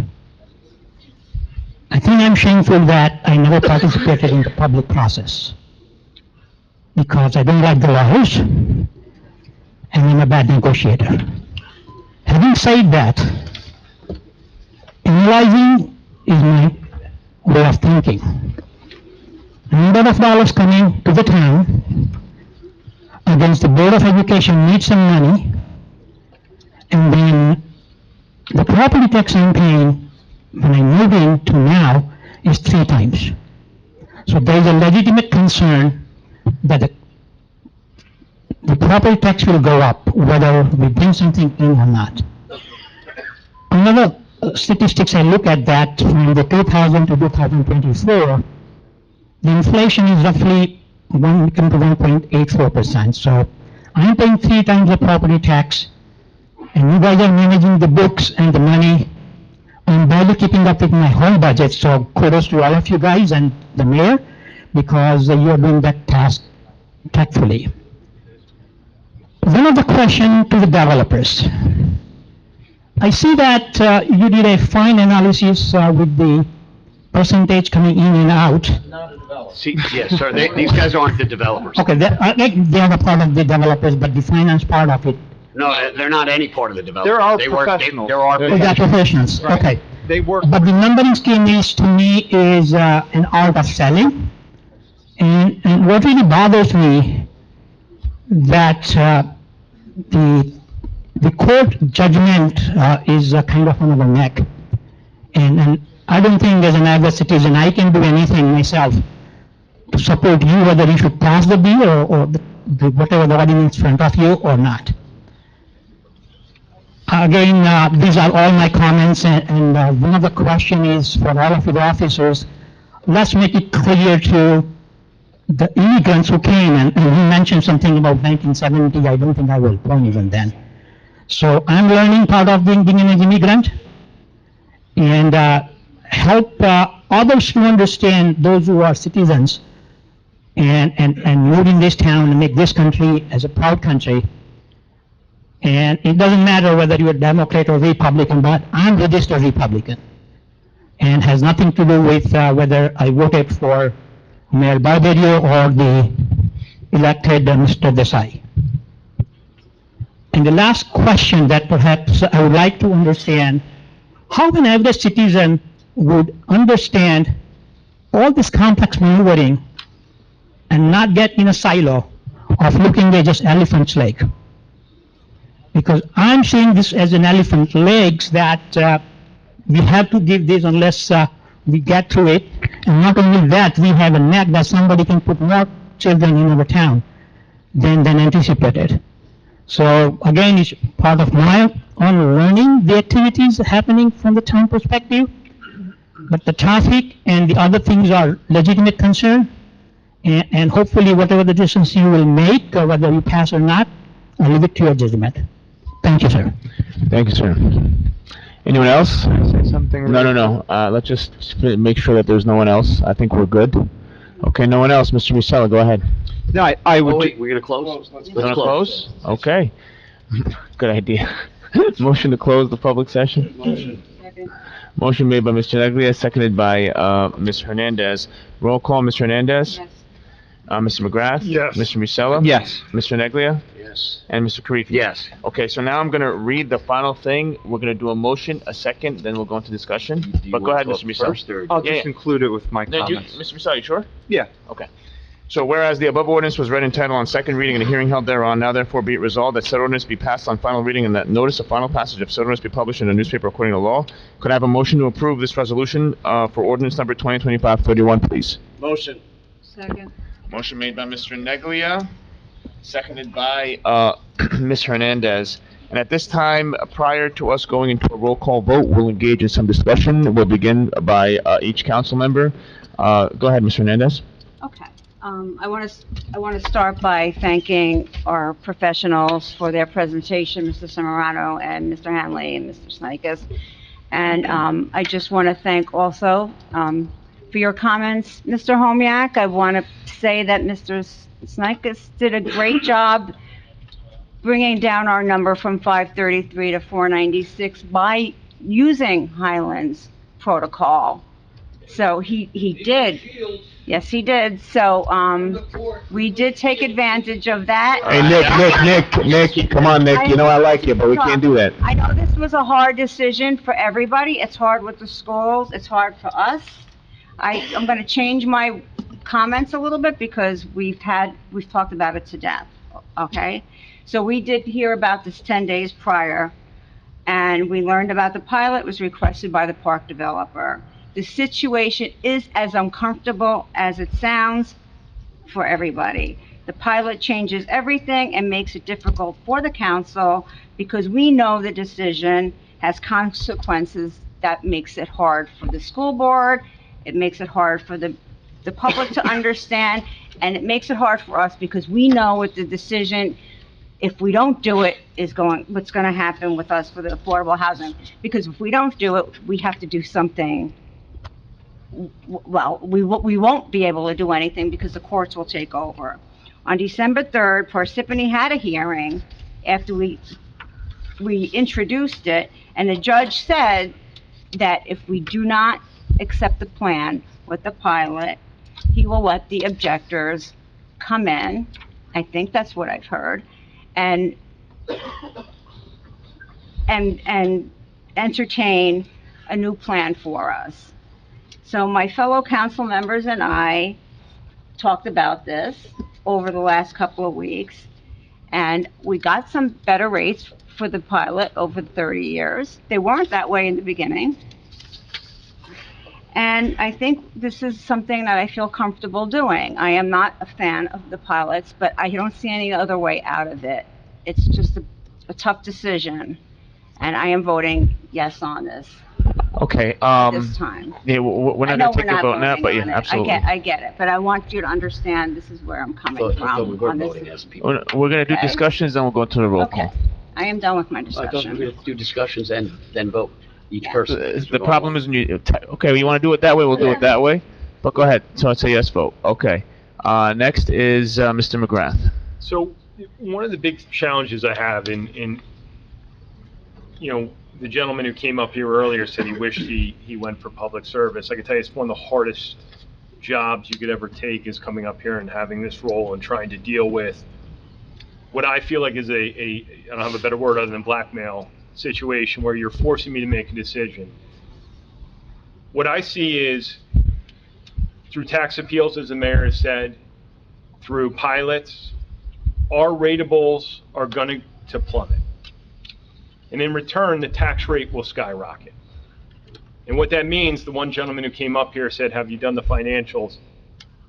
I think I'm shameful that I never participated in the public process because I don't like the lawyers and I'm a bad negotiator. Having said that, analyzing is my way of thinking. A number of dollars coming to the town against the Board of Education needs some money, and then the property tax I'm paying when I move in to now is 3 times. So there is a legitimate concern that the property tax will go up whether we bring something in or not. Another statistics I look at that from the 2000 to 2024, the inflation is roughly 1.84%. So I'm paying 3 times the property tax, and you guys are managing the books and the money. I'm barely keeping up with my whole budget, so kudos to all of you guys and the mayor, because you are doing that task tactfully. One other question to the developers. I see that you did a fine analysis with the percentage coming in and out. See, yes, sir, these guys aren't the developers. Okay, they are a part of the developers, but the finance part of it, No, they're not any part of the developers. There are They work- professionals. There are they are professionals. professionals, okay. They work. But the numbering scheme is, to me, is an art of selling. And what really bothers me, that the court judgment is kind of on our neck. And I don't think as an average citizen, I can do anything myself to support you, whether you should pass the bill or whatever the ordinance in front of you or not. Again, these are all my comments, and one of the question is for all of the officers, let's make it clear to the immigrants who came, and he mentioned something about 1970, I don't think I was born even then. So I'm learning part of being an immigrant, and help others to understand, those who are citizens, and live in this town and make this country as a proud country. And it doesn't matter whether you're a Democrat or Republican, but I'm registered Republican. And has nothing to do with whether I voted for Mayor Barbario or the elected Mr. Desai. And the last question that perhaps I would like to understand, how an average citizen would understand all this complex maneuvering and not get in a silo of looking at just elephant's leg. Because I'm seeing this as an elephant legs that we have to give this unless we get through it. And not only that, we have a neck that somebody can put more children in our town than anticipated. So again, it's part of my own learning, the activities happening from the town perspective. But the traffic and the other things are legitimate concern. And hopefully whatever the decisions you will make, whether you pass or not, I'll leave it to your judgment. Thank you, sir. Thank you, sir. Anyone else? Say something? No. Let's just make sure that there's no one else. I think we're good. Okay, no one else. Mr. Musella, go ahead. No, I would. Oh, wait, we're gonna close? You want to close? Okay. Good idea. Motion to close the public session? Motion. Motion made by Mr. Neglia, seconded by Ms. Hernandez. Roll call, Mr. Hernandez? Yes. Mr. McGrath? Yes. Mr. Musella? Yes. Mr. Neglia? Yes. And Mr. Karifi? Yes. Okay, so now I'm going to read the final thing. We're going to do a motion, a second, then we'll go into discussion. But go ahead, Mr. Musella. I'll just include it with my comments. Mr. Musella, you sure? Yeah. Okay. So whereas the above ordinance was read in title on second reading and a hearing held thereon, now therefore be it resolved that said ordinance be passed on final reading and that notice of final passage of said ordinance be published in a newspaper according to law. Could I have a motion to approve this resolution for ordinance number 2025-31, please? Motion. Second. Motion made by Mr. Neglia, seconded by Ms. Hernandez. And at this time, prior to us going into a roll call vote, we'll engage in some discussion. We'll begin by each council member. Go ahead, Ms. Hernandez. Okay. I want to start by thanking our professionals for their presentation, Mr. Samorano and Mr. Hanley and Mr. Snikes. And I just want to thank also for your comments, Mr. Homiak. I want to say that Mr. Snikes did a great job bringing down our number from 533 to 496 by using Highlands protocol. So he did. Yes, he did. So, we did take advantage of that. Hey, Nick, come on, Nick. You know I like you, but we can't do that. I know this was a hard decision for everybody. It's hard with the schools. It's hard for us. I'm going to change my comments a little bit because we've talked about it to death. Okay? So we did hear about this 10 days prior, and we learned about the pilot was requested by the park developer. The situation is as uncomfortable as it sounds for everybody. The pilot changes everything and makes it difficult for the council because we know the decision has consequences that makes it hard for the school board, it makes it hard for the public to understand, and it makes it hard for us because we know what the decision, if we don't do it, what's going to happen with us for the affordable housing. Because if we don't do it, we have to do something. Well, we won't be able to do anything because the courts will take over. On December 3rd, Parsippany had a hearing after we introduced it, and the judge said that if we do not accept the plan with the pilot, he will let the objectors come in. I think that's what I've heard, and entertain a new plan for us. So my fellow council members and I talked about this over the last couple of weeks, and we got some better rates for the pilot over 30 years. They weren't that way in the beginning. And I think this is something that I feel comfortable doing. I am not a fan of the pilots, but I don't see any other way out of it. It's just a tough decision, and I am voting yes on this Okay, this time. yeah, we're I not know gonna take we're a not vote now, voting but on yeah, it. absolutely. I get it, but I want you to understand this is where I'm coming I from. thought we were on this. voting as people. We're gonna do Okay. discussions, then we'll go into the roll Okay, call. I am done with my I thought we were discussion. going to do discussions and then vote, each person. The problem is, when you, okay, you wanna do it that way, we'll do it that way, but go ahead, so it's a yes vote, okay. Next is, Mr. McGrath. So one of the big challenges I have in the gentleman who came up here earlier said he wished he went for public service. I can tell you it's one of the hardest jobs you could ever take, is coming up here and having this role and trying to deal with what I feel like is I don't have a better word other than blackmail situation where you're forcing me to make a decision. What I see is, through tax appeals, as the mayor has said, through pilots, our ratables are going to plummet. And in return, the tax rate will skyrocket. And what that means, the one gentleman who came up here said, have you done the financials?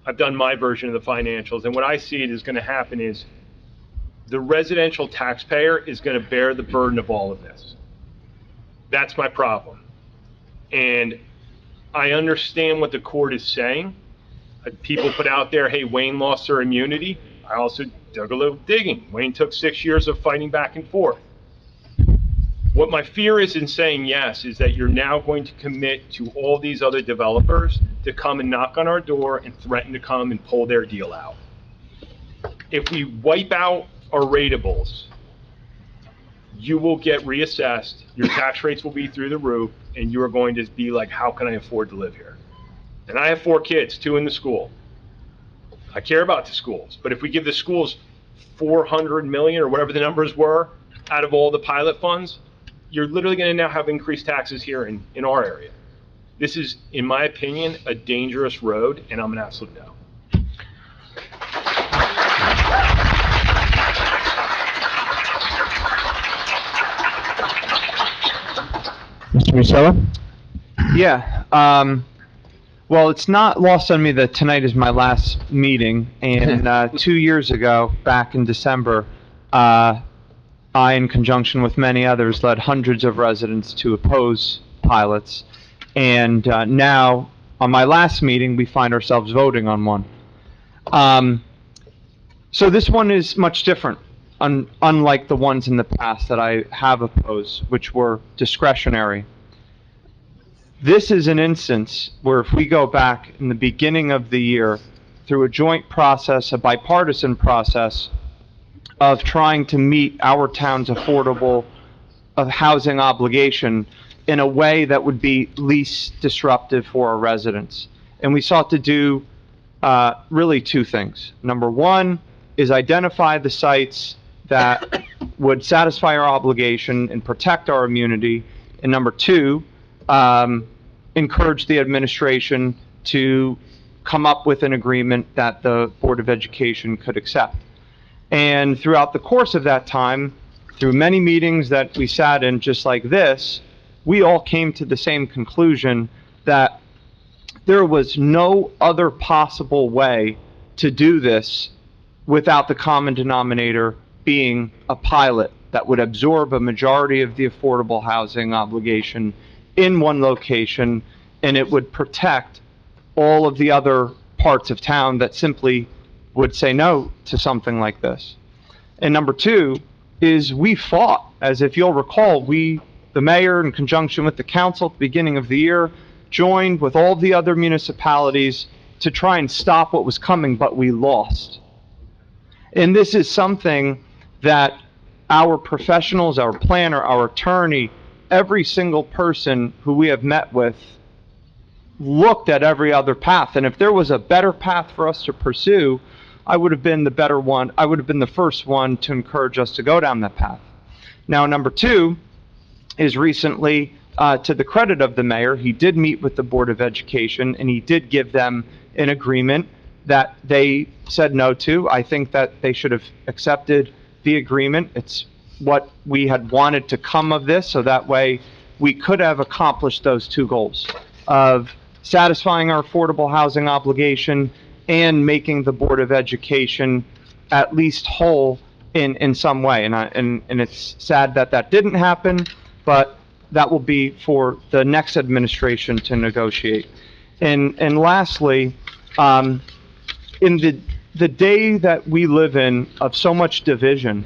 I've done my version of the financials. And what I see it is going to happen is the residential taxpayer is going to bear the burden of all of this. That's my problem. And I understand what the court is saying. People put out there, hey, Wayne lost their immunity. I also dug a little digging. Wayne took 6 years of fighting back and forth. What my fear is in saying yes is that you're now going to commit to all these other developers to come and knock on our door and threaten to come and pull their deal out. If we wipe out our ratables, you will get reassessed, your tax rates will be through the roof, and you are going to be like, how can I afford to live here? And I have 4 kids, 2 in the school. I care about the schools, but if we give the schools 400 million or whatever the numbers were out of all the pilot funds, you're literally going to now have increased taxes here in our area. This is, in my opinion, a dangerous road, and I'm an absolute no. Mr. Musella? Yeah, well, it's not lost on me that tonight is my last meeting, and 2 years ago, back in December, I, in conjunction with many others, led hundreds of residents to oppose pilots, and now, on my last meeting, we find ourselves voting on one. So this one is much different, unlike the ones in the past that I have opposed, which were discretionary. This is an instance where if we go back in the beginning of the year through a joint process, a bipartisan process of trying to meet our town's affordable housing obligation in a way that would be least disruptive for our residents. And we sought to do really 2 things. Number 1 is identify the sites that would satisfy our obligation and protect our immunity. And number 2, encourage the administration to come up with an agreement that the Board of Education could accept. And throughout the course of that time, through many meetings that we sat in just like this, we all came to the same conclusion that there was no other possible way to do this without the common denominator being a pilot that would absorb a majority of the affordable housing obligation in one location, and it would protect all of the other parts of town that simply would say no to something like this. And number 2 is we fought, as if you'll recall, the mayor, in conjunction with the council at the beginning of the year, joined with all the other municipalities to try and stop what was coming, but we lost. And this is something that our professionals, our planner, our attorney, every single person who we have met with looked at every other path. And if there was a better path for us to pursue, I would have been the better one. I would have been the first one to encourage us to go down that path. Now, number two is recently, to the credit of the mayor, he did meet with the Board of Education, and he did give them an agreement that they said no to. I think that they should have accepted the agreement. It's what we had wanted to come of this, so that way we could have accomplished those two goals of satisfying our affordable housing obligation and making the Board of Education at least whole in some way. And it's sad that that didn't happen, but that will be for the next administration to negotiate. And lastly, in the day that we live in of so much division,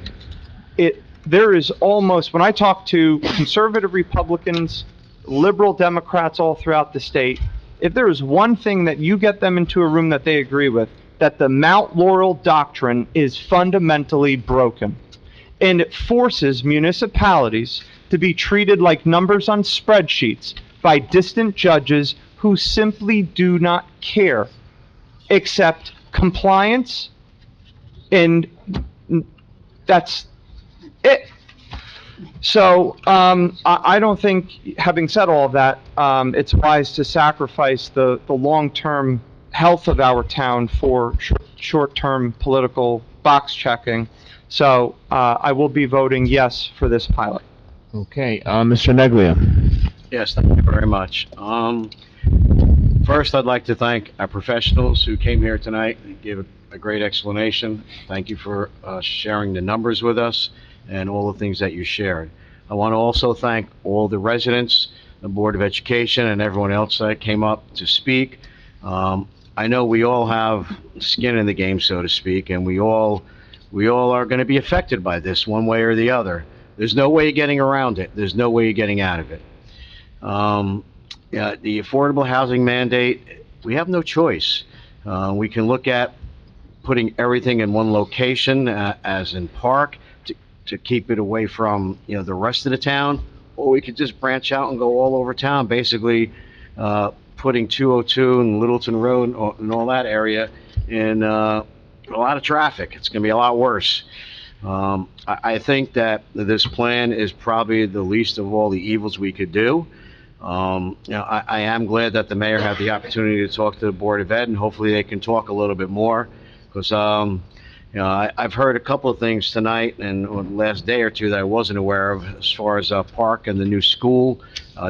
there is almost, when I talk to conservative Republicans, liberal Democrats all throughout the state, if there is one thing that you get them into a room that they agree with, that the Mount Laurel doctrine is fundamentally broken. And it forces municipalities to be treated like numbers on spreadsheets by distant judges who simply do not care, except compliance, and that's it. So I don't think, having said all of that, it's wise to sacrifice the long-term health of our town for short-term political box checking. So I will be voting yes for this pilot. Okay, Mr. Neglia. Yes, thank you very much. First, I'd like to thank our professionals who came here tonight and gave a great explanation. Thank you for sharing the numbers with us and all the things that you shared. I want to also thank all the residents, the Board of Education, and everyone else that came up to speak. I know we all have skin in the game, so to speak, and we all are going to be affected by this one way or the other. There's no way of getting around it. There's no way of getting out of it. Yeah, the affordable housing mandate, we have no choice. We can look at putting everything in one location, as in Park, to keep it away from, the rest of the town, or we could just branch out and go all over town, basically putting 202 and Littleton Road and all that area in a lot of traffic. It's going to be a lot worse. I think that this plan is probably the least of all the evils we could do. I am glad that the mayor had the opportunity to talk to the Board of Ed, and hopefully they can talk a little bit more, because I've heard a couple of things tonight and the last day or two that I wasn't aware of, as far as Park and the new school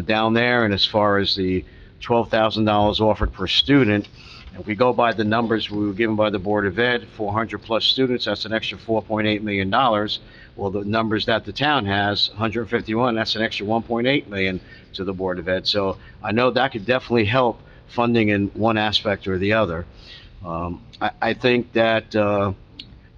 down there, and as far as the $12,000 offered per student. If we go by the numbers we were given by the Board of Ed, 400 plus students, that's an extra $4.8 million. Well, the numbers that the town has, 151, that's an extra $1.8 million to the Board of Ed. So I know that could definitely help funding in one aspect or the other. I think that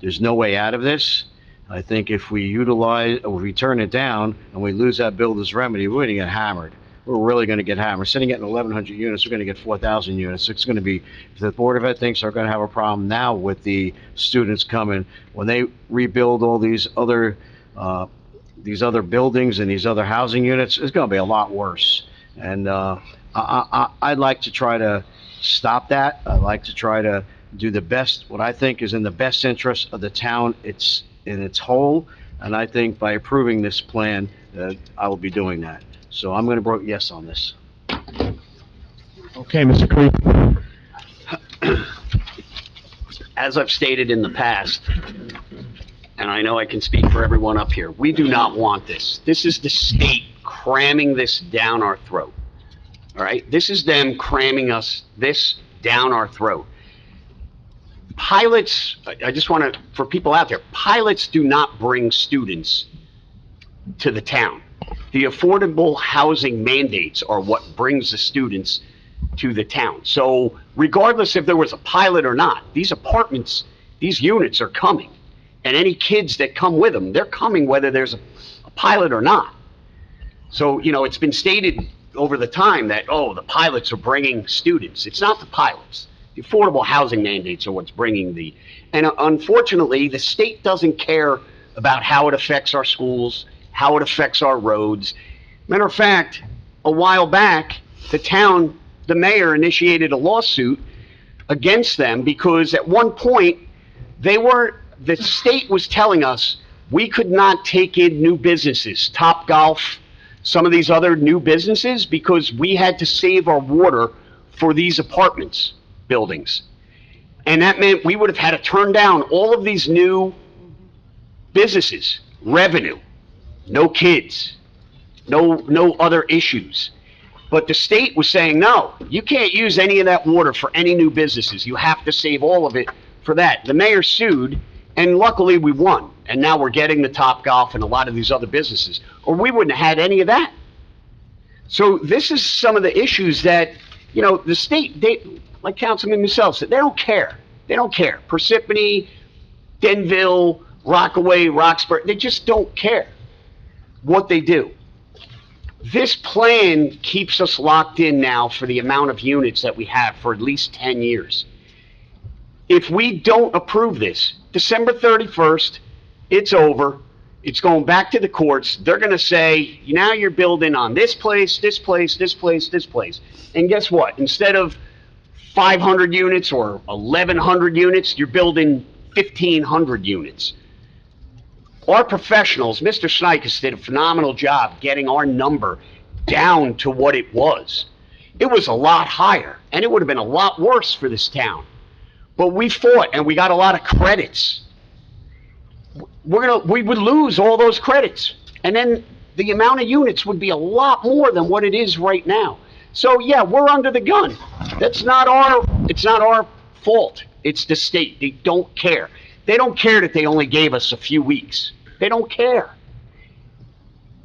there's no way out of this. I think if we utilize, or we turn it down and we lose that builder's remedy, we're going to get hammered. We're really going to get hammered. Sitting at 1,100 units, we're going to get 4,000 units. It's going to be, if the Board of Ed thinks they're going to have a problem now with the students coming, when they rebuild all these other buildings and these other housing units, it's going to be a lot worse. And I'd like to try to stop that. I'd like to try to do the best, what I think is in the best interest of the town in its whole. And I think by approving this plan, I will be doing that. So I'm going to vote yes on this. Okay, Mr. Creed. As I've stated in the past, and I know I can speak for everyone up here, we do not want this. This is the state cramming this down our throat. All right? This is them cramming this down our throat. Pilots, I just want to, for people out there, pilots do not bring students to the town. The affordable housing mandates are what brings the students to the town. So regardless if there was a pilot or not, these apartments, these units are coming. And any kids that come with them, they're coming whether there's a pilot or not. So, it's been stated over the time that, the pilots are bringing students. It's not the pilots. The affordable housing mandates are what's bringing and unfortunately, the state doesn't care about how it affects our schools, how it affects our roads. Matter of fact, a while back, the town the mayor initiated a lawsuit against them because at one point the state was telling us we could not take in new businesses, Top Golf, some of these other new businesses, because we had to save our water for these apartments buildings. And that meant we would have had to turn down all of these new businesses, revenue, no kids, no other issues. But the state was saying, no, you can't use any of that water for any new businesses. You have to save all of it for that. The mayor sued, and luckily we won. And now we're getting the Top Golf and a lot of these other businesses, or we wouldn't have had any of that. So this is some of the issues that, the state, like Councilman Michelle said, they don't care. They don't care. Parsippany, Denville, Rockaway, Roxbury, they just don't care what they do. This plan keeps us locked in now for the amount of units that we have for at least 10 years. If we don't approve this, December 31st, it's over. It's going back to the courts. They're going to say, now you're building on this place, this place, this place, this place. And guess what? Instead of 500 units or 1,100 units, you're building 1,500 units. Our professionals, Mr. Snykes did a phenomenal job getting our number down to what it was. It was a lot higher, and it would have been a lot worse for this town. But we fought, and we got a lot of credits. We would lose all those credits, and then the amount of units would be a lot more than what it is right now. So yeah, we're under the gun. It's not our fault. It's the state. They don't care. They don't care that they only gave us a few weeks. They don't care.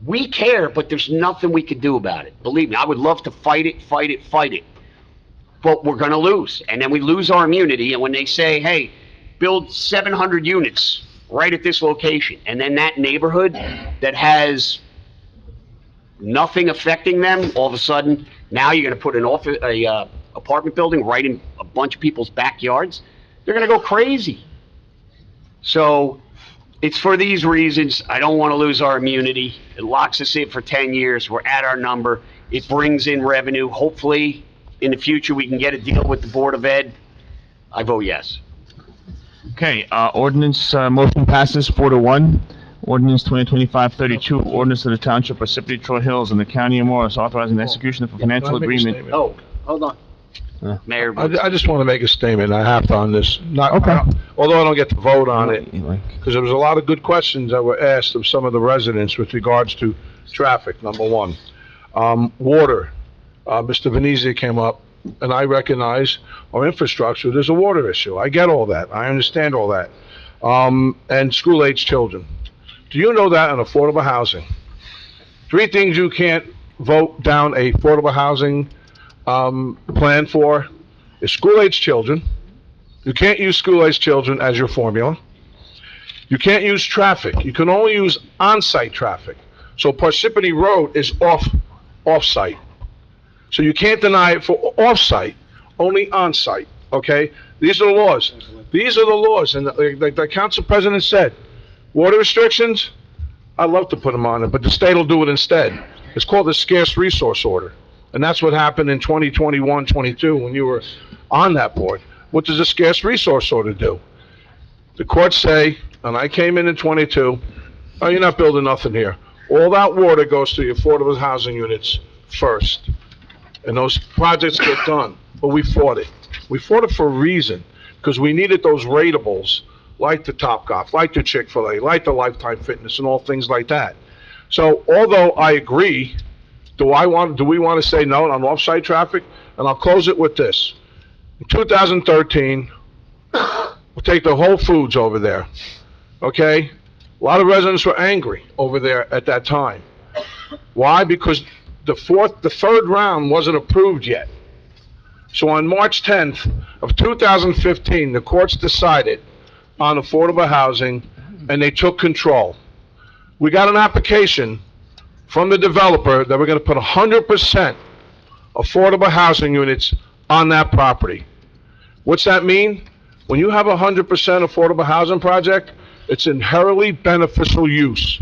We care, but there's nothing we could do about it. Believe me, I would love to fight it. But we're going to lose. And then we lose our immunity. And when they say, hey, build 700 units right at this location, and then that neighborhood that has nothing affecting them, all of a sudden, now you're going to put an apartment building right in a bunch of people's backyards, they're going to go crazy. So it's for these reasons. I don't want to lose our immunity. It locks us in for 10 years. We're at our number. It brings in revenue. Hopefully, in the future, we can get a deal with the Board of Ed. I vote yes. Okay, ordinance, motion passes 4-1. Ordinance 2025-32, ordinance of the Township of Parsippany-Troy Hills in the County of Morris authorizing the execution of a financial agreement. Oh, hold on. Mayor. I just want to make a statement. I have to on this. Although I don't get to vote on it, because there was a lot of good questions that were asked of some of the residents with regards to traffic, number one. Water. Mr. Venezia came up, and I recognize our infrastructure. There's a water issue. I get all that. I understand all that. And school-age children. Do you know that on affordable housing? 3 things you can't vote down a affordable housing plan for is school-age children. You can't use school-age children as your formula. You can't use traffic. You can only use on-site traffic. So Parsippany Road is off-site. So you can't deny it for off-site, only on-site, okay? These are the laws. These are the laws, and like the council president said, water restrictions, I'd love to put them on it, but the state will do it instead. It's called the scarce resource order, and that's what happened in 2021-22 when you were on that board. What does a scarce resource order do? The courts say, and I came in 22, oh, you're not building nothing here. All that water goes to the affordable housing units first, and those projects get done. But we fought it. We fought it for a reason, because we needed those ratables, like the Topgolf, like the Chick-fil-A, like the Lifetime Fitness, and all things like that. So, although I agree, do we want to say no on off-site traffic? And I'll close it with this. In 2013, we'll take the Whole Foods over there, okay? A lot of residents were angry over there at that time. Why? Because the third round wasn't approved yet. So on March 10th of 2015, the courts decided on affordable housing, and they took control. We got an application from the developer that we're going to put 100% affordable housing units on that property. What's that mean? When you have a 100% affordable housing project, it's inherently beneficial use.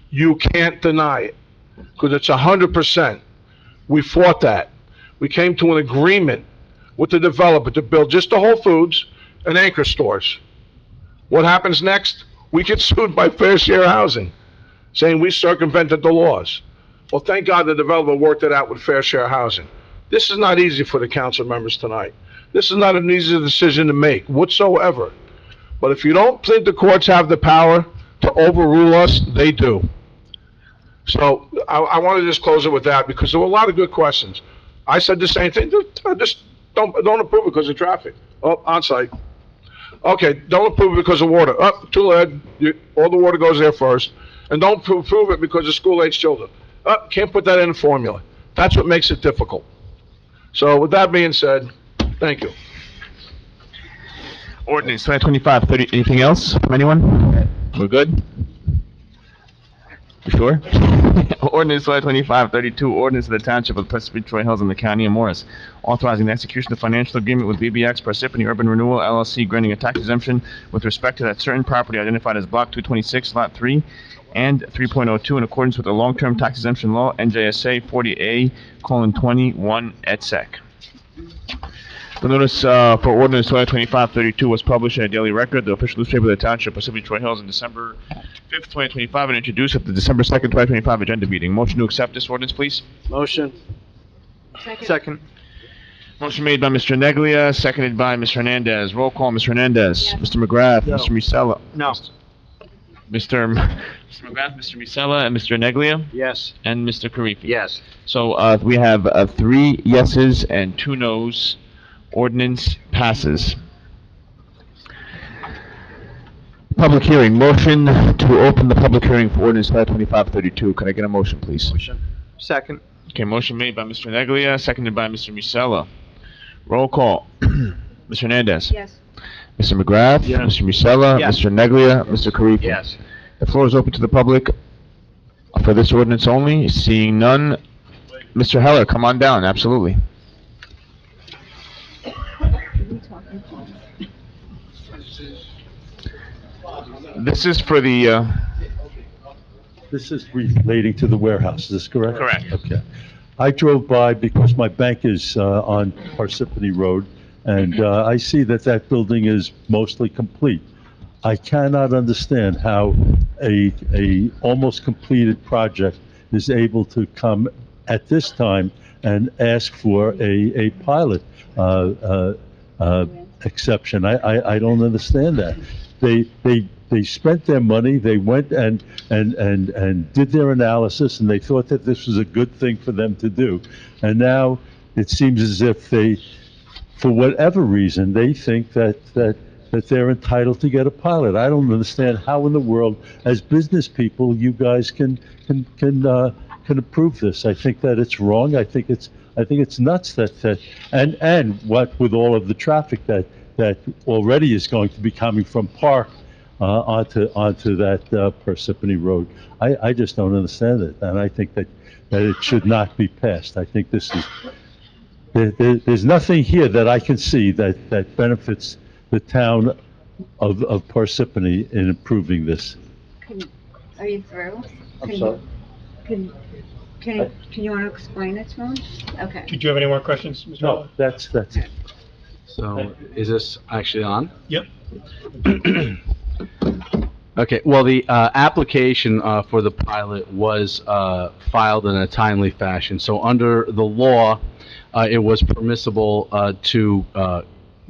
You can't deny it, because it's 100%. We fought that. We came to an agreement with the developer to build just the Whole Foods and anchor stores. What happens next? We get sued by Fair Share Housing, saying we circumvented the laws. Well, thank God the developer worked it out with Fair Share Housing. This is not easy for the council members tonight. This is not an easy decision to make whatsoever. But if you don't think the courts have the power to overrule us, they do. So I want to just close it with that because there were a lot of good questions. I said the same thing. Just don't approve it because of traffic. Oh, on site. Okay, don't approve it because of water. Up, too late. All the water goes there first. And don't approve it because of school-age children. Can't put that in the formula. That's what makes it difficult. So with that being said, thank you. Ordinance 2025-30, anything else from anyone? We're good? You sure? Ordinance 2025-32, ordinance of the Township of Parsippany-Troy Hills in the County of Morris, authorizing the execution of financial agreement with BBX Parsippany Urban Renewal LLC, granting a tax exemption with respect to that certain property identified as Block 226, Lot 3, and 3.02 in accordance with the long-term tax exemption law, NJSA 40A:21 et sec. The notice for ordinance 2025-32 was published in a daily record, the official newspaper of the Township of Parsippany-Troy Hills, on December 5th, 2025, and introduced at the December 2nd, 2025 agenda meeting. Motion to accept this ordinance, please. Motion. Second. Motion made by Mr. Neglia, seconded by Mr. Hernandez. Roll call, Mr. Hernandez. Yes. Mr. McGrath. No. Mr. Musella. No. Mr. McGrath, Mr. Musella, and Mr. Neglia. Yes. And Mr. Karifi. Yes. So we have 3 yeses and 2 nos. Ordinance passes. Public hearing. Motion to open the public hearing for ordinance 2025-32. Could I get a motion, please? Motion. Second. Okay, motion made by Mr. Neglia, seconded by Mr. Musella. Roll call. Mr. Hernandez. Yes. Mr. McGrath. Yes. Mr. Musella. Yes. Mr. Neglia. Mr. Karifi. Yes. The floor is open to the public for this ordinance only. Seeing none. Mr. Heller, come on down. Absolutely. This is for the, This is relating to the warehouse, is this correct? Correct. Okay. I drove by because my bank is on Parsippany Road, and I see that that building is mostly complete. I cannot understand how a almost completed project is able to come at this time and ask for a pilot exception. I don't understand that. They spent their money, they went and did their analysis, and they thought that this was a good thing for them to do. And now it seems as if they, for whatever reason, they think that they're entitled to get a pilot. I don't understand how in the world, as business people, you guys can approve this. I think that it's wrong. I think it's nuts that and what with all of the traffic that already is going to be coming from Park onto that Parsippany Road. I just don't understand it, and I think that it should not be passed. I think this is there's nothing here that I can see that benefits the town of Parsippany in approving this. Are you through? I'm sorry? Can you want to explain it to him? Okay. Did you have any more questions, Mr. No, that's it. So, is this actually on? Yep. Okay, well, the application for the pilot was filed in a timely fashion. So under the law, it was permissible to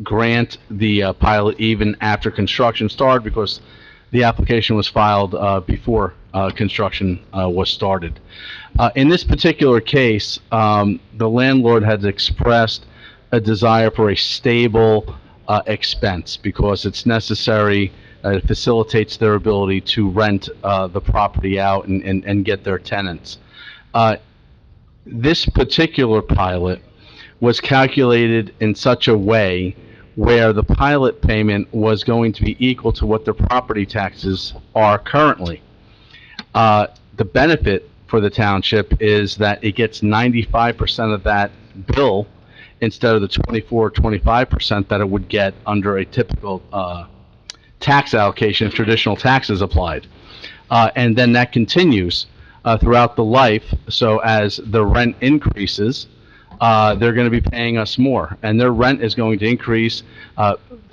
grant the pilot even after construction started because the application was filed before construction was started. In this particular case, the landlord had expressed a desire for a stable expense because it's necessary. It facilitates their ability to rent the property out and get their tenants. This particular pilot was calculated in such a way where the pilot payment was going to be equal to what their property taxes are currently. The benefit for the township is that it gets 95% of that bill instead of the 24 or 25% that it would get under a typical tax allocation if traditional taxes applied. And then that continues throughout the life, so as the rent increases, they're going to be paying us more, and their rent is going to increase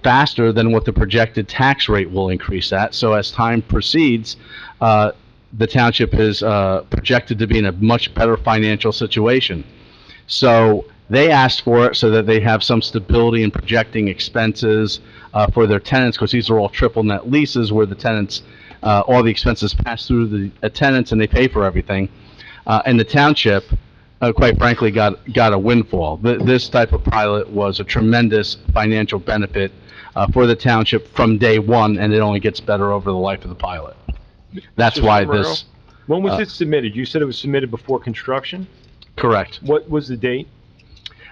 faster than what the projected tax rate will increase at. So as time proceeds, the township is projected to be in a much better financial situation. So they asked for it so that they have some stability in projecting expenses for their tenants, because these are all triple net leases where the tenants, all the expenses pass through the tenants and they pay for everything. And the township, quite frankly, got a windfall. This type of pilot was a tremendous financial benefit for the township from day one, and it only gets better over the life of the pilot. That's Mr. why Ferrero, this... When was it submitted? You said it was submitted before construction? Correct. What was the date?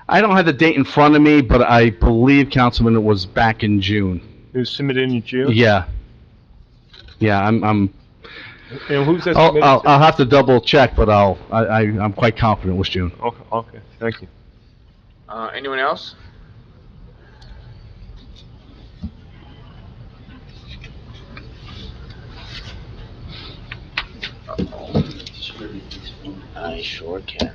I don't have the date in front of me, but I believe, Councilman, it was back in June. It was submitted in June? Yeah. Yeah, I'm And who's that submitted to? I'll have to double check, but I'm quite confident it was June. Okay, thank you. Anyone else? I sure can.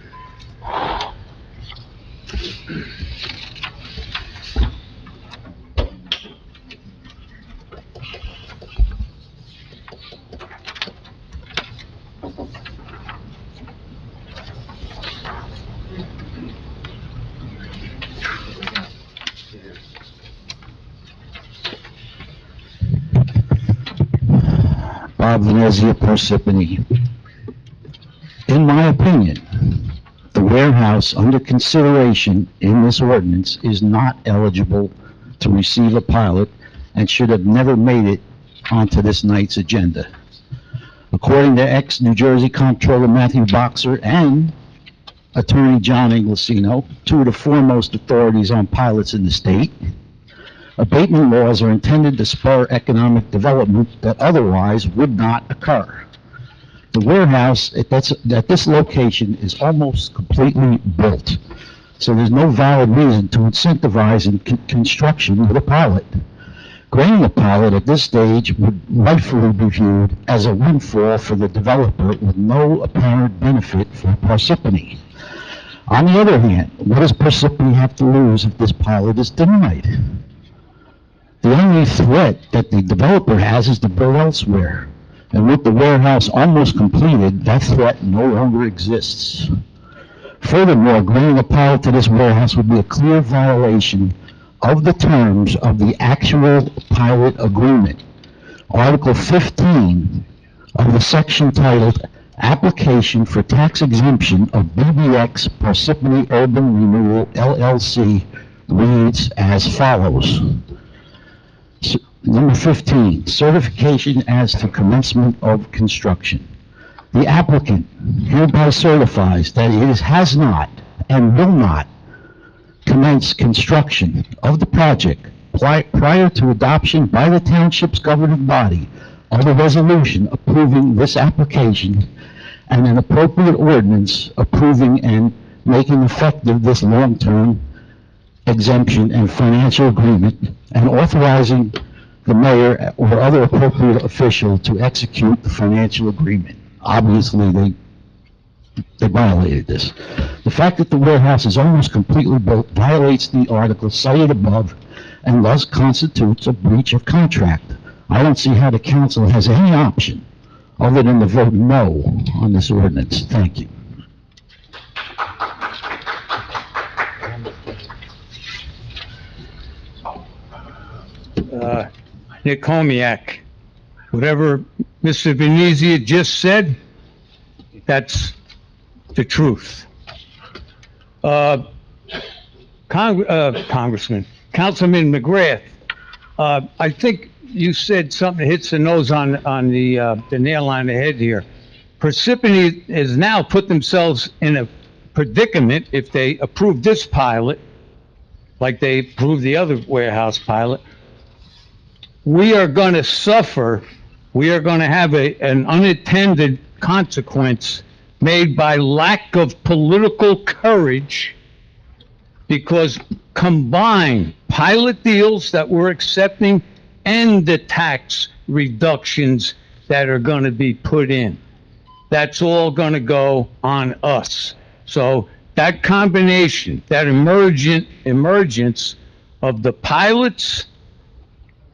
Bob Venezia, Parsippany. In my opinion, the warehouse under consideration in this ordinance is not eligible to receive a pilot and should have never made it onto this night's agenda. According to ex-New Jersey Comptroller Matthew Boxer and Attorney John Inglesino, two of the foremost authorities on pilots in the state, abatement laws are intended to spur economic development that otherwise would not occur. The warehouse at this location is almost completely built, so there's no valid reason to incentivize construction with a pilot. Granting a pilot at this stage would rightfully be viewed as a windfall for the developer with no apparent benefit for Parsippany. On the other hand, what does Parsippany have to lose if this pilot is denied? The only threat that the developer has is to build elsewhere. And with the warehouse almost completed, that threat no longer exists. Furthermore, granting a pilot to this warehouse would be a clear violation of the terms of the actual pilot agreement. Article 15 of the section titled Application for Tax Exemption of BBX Parsippany Urban Renewal LLC reads as follows. Number 15, certification as to commencement of construction. The applicant hereby certifies that it has not and will not commence construction of the project prior to adoption by the township's governing body of a resolution approving this application and an appropriate ordinance approving and making effective this long-term exemption and financial agreement and authorizing the mayor or other appropriate official to execute the financial agreement. Obviously, they violated this. The fact that the warehouse is almost completely built violates the article cited above and thus constitutes a breach of contract. I don't see how the council has any option other than to vote no on this ordinance. Thank you. Nick Homiak, whatever Mr. Venezia just said, that's the truth. Congressman, Councilman McGrath, I think you said something that hits the nose on the nail on the head here. Parsippany has now put themselves in a predicament if they approve this pilot, like they approved the other warehouse pilot. We are going to suffer. We are going to have an unintended consequence made by lack of political courage, because combined pilot deals that we're accepting and the tax reductions that are going to be put in, that's all going to go on us. So that combination, that emergence of the pilots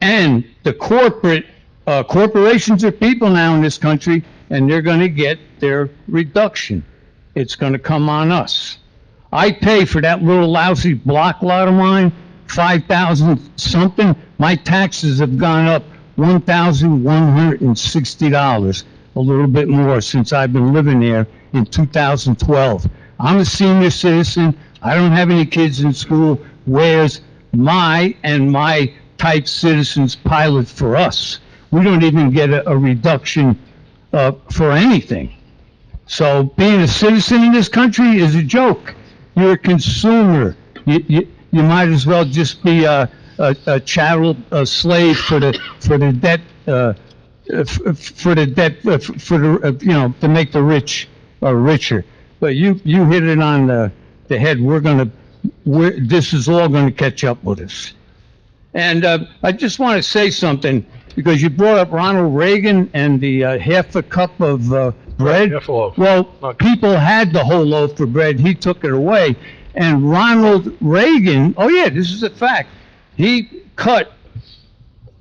and the corporations are people now in this country, and they're going to get their reduction. It's going to come on us. I pay for that little lousy block lot of mine, 5,000 something. My taxes have gone up $1,160, a little bit more since I've been living there in 2012. I'm a senior citizen. I don't have any kids in school. Where's my type citizens pilot for us? We don't even get a reduction for anything. So being a citizen in this country is a joke. You're a consumer. You might as well just be a chattel, a slave for the debt, to make the rich richer. But you hit it on the head. This is all going to catch up with us. And I just want to say something, because you brought up Ronald Reagan and the half a cup of bread. Half a loaf. Well, people had the whole loaf of bread. He took it away. And Ronald Reagan, oh yeah, this is a fact, he cut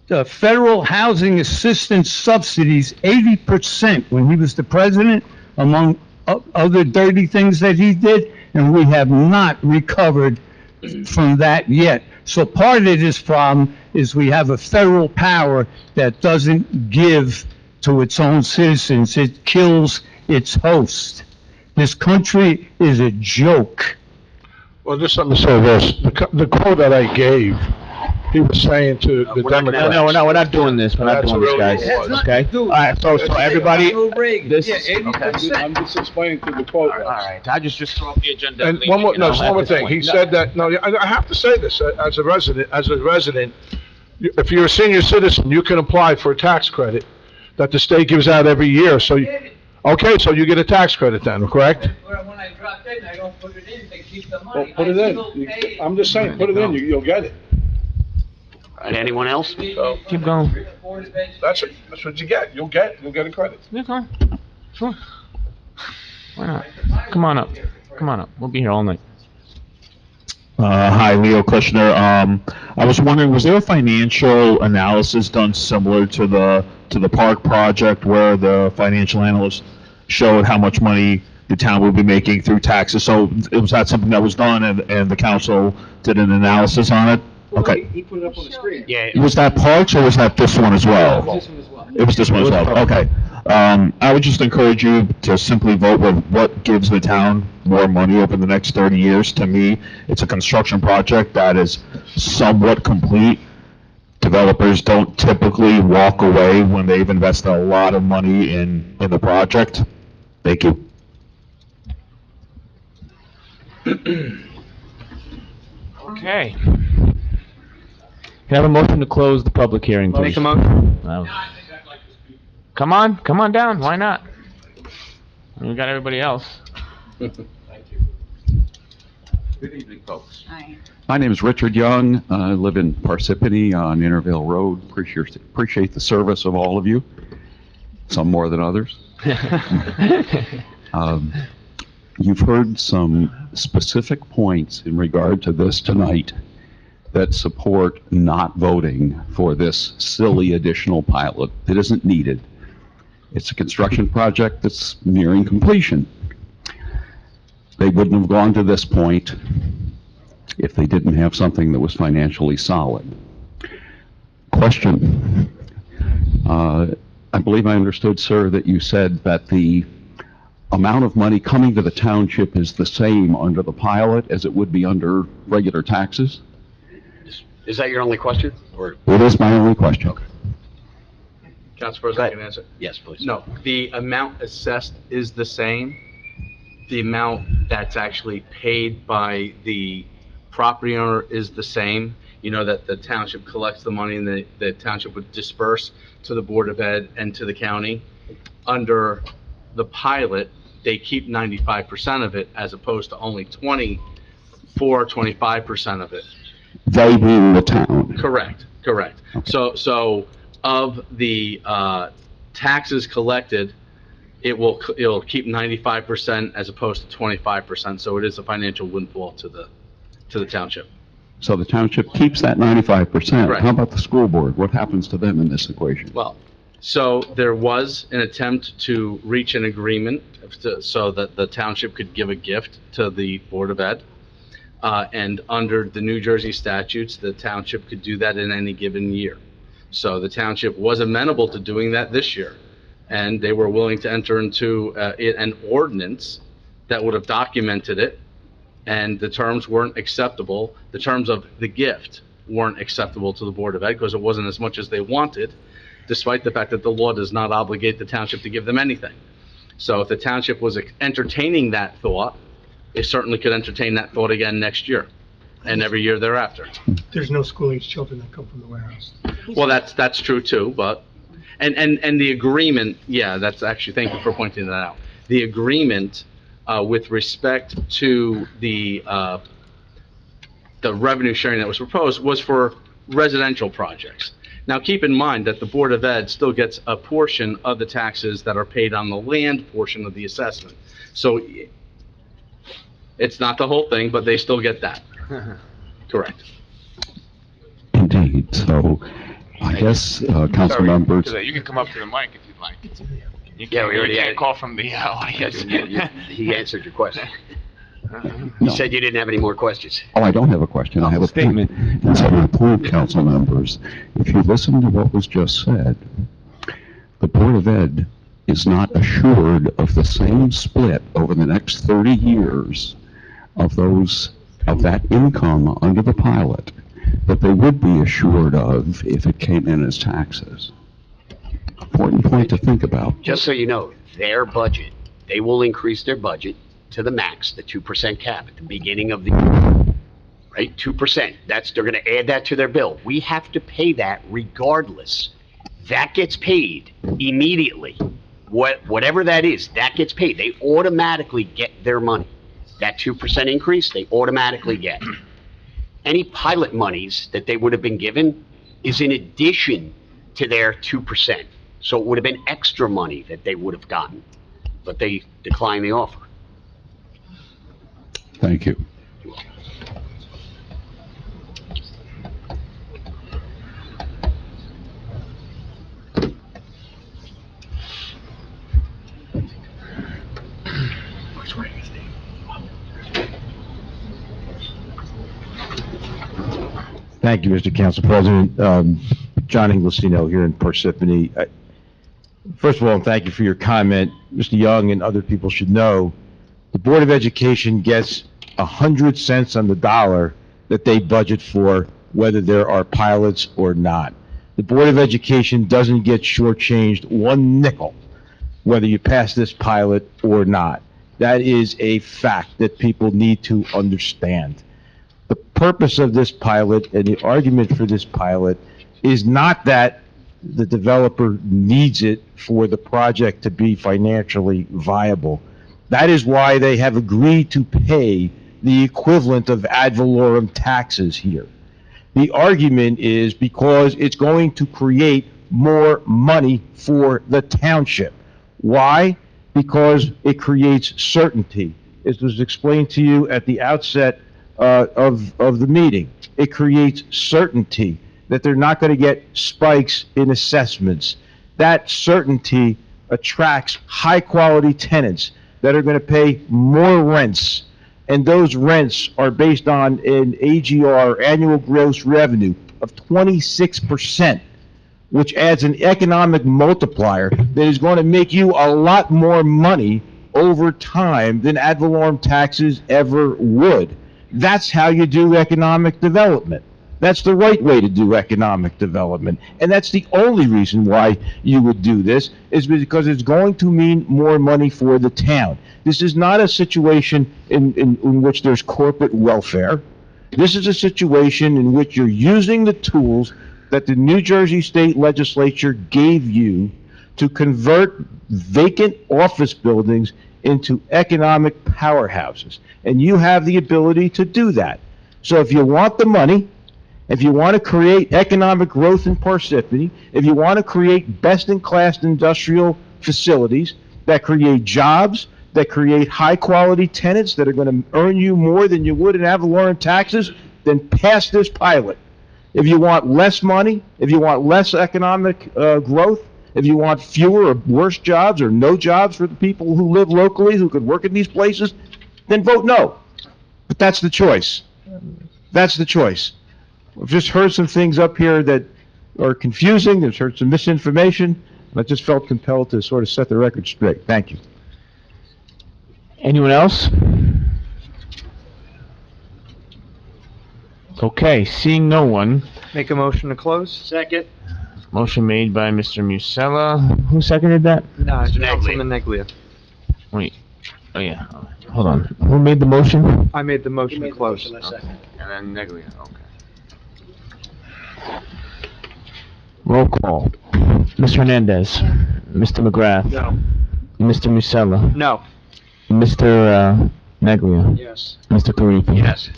the federal housing assistance subsidies 80% when he was the president, among other dirty things that he did, and we have not recovered from that yet. So part of this problem is we have a federal power that doesn't give to its own citizens. It kills its host. This country is a joke. Well, just let me say this. The quote that I gave, he was saying to the Democrats. No, we're not doing this. We're not doing this, guys. Okay? All right, so everybody, this, okay. I'm just explaining to the quote. All right, I just throw up the agenda. And one more thing. He said that, I have to say this, as a resident, if you're a senior citizen, you can apply for a tax credit that the state gives out every year, so you get a tax credit then, correct? When I drop in, I don't put it in, they keep the Well, money. put it in. I'm just saying, put it in, you'll get it. And anyone else? So, keep going. that's what you get. You'll get a credit. Okay. Sure. Why not? Come on up. We'll be here all night. Hi, Leo Kushner. I was wondering, was there a financial analysis done similar to the park project, where the financial analyst showed how much money the town would be making through taxes? So was that something that was done, and the council did an analysis on it? Okay. He put it up on the screen. Yeah. Was that parks, or was that this one as well? This one as well. It was this one as well. Okay. I would just encourage you to simply vote with what gives the town more money over the next 30 years. To me, it's a construction project that is somewhat complete. Developers don't typically walk away when they've invested a lot of money in the project. Thank you. Okay. Can I have a motion to close the public hearing, please? Make a motion. Come on down, why not? We got everybody else. Thank you. Good evening, folks. Hi. My name is Richard Young. I live in Parsippany on Intervale Road. Appreciate the service of all of you, some more than others. You've heard some specific points in regard to this tonight that support not voting for this silly additional pilot that isn't needed. It's a construction project that's nearing completion. They wouldn't have gone to this point if they didn't have something that was financially solid. Question. I believe I understood, sir, that you said that the amount of money coming to the township is the same under the pilot as it would be under regular taxes? Is that your only question? Or It is my only question. Okay. Council President, can I answer? Yes, please. No, the amount assessed is the same. The amount that's actually paid by the property owner is the same. You know that the township collects the money and the township would disperse to the Board of Ed and to the county. Under the pilot, they keep 95% of it as opposed to only 25% of it. They being the town. Correct. Okay. So of the taxes collected, it'll keep 95% as opposed to 25%, so it is a financial windfall to the township. So the township keeps that 95%. Correct. How about the school board? What happens to them in this equation? Well, so there was an attempt to reach an agreement so that the township could give a gift to the Board of Ed. And under the New Jersey statutes, the township could do that in any given year. So the township was amenable to doing that this year. And they were willing to enter into an ordinance that would have documented it. And the terms weren't acceptable. The terms of the gift weren't acceptable to the Board of Ed because it wasn't as much as they wanted, despite the fact that the law does not obligate the township to give them anything. So if the township was entertaining that thought, it certainly could entertain that thought again next year and every year thereafter. There's no school-age children that come from the warehouse. Well, that's true too, but, and the agreement, yeah, that's actually, thank you for pointing that out. The agreement, with respect to the revenue sharing that was proposed was for residential projects. Now, keep in mind that the Board of Ed still gets a portion of the taxes that are paid on the land portion of the assessment. So it's not the whole thing, but they still get that. Correct. Indeed. So I guess, council members, You can come up to the mic if you'd like. Yeah, we already You had can't it. call from the audience. He answered your question. You No. said you didn't have any more questions. oh, I don't have a question. I have a statement. And so my point, council members, if you listen to what was just said, the Board of Ed is not assured of the same split over the next 30 years of that income under the pilot that they would be assured of if it came in as taxes. Important point to think about. Just so you know, their budget, they will increase their budget to the max, the 2% cap at the beginning of the year, right? 2%. They're going to add that to their bill. We have to pay that regardless. That gets paid immediately. Whatever that is, that gets paid. They automatically get their money. That 2% increase, they automatically get. Any pilot monies that they would have been given is in addition to their 2%. So it would have been extra money that they would have gotten, but they declined the offer. Thank you. Thank you, Mr. Council President. John Inglesino here in Parsippany. First of all, thank you for your comment. Mr. Young and other people should know, the Board of Education gets 100 cents on the dollar that they budget for, whether there are pilots or not. The Board of Education doesn't get shortchanged one nickel, whether you pass this pilot or not. That is a fact that people need to understand. The purpose of this pilot and the argument for this pilot is not that the developer needs it for the project to be financially viable. That is why they have agreed to pay the equivalent of ad valorem taxes here. The argument is because it's going to create more money for the township. Why? Because it creates certainty. As was explained to you at the outset of the meeting, it creates certainty that they're not going to get spikes in assessments. That certainty attracts high-quality tenants that are going to pay more rents, and those rents are based on an AGR, annual gross revenue, of 26%, which adds an economic multiplier that is going to make you a lot more money over time than ad valorem taxes ever would. That's how you do economic development. That's the right way to do economic development. And that's the only reason why you would do this, is because it's going to mean more money for the town. This is not a situation in which there's corporate welfare. This is a situation in which you're using the tools that the New Jersey State Legislature gave you to convert vacant office buildings into economic powerhouses. And you have the ability to do that. So if you want the money, if you want to create economic growth in Parsippany, if you want to create best-in-class industrial facilities that create jobs, that create high-quality tenants that are going to earn you more than you would in ad valorem taxes, then pass this pilot. If you want less money, if you want less economic growth, if you want fewer or worse jobs or no jobs for the people who live locally who could work in these places, then vote no. But that's the choice. That's the choice. I've just heard some things up here that are confusing. I've heard some misinformation. And I just felt compelled to sort of set the record straight. Thank you. Anyone else? Okay, seeing no one. Make a motion to close? Second. Motion made by Mr. Musella. Who seconded that? No, Mr. Councilman Neglia. Wait. Oh, yeah. Hold on. Who made the motion? I made the motion to close. And then Neglia. Okay. Roll call. Mr. Hernandez. Mr. McGrath. No. Mr. Musella. No. Mr. Neglia. Yes. Mr. Karifi. Yes.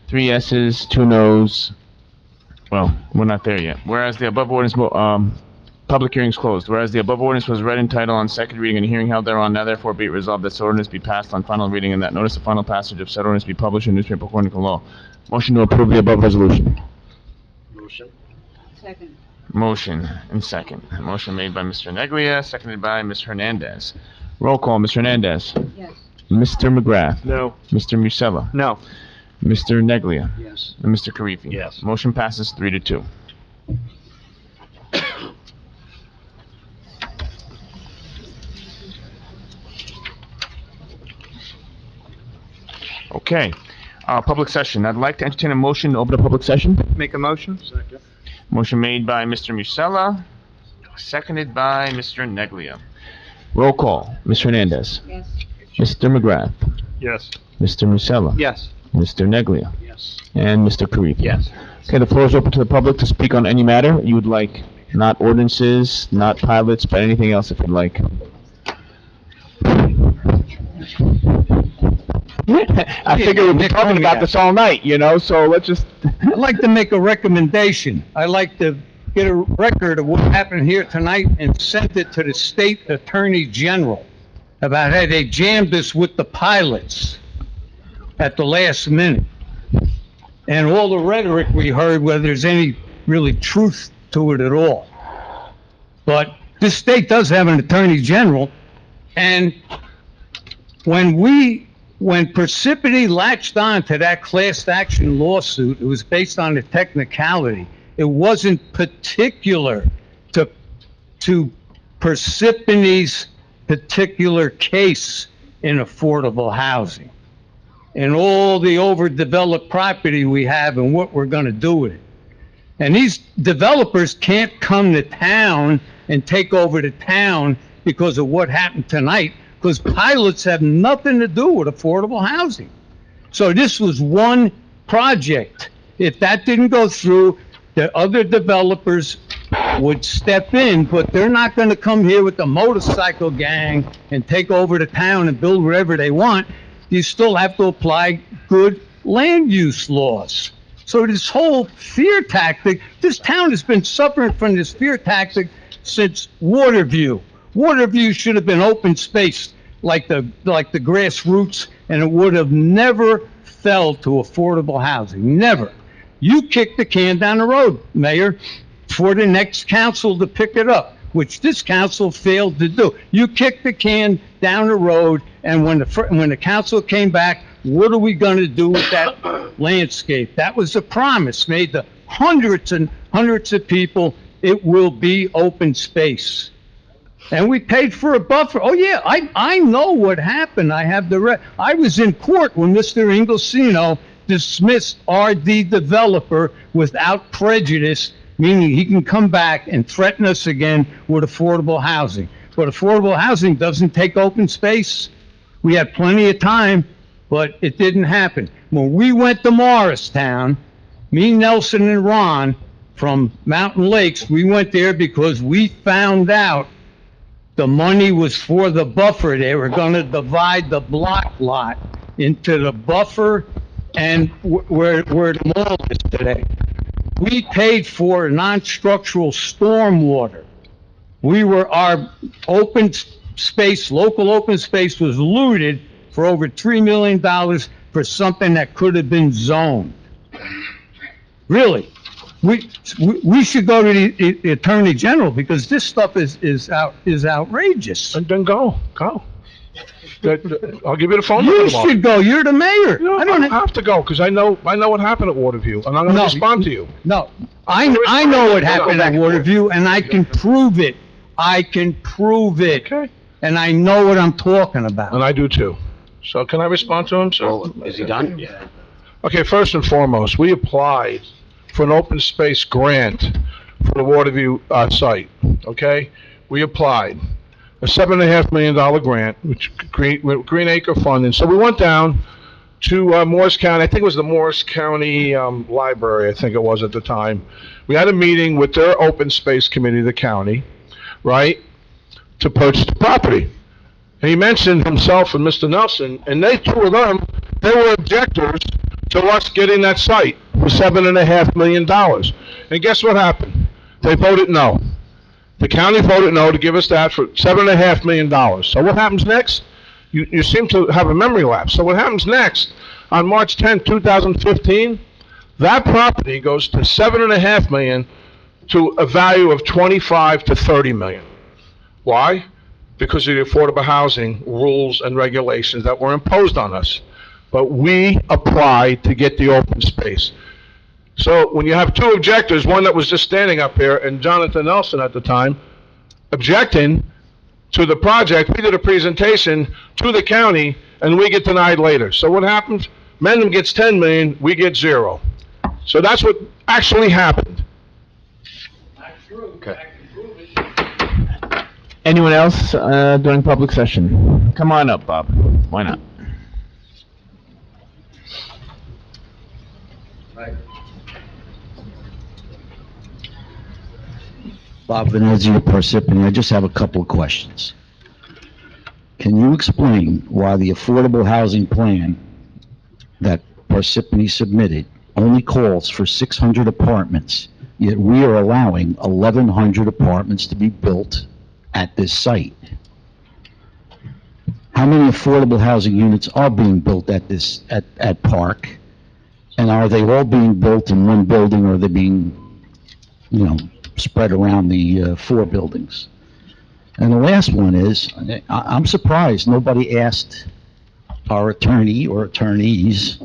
3 yeses, 2 nos. Well, we're not there yet. Whereas the above ordinance, public hearing's closed. Whereas the above ordinance was read in title on second reading and hearing held thereon, now therefore be it resolved that said ordinance be passed on final reading and that notice of final passage of said ordinance be published in newspaper according to law. Motion to approve the above resolution. Motion. Second. Motion and second. Motion made by Mr. Neglia, seconded by Ms. Hernandez. Roll call, Mr. Hernandez. Yes. Mr. McGrath. No. Mr. Musella. No. Mr. Neglia. Yes. And Mr. Karifi. Yes. Motion passes 3-2. Okay, public session. I'd like to entertain a motion to open a public session. Make a motion? Second. Motion made by Mr. Musella, seconded by Mr. Neglia. Roll call. Ms. Hernandez. Yes. Mr. McGrath. Yes. Mr. Musella. Yes. Mr. Neglia. Yes. And Mr. Karifi. Yes. Okay, the floor is open to the public to speak on any matter you would like. Not ordinances, not pilots, but anything else if you'd like. I figure we'll be talking about this all night, you know, so let's just... I'd like to make a recommendation. I'd like to get a record of what happened here tonight and send it to the state attorney general about how they jammed us with the pilots at the last minute. And all the rhetoric we heard, whether there's any really truth to it at all. But this state does have an attorney general, and when Parsippany latched on to that class action lawsuit, it was based on a technicality. It wasn't particular to Parsippany's particular case in affordable housing and all the overdeveloped property we have and what we're going to do with it. And these developers can't come to town and take over the town because of what happened tonight, because pilots have nothing to do with affordable housing. So this was one project. If that didn't go through, the other developers would step in, but they're not going to come here with the motorcycle gang and take over the town and build wherever they want. You still have to apply good land use laws. So this whole fear tactic, this town has been suffering from this fear tactic since Waterview. Waterview should have been open space like the grassroots, and it would have never fell to affordable housing. Never. You kicked the can down the road, Mayor, for the next council to pick it up, which this council failed to do. You kicked the can down the road, and when the council came back, what are we going to do with that landscape? That was a promise made to hundreds and hundreds of people. It will be open space. And we paid for a buffer. Oh, yeah, I know what happened. I was in court when Mr. Inglesino dismissed RD developer without prejudice, meaning he can come back and threaten us again with affordable housing. But affordable housing doesn't take open space. We had plenty of time, but it didn't happen. When we went to Morristown, me, Nelson, and Ron from Mountain Lakes, we went there because we found out the money was for the buffer. They were going to divide the block lot into the buffer and where the mall is today. We paid for non-structural stormwater. Our open space, local open space was looted for over $3 million for something that could have been zoned. Really. We should go to the Attorney General because this stuff is outrageous. And then go. I'll give you the phone number You tomorrow. should go. You're the mayor. No, I don't have to go because I know what happened at Waterview, and I'm going to respond to you. No, I know what happened at Waterview, and I can prove it. Okay. And I know what I'm talking about. And I do too. So can I respond to him, sir? Well, is he done? Yeah. Okay, first and foremost, we applied for an open space grant for the Waterview site, okay? We applied a $7.5 million grant, which Green Acre funding. So we went down to Morris County, I think it was the Morris County Library, I think it was at the time. We had a meeting with their open space committee, the county, right, to purchase the property. And he mentioned himself and Mr. Nelson, and they, two of them, they were objectors to us getting that site for $7.5 million. And guess what happened? They voted no. The county voted no to give us that for $7.5 million. So what happens next? You seem to have a memory lapse. So what happens next? On March 10, 2015, that property goes to $7.5 million to a value of $25 to $30 million. Why? Because of the affordable housing rules and regulations that were imposed on us. But we applied to get the open space. So when you have two objectors, one that was just standing up here and Jonathan Nelson at the time, objecting to the project, we did a presentation to the county and we get denied later. So what happens? Mendham gets 10 million, we get 0. So that's what actually happened. Okay. Anyone else during public session? Come on up, Bob. Why not? Bob Venezia, Parsippany. I just have a couple of questions. Can you explain why the affordable housing plan that Parsippany submitted only calls for 600 apartments, yet we are allowing 1,100 apartments to be built at this site? How many affordable housing units are being built at Park? And are they all being built in one building, or are they being, spread around the 4 buildings? And the last one is, I'm surprised nobody asked our attorney or attorneys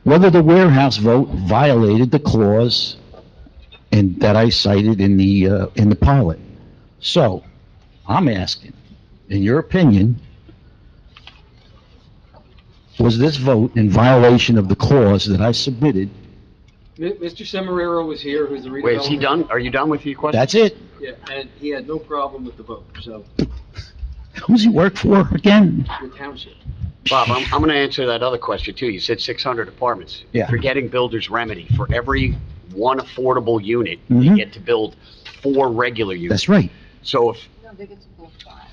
whether the warehouse vote violated the clause that I cited in the pilot. So, I'm asking, in your opinion, was this vote in violation of the clause that I submitted? Mr. Semeraro was here, who's the redevelopment. Wait, is he done? Are you done with your question? That's it. Yeah, and he had no problem with the vote, so, Who's he work for again? the township. Bob, I'm going to answer that other question too. You said 600 apartments. Yeah. Forgetting builder's remedy. For every one affordable unit, you get to build 4 regular units. That's right. So if...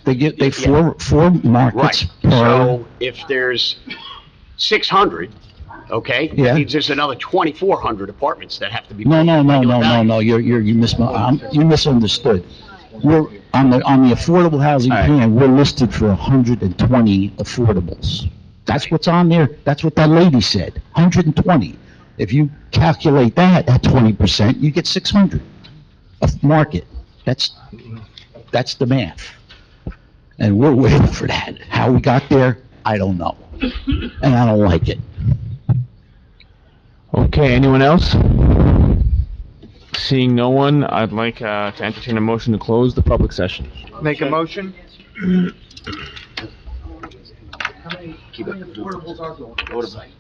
They four markets Right. per... So if there's 600, okay, Yeah. that means there's another 2,400 apartments that have to be No, built. no, you misunderstood. We're, on the affordable housing plan, we're listed for 120 affordables. That's what's on there, that's what that lady said, 120. If you calculate that at 20%, you get 600. A market, that's the math. And we're waiting for that. How we got there, I don't know. And I don't like it. Okay, anyone else? Seeing no one, I'd like to entertain a motion to close the public session. Make a motion? Keep it. Affordables are going. Go to site.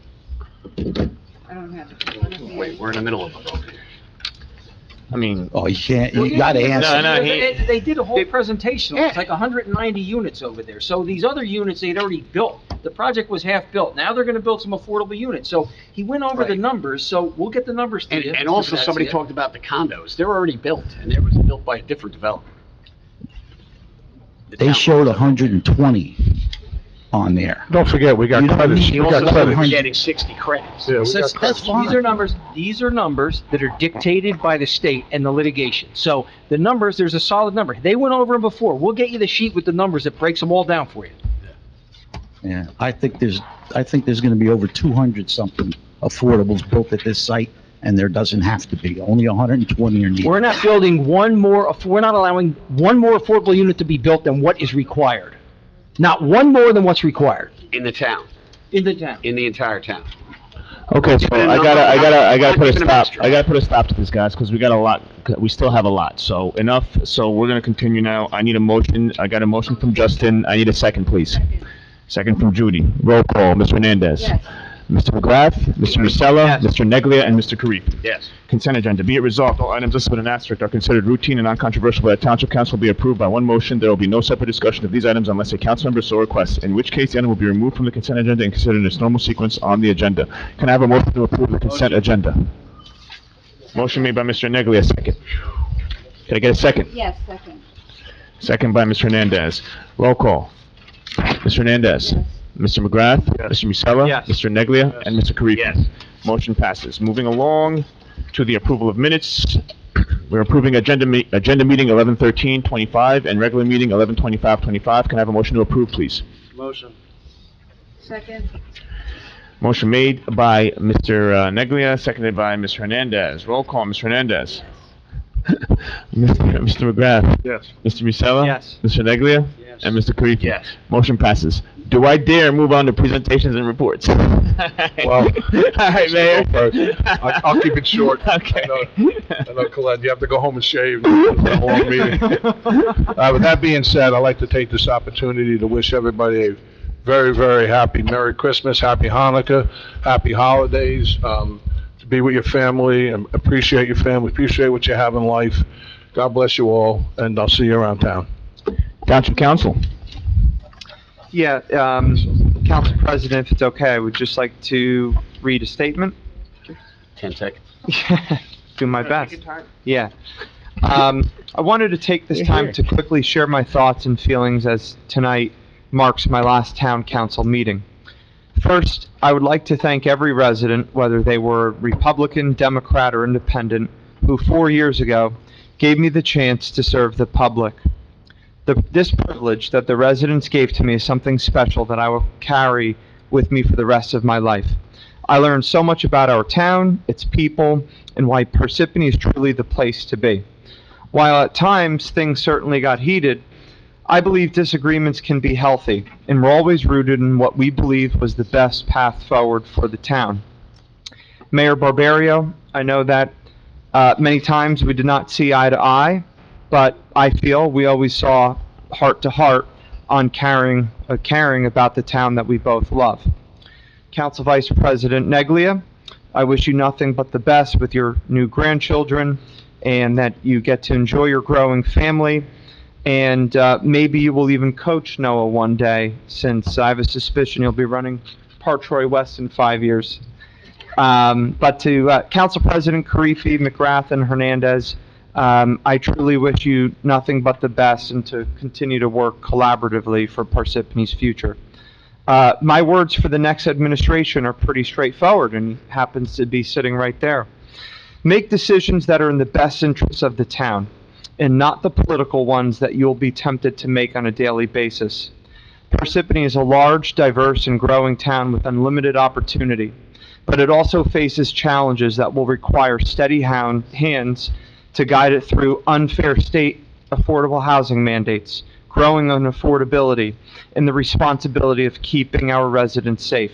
Wait, we're in the middle of it. I mean... Oh, you gotta answer. No, They did a whole presentation, it's like 190 units over there, so these other units they'd already built. The project was half built, now they're gonna build some affordable units, so he went over the numbers, so we'll get the numbers to you. And also somebody talked about the condos. They're already built, and they was built by a different developer. They showed 120 on there. Don't forget, we got You don't credits. need- We He got also credits. we're getting 60 credits. Yeah, we So got credits. these are numbers that are dictated by the state and the litigation. So the numbers, there's a solid number. They went over them before. We'll get you the sheet with the numbers that breaks them all down for you. Yeah, I think there's gonna be over 200 something affordables built at this site, and there doesn't have to be. Only 120 are needed. We're not building we're not allowing one more affordable unit to be built than what is required. Not one more than what's required. In the town, In the town. in the entire town. Okay, so I gotta put a stop. I gotta put a stop to this, guys, because we got a lot. We still have a lot. So enough. So we're gonna continue now. I need a motion. I got a motion from Justin. I need a second, please. Second from Judy. Roll call. Mr. Hernandez. Yes. Mr. McGrath. Mr. Musella. Yes. Mr. Neglia, and Mr. Karifi. Yes. Consent agenda. Be it resolved, all items listed with an asterisk are considered routine and non-controversial by the Township Council will be approved by one motion. There will be no separate discussion of these items unless a council member so requests, in which case the item will be removed from the consent agenda and considered in its normal sequence on the agenda. Can I have a motion to approve the consent agenda? Motion made by Mr. Neglia, second. Can I get a second? Yes, second. Second by Mr. Hernandez. Roll call. Mr. Hernandez. Yes. Mr. McGrath. Mr. Musella. Yes. Mr. Neglia. And Mr. Karifi. Yes. Motion passes. Moving along to the approval of minutes. We're approving agenda meeting 11/13/25 and regular meeting 11/25/25. Can I have a motion to approve, please? Motion. Second. Motion made by Mr. Neglia, seconded by Mr. Hernandez. Roll call, Mr. Hernandez. Mr. McGrath. Yes. Mr. Musella. Yes. Mr. Neglia. Yes. And Mr. Karifi. Yes. Motion passes. Do I dare move on to presentations and reports? Well, all right, Mayor. I'll keep it short. Okay. I know, Colette, you have to go home and shave. It's a long meeting. With that being said, I'd like to take this opportunity to wish everybody a very, very happy Merry Christmas, Happy Hanukkah, Happy Holidays, to be with your family and appreciate your family, appreciate what you have in life. God bless you all, and I'll see you around town. Township Council. Yeah, Council President, if it's okay, I would just like to read a statement. 10 seconds. Do my best. Yeah. I wanted to take this time to quickly share my thoughts and feelings as tonight marks my last town council meeting. First, I would like to thank every resident, whether they were Republican, Democrat, or Independent, who 4 years ago gave me the chance to serve the public. This privilege that the residents gave to me is something special that I will carry with me for the rest of my life. I learned so much about our town, its people, and why Parsippany is truly the place to be. While at times things certainly got heated, I believe disagreements can be healthy, and we're always rooted in what we believe was the best path forward for the town. Mayor Barbario, I know that many times we did not see eye to eye, but I feel we always saw heart to heart on caring about the town that we both love. Council Vice President Neglia, I wish you nothing but the best with your new grandchildren, and that you get to enjoy your growing family, and maybe you will even coach Noah one day, since I have a suspicion you'll be running Parsippany-Troy West in 5 years. But to Council President Karifi, McGrath, and Hernandez, I truly wish you nothing but the best and to continue to work collaboratively for Parsippany's future. My words for the next administration are pretty straightforward and happens to be sitting right there. Make decisions that are in the best interests of the town and not the political ones that you'll be tempted to make on a daily basis. Parsippany is a large, diverse, and growing town with unlimited opportunity, but it also faces challenges that will require steady hands to guide it through unfair state affordable housing mandates, growing unaffordability, and the responsibility of keeping our residents safe.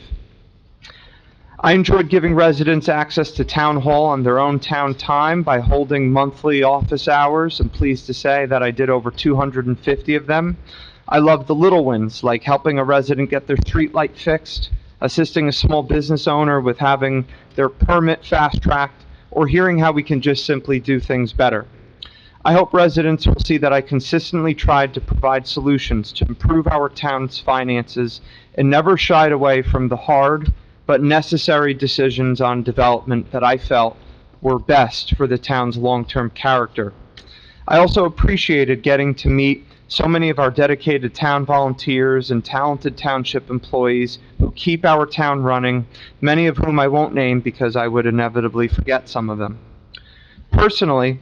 I enjoyed giving residents access to town hall on their own town time by holding monthly office hours. I'm pleased to say that I did over 250 of them. I love the little wins, like helping a resident get their street light fixed, assisting a small business owner with having their permit fast-tracked, or hearing how we can just simply do things better. I hope residents will see that I consistently tried to provide solutions to improve our town's finances and never shied away from the hard but necessary decisions on development that I felt were best for the town's long-term character. I also appreciated getting to meet so many of our dedicated town volunteers and talented township employees who keep our town running, many of whom I won't name because I would inevitably forget some of them. Personally,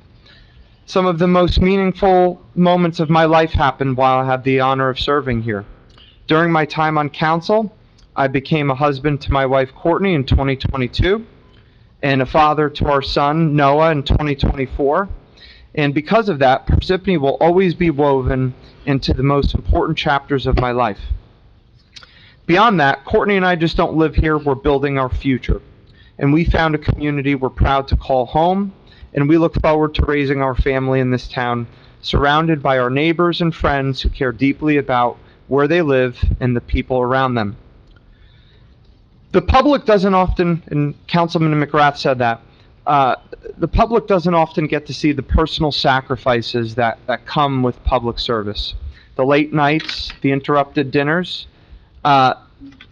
some of the most meaningful moments of my life happened while I had the honor of serving here. During my time on council, I became a husband to my wife Courtney in 2022, and a father to our son Noah in 2024. And because of that, Parsippany will always be woven into the most important chapters of my life. Beyond that, Courtney and I just don't live here, we're building our future. And we found a community we're proud to call home, and we look forward to raising our family in this town, surrounded by our neighbors and friends who care deeply about where they live and the people around them. The public doesn't often, and Councilman McGrath said that, the public doesn't often get to see the personal sacrifices that come with public service. The late nights, the interrupted dinners, all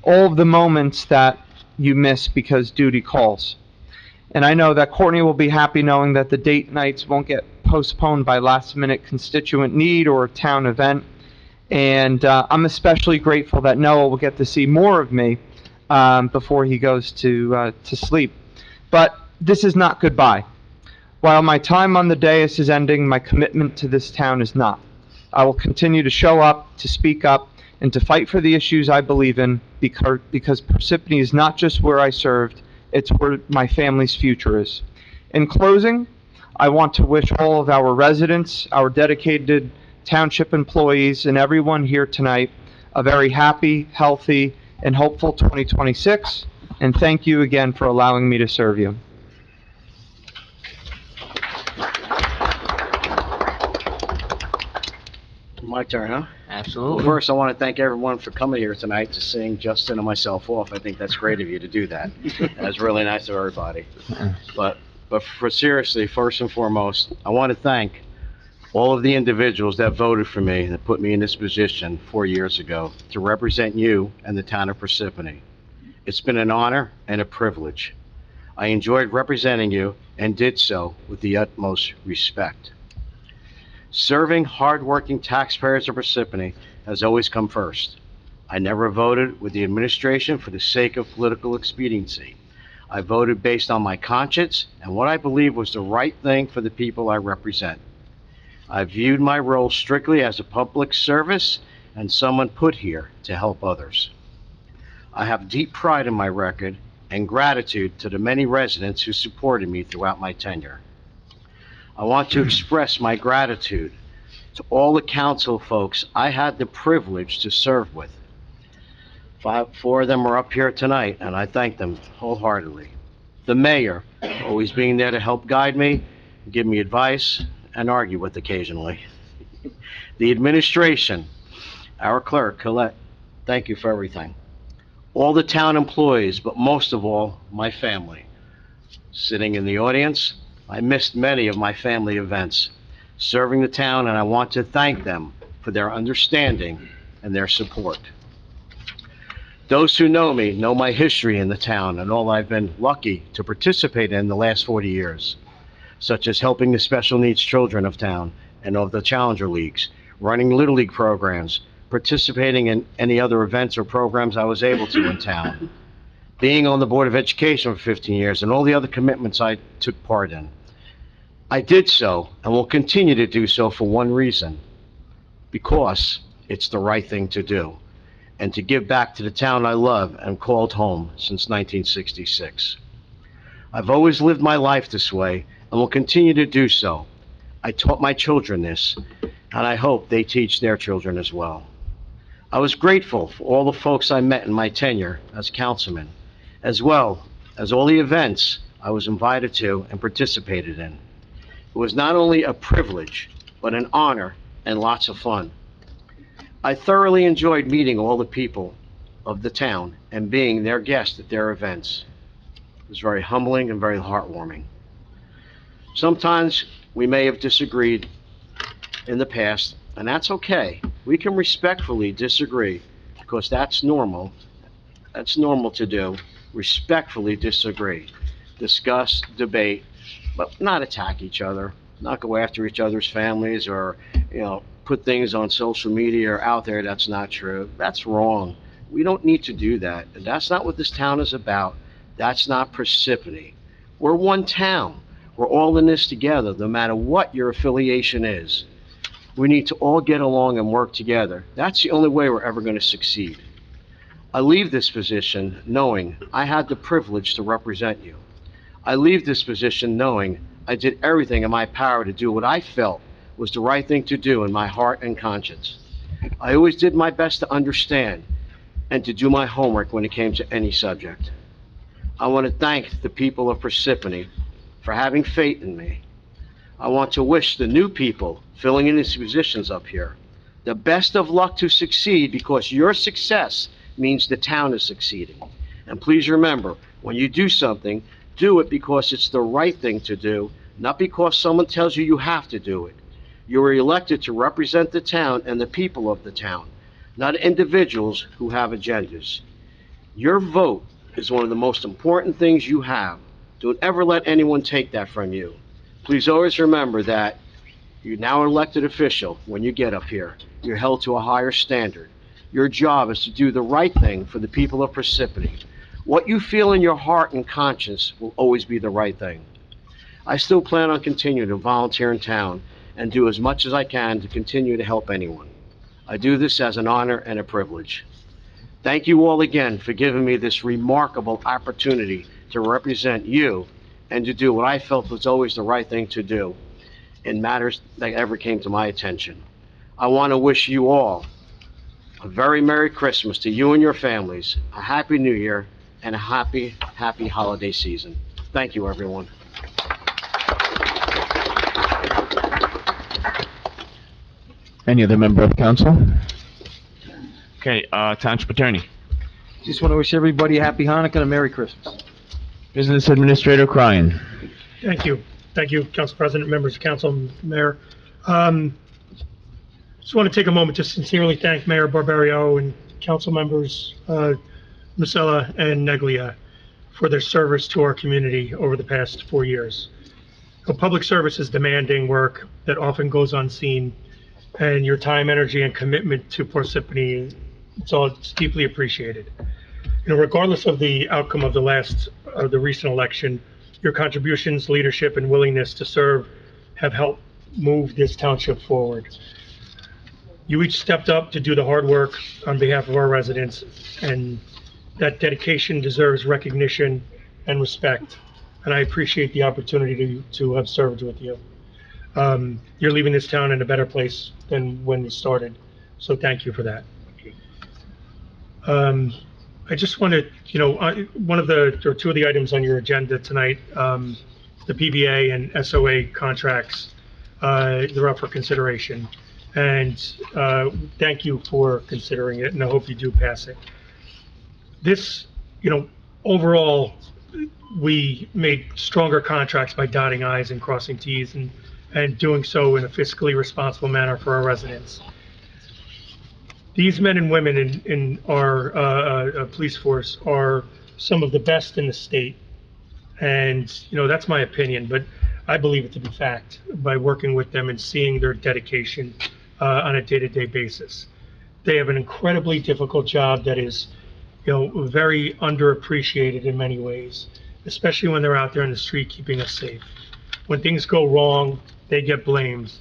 of the moments that you miss because duty calls. And I know that Courtney will be happy knowing that the date nights won't get postponed by last-minute constituent need or a town event. And I'm especially grateful that Noah will get to see more of me before he goes to sleep. But this is not goodbye. While my time on the dais is ending, my commitment to this town is not. I will continue to show up, to speak up, and to fight for the issues I believe in, because Parsippany is not just where I served, it's where my family's future is. In closing, I want to wish all of our residents, our dedicated township employees, and everyone here tonight a very happy, healthy, and hopeful 2026, and thank you again for allowing me to serve you. My turn, huh? Absolutely. Well, first, I want to thank everyone for coming here tonight to sing Justin and myself off. I think that's great of you to do that. That's really nice of everybody. But for seriously, first and foremost, I want to thank all of the individuals that voted for me, that put me in this position 4 years ago to represent you and the town of Parsippany. It's been an honor and a privilege. I enjoyed representing you and did so with the utmost respect. Serving hard-working taxpayers of Parsippany has always come first. I never voted with the administration for the sake of political expediency. I voted based on my conscience and what I believe was the right thing for the people I represent. I viewed my role strictly as a public service and someone put here to help others. I have deep pride in my record and gratitude to the many residents who supported me throughout my tenure. I want to express my gratitude to all the council folks I had the privilege to serve with. Four of them are up here tonight, and I thank them wholeheartedly. The mayor, always being there to help guide me, give me advice, and argue with occasionally. The administration, our clerk, Colette, thank you for everything. All the town employees, but most of all, my family. Sitting in the audience, I missed many of my family events, serving the town, and I want to thank them for their understanding and their support. Those who know me know my history in the town and all I've been lucky to participate in the last 40 years, such as helping the special needs children of town and of the Challenger Leagues, running Little League programs, participating in any other events or programs I was able to in town, being on the Board of Education for 15 years, and all the other commitments I took part in. I did so and will continue to do so for one reason, because it's the right thing to do, and to give back to the town I love and called home since 1966. I've always lived my life this way and will continue to do so. I taught my children this, and I hope they teach their children as well. I was grateful for all the folks I met in my tenure as councilman, as well as all the events I was invited to and participated in. It was not only a privilege, but an honor and lots of fun. I thoroughly enjoyed meeting all the people of the town and being their guest at their events. It was very humbling and very heartwarming. Sometimes we may have disagreed in the past, and that's okay. We can respectfully disagree, because that's normal. That's normal to do. Respectfully disagree. Discuss, debate, but not attack each other, not go after each other's families or, put things on social media or out there that's not true. That's wrong. We don't need to do that. And that's not what this town is about. That's not Parsippany. We're one town. We're all in this together, no matter what your affiliation is. We need to all get along and work together. That's the only way we're ever going to succeed. I leave this position knowing I had the privilege to represent you. I leave this position knowing I did everything in my power to do what I felt was the right thing to do in my heart and conscience. I always did my best to understand and to do my homework when it came to any subject. I want to thank the people of Parsippany for having faith in me. I want to wish the new people filling in these positions up here the best of luck to succeed, because your success means the town is succeeding. And please remember, when you do something, do it because it's the right thing to do, not because someone tells you you have to do it. You were elected to represent the town and the people of the town, not individuals who have agendas. Your vote is one of the most important things you have. Don't ever let anyone take that from you. Please always remember that you're now an elected official. When you get up here, you're held to a higher standard. Your job is to do the right thing for the people of Parsippany. What you feel in your heart and conscience will always be the right thing. I still plan on continuing to volunteer in town and do as much as I can to continue to help anyone. I do this as an honor and a privilege. Thank you all again for giving me this remarkable opportunity to represent you and to do what I felt was always the right thing to do in matters that ever came to my attention. I want to wish you all a very Merry Christmas to you and your families, a Happy New Year, and a happy holiday season. Thank you, everyone. Any other member of council? Okay, Township Attorney. Just want to wish everybody a happy Hanukkah and a Merry Christmas. Business Administrator Cryan. Thank you. Thank you, Council President, members of council, Mayor. Just want to take a moment to sincerely thank Mayor Barbario and council members, Masella and Neglia, for their service to our community over the past 4 years. Public service is demanding work that often goes unseen, and your time, energy, and commitment to Parsippany, it's deeply appreciated. Regardless of the outcome of the recent election, your contributions, leadership, and willingness to serve have helped move this township forward. You each stepped up to do the hard work on behalf of our residents, and that dedication deserves recognition and respect. And I appreciate the opportunity to have served with you. You're leaving this town in a better place than when you started, so thank you for that. I just wanted, one of the, or two of the items on your agenda tonight, the PBA and SOA contracts, they're up for consideration. And thank you for considering it, and I hope you do pass it. This, overall, we made stronger contracts by dotting I's and crossing T's and doing so in a fiscally responsible manner for our residents. These men and women in our police force are some of the best in the state. And, that's my opinion, but I believe it to be fact by working with them and seeing their dedication on a day-to-day basis. They have an incredibly difficult job that is, very underappreciated in many ways, especially when they're out there in the street keeping us safe. When things go wrong, they get blamed.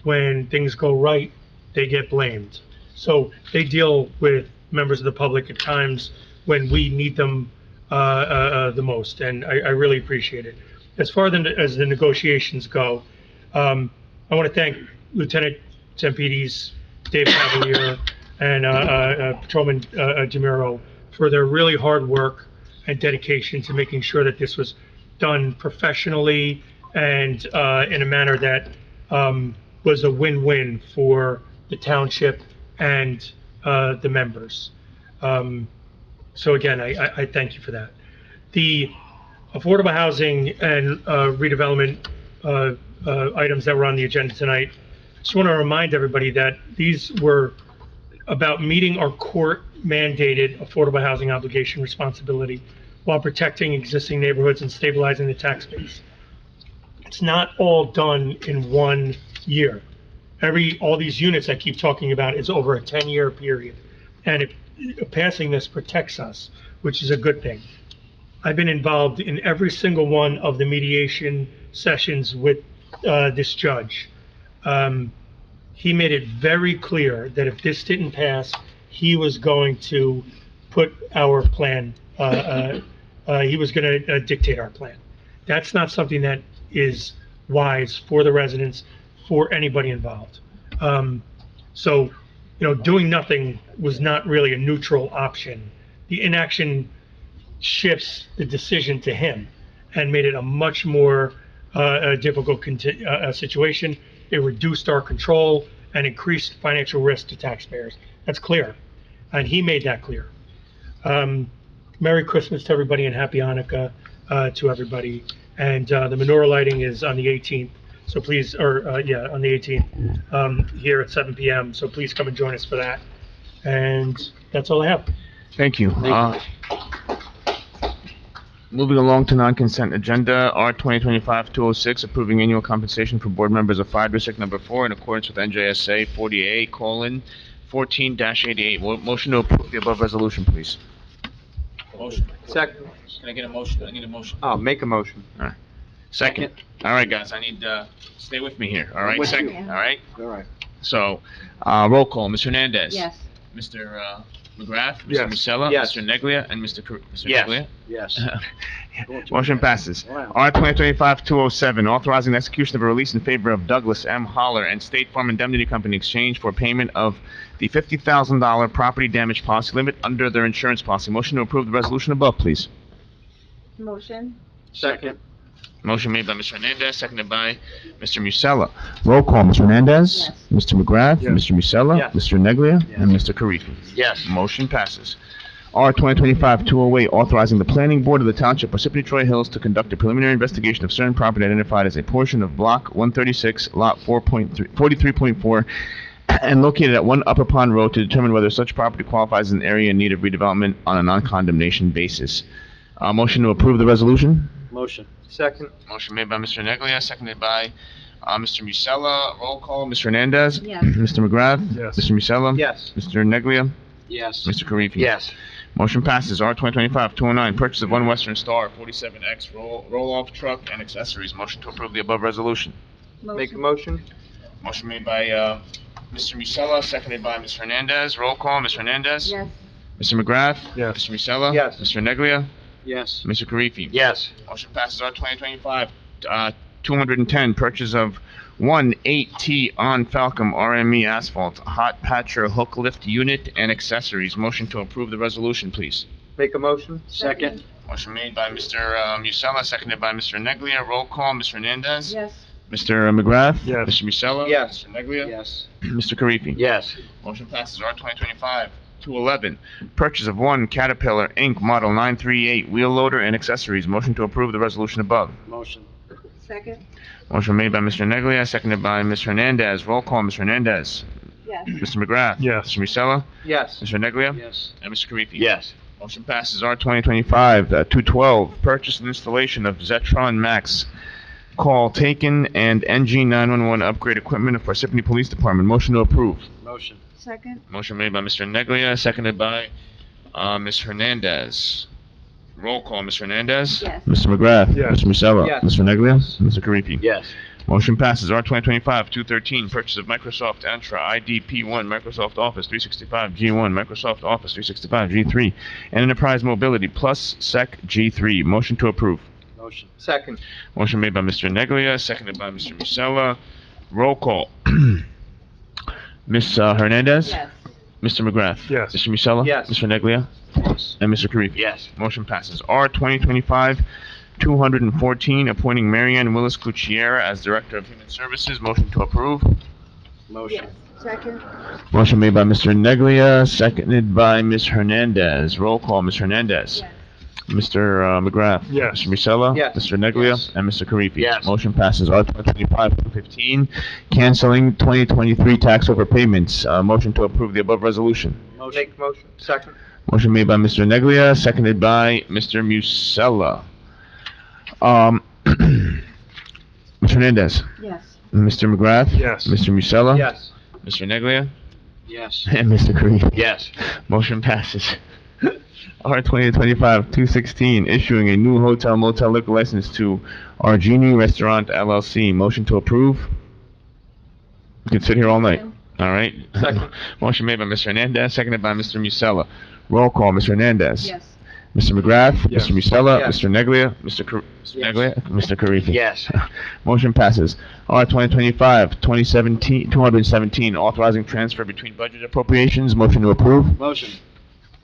When things go right, they get blamed. So they deal with members of the public at times when we need them the most, and I really appreciate it. As far as the negotiations go, I want to thank Lieutenant Zempides, Dave Cavalier, and Patrolman Jamiro for their really hard work and dedication to making sure that this was done professionally and in a manner that was a win-win for the township and the members. So again, I thank you for that. The affordable housing and redevelopment items that were on the agenda tonight, I just want to remind everybody that these were about meeting our court-mandated affordable housing obligation responsibility while protecting existing neighborhoods and stabilizing the tax base. It's not all done in 1 year. all these units I keep talking about is over a 10-year period. And passing this protects us, which is a good thing. I've been involved in every single one of the mediation sessions with this judge. He made it very clear that if this didn't pass, he was going to put our plan, he was going to dictate our plan. That's not something that is wise for the residents, for anybody involved. So, doing nothing was not really a neutral option. The inaction shifts the decision to him and made it a much more difficult situation. It reduced our control and increased financial risk to taxpayers. That's clear. And he made that clear. Merry Christmas to everybody and Happy Hanukkah to everybody. And the menorah lighting is on the 18th. So please, on the 18th, here at 7 p.m. So please come and join us for that. And that's all I have. Thank you. Moving along to non-consent agenda, R 2025-206, approving annual compensation for board members of Fire District Number 4 in accordance with NJSA 48:14-88. Motion to approve the above resolution, please. Motion. Second. Can I get a motion? I need a motion. Oh, make a motion. All right. Second. All right, guys, I need, stay with me here, all right? With Second, you. all right? All right. So, roll call, Mr. Hernandez. Yes. Mr. McGrath. Mr. Yes. Musella. Yes. Mr. Neglia, and Mr. Yes. Neglia. Yes. Motion passes. Wow. R 2025-207, authorizing the execution of a release in favor of Douglas M. Holler and State Farm Indemnity Company in exchange for payment of the $50,000 property damage policy limit under their insurance policy. Motion to approve the resolution above, please. Motion? Second. Motion made by Mr. Hernandez, seconded by Mr. Musella. Roll call, Mr. Hernandez. Yes. Mr. McGrath. Yes. Mr. Musella. Yes. Mr. Neglia. And Mr. Karifi. Yes. Motion passes. R 2025-208, authorizing the planning board of the Township Parsippany-Troy Hills to conduct a preliminary investigation of certain property identified as a portion of Block 136, Lot 43.4, and located at 1 Upper Pond Road to determine whether such property qualifies as an area in need of redevelopment on a non-condemnation basis. Motion to approve the resolution? Motion. Second. Motion made by Mr. Neglia, seconded by Mr. Musella. Roll call, Mr. Hernandez. Yes. Mr. McGrath. Yes. Mr. Musella. Yes. Mr. Neglia. Yes. Mr. Karifi. Yes. Motion passes. R 2025-209, purchase of one Western Star 47X roll-off truck and accessories. Motion to approve the above resolution. Make a motion. Motion made by Mr. Musella, seconded by Ms. Hernandez. Roll call, Ms. Hernandez. Yes. Mr. McGrath. Yes. Mr. Musella. Yes. Mr. Neglia. Yes. Mr. Karifi. Yes. Motion passes. R 2025-210, purchase of one 8T on Falcom RME asphalt hot patcher hook lift unit and accessories. Motion to approve the resolution, please. Make a motion. Second. Motion made by Mr. Musella, seconded by Mr. Neglia. Roll call, Mr. Hernandez. Yes. Mr. McGrath. Yes. Mr. Musella. Yes. Mr. Neglia. Yes. Mr. Karifi. Yes. Motion passes. R 2025-211, purchase of one Caterpillar Inc. Model 938 wheel loader and accessories. Motion to approve the resolution above. Motion. Second? Motion made by Mr. Neglia, seconded by Ms. Hernandez. Roll call, Ms. Hernandez. Yes. Mr. McGrath. Yes. Mr. Musella. Yes. Mr. Neglia. Yes. And Mr. Karifi. Yes. Motion passes. R 2025-212, purchase and installation of Zetron Max call taken and NG 911 upgrade equipment of Parsippany Police Department. Motion to approve. Motion. Second? Motion made by Mr. Neglia, seconded by Ms. Hernandez. Roll call, Mr. Hernandez. Yes. Mr. McGrath. Yes. Mr. Musella. Yes. Mr. Neglia. Mr. Karifi. Yes. Motion passes. R 2025-213, purchase of Microsoft Entra IDP1, Microsoft Office 365 G1, Microsoft Office 365 G3, and Enterprise Mobility Plus Sec G3. Motion to approve. Motion. Second. Motion made by Mr. Neglia, seconded by Mr. Musella. Roll call. Ms. Hernandez. Yes. Mr. McGrath. Yes. Mr. Musella. Yes. Mr. Neglia. Yes. And Mr. Karifi. Yes. Motion passes. R 2025-214, appointing Marianne Willis Cucchiera as Director of Human Services. Motion to approve. Motion. Yes. Second? Motion made by Mr. Neglia, seconded by Ms. Hernandez. Roll call, Ms. Hernandez. Yes. Mr. McGrath. Yes. Mr. Musella. Yes. Mr. Neglia. Yes. And Mr. Karifi. Yes. Motion passes. R 2025-215, canceling 2023 tax overpayments. Motion to approve the above resolution. Motion. Make a motion. Second. Motion made by Mr. Neglia, seconded by Mr. Musella. Mr. Hernandez. Yes. Mr. McGrath? Yes. Mr. Musella? Yes. Mr. Neglia? Yes. And Mr. Karifi? Yes. Motion passes. R 2025-216, issuing a new hotel motel liquor license to Argini Restaurant LLC. Motion to approve. You can sit here all night. All right. Second. Motion made by Mr. Hernandez, seconded by Mr. Musella. Roll call, Mr. Hernandez. Yes. Mr. McGrath. Yes. Mr. Musella. Yes. Mr. Neglia. Mr. Karifi. Yes. Motion passes. R 2025-217, authorizing transfer between budget appropriations. Motion to approve. Motion.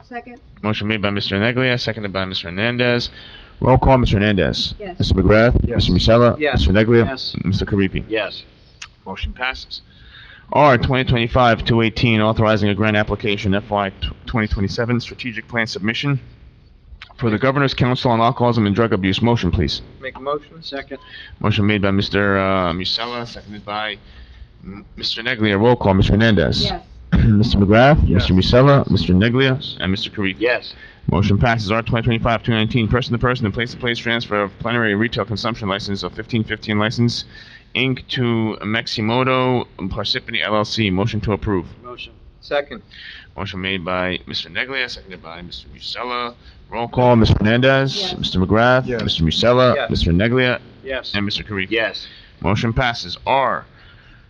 Second? Motion made by Mr. Neglia, seconded by Mr. Hernandez. Roll call, Mr. Hernandez. Yes. Mr. McGrath. Yes. Mr. Musella. Yes. Mr. Neglia. Yes. Mr. Karifi. Yes. Motion passes. R 2025-218, authorizing a grant application FY 2027 strategic plan submission for the Governor's Council on Alcoholism and Drug Abuse. Motion, please. Make a motion? Second. Motion made by Mr. Musella, seconded by Mr. Neglia. Roll call, Mr. Hernandez. Yes. Mr. McGrath. Yes. Mr. Musella. Mr. Neglia. And Mr. Karifi. Yes. Motion passes. R 2025-219, person-to-person and place-to-place transfer of plenary retail consumption license of 1515 license, Inc. to Maximoto Parsippany LLC. Motion to approve. Motion. Second. Motion made by Mr. Neglia, seconded by Mr. Musella. Roll call, Mr. Hernandez. Yes. Mr. McGrath. Yes. Mr. Musella. Yes. Mr. Neglia. Yes. And Mr. Karifi. Yes. Motion passes. R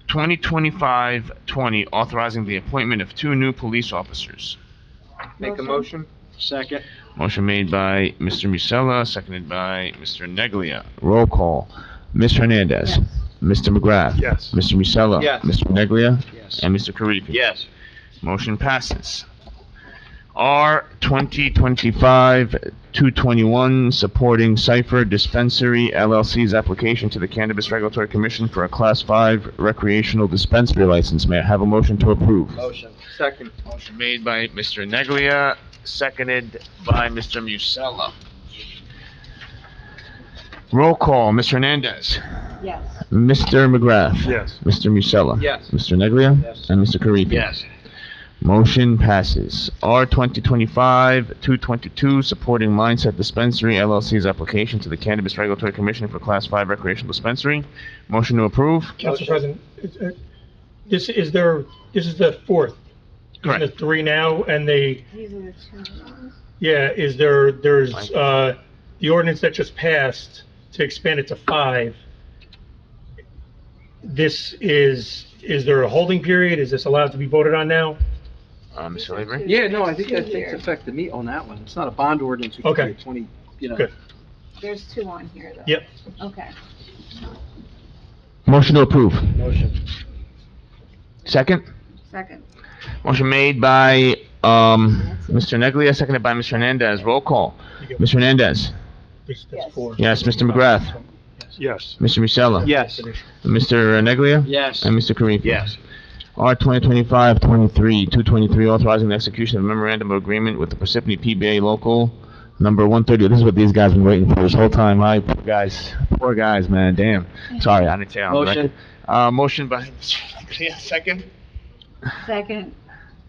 2025-20, authorizing the appointment of 2 new police officers. Make a motion? Second. Motion made by Mr. Musella, seconded by Mr. Neglia. Roll call. Ms. Hernandez. Yes. Mr. McGrath. Yes. Mr. Musella. Yes. Mr. Neglia. Yes. And Mr. Karifi. Yes. Motion passes. R 2025-221, supporting Cipher Dispensary LLC's application to the Cannabis Regulatory Commission for a Class 5 recreational dispensary license. May I have a motion to approve? Motion. Second. Motion made by Mr. Neglia, seconded by Mr. Musella. Roll call, Mr. Hernandez. Yes. Mr. McGrath. Yes. Mr. Musella. Yes. Mr. Neglia. Yes. And Mr. Karifi. Yes. Motion passes. R 2025-222, supporting Mindset Dispensary LLC's application to the Cannabis Regulatory Commission for Class 5 recreational dispensary. Motion to approve. Council President, this is the fourth. Correct. Isn't it 3 now, and they, These are the two. yeah, there's, the ordinance that just passed to expand it to 5. Is there a holding period? Is this allowed to be voted on now? Mr. Lavery? Yeah, no, I think it's affected me on that one. It's not a bond ordinance. It could Okay. be a 20, you know. Good. There's 2 on here, though. Yep. Okay. Motion to approve. Motion. Second? Second. Motion made by, Mr. Neglia, seconded by Mr. Hernandez. Roll call. Mr. Hernandez? That's Yes. 4. Yes. Mr. McGrath? Yes. Mr. Musella? Yes. Mr. Neglia? Yes. And Mr. Karifi? Yes. R 2025-223, authorizing the execution of a memorandum of agreement with the Parsippany PBA local number 130. This is what these guys have been waiting for this whole time. Hi, poor guys, man. Damn. Sorry, I didn't say on the Motion. record. Motion by Mr. Neglia, second. Second.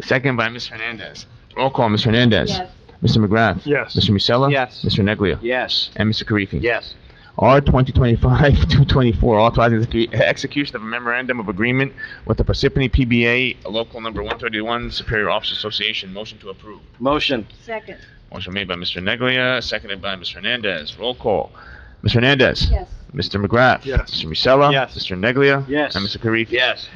Second by Ms. Hernandez. Roll call, Ms. Hernandez. Yes. Mr. McGrath. Yes. Mr. Musella. Yes. Mr. Neglia. Yes. And Mr. Karifi. Yes. R 2025-224, authorizing the execution of a memorandum of agreement with the Parsippany PBA, local number 131, Superior Officers Association. Motion to approve. Motion. Second. Motion made by Mr. Neglia, seconded by Mr. Hernandez. Roll call. Mr. Hernandez. Yes. Mr. McGrath. Yes. Mr. Musella. Yes. Mr. Neglia. Yes. And Mr. Karifi. Yes.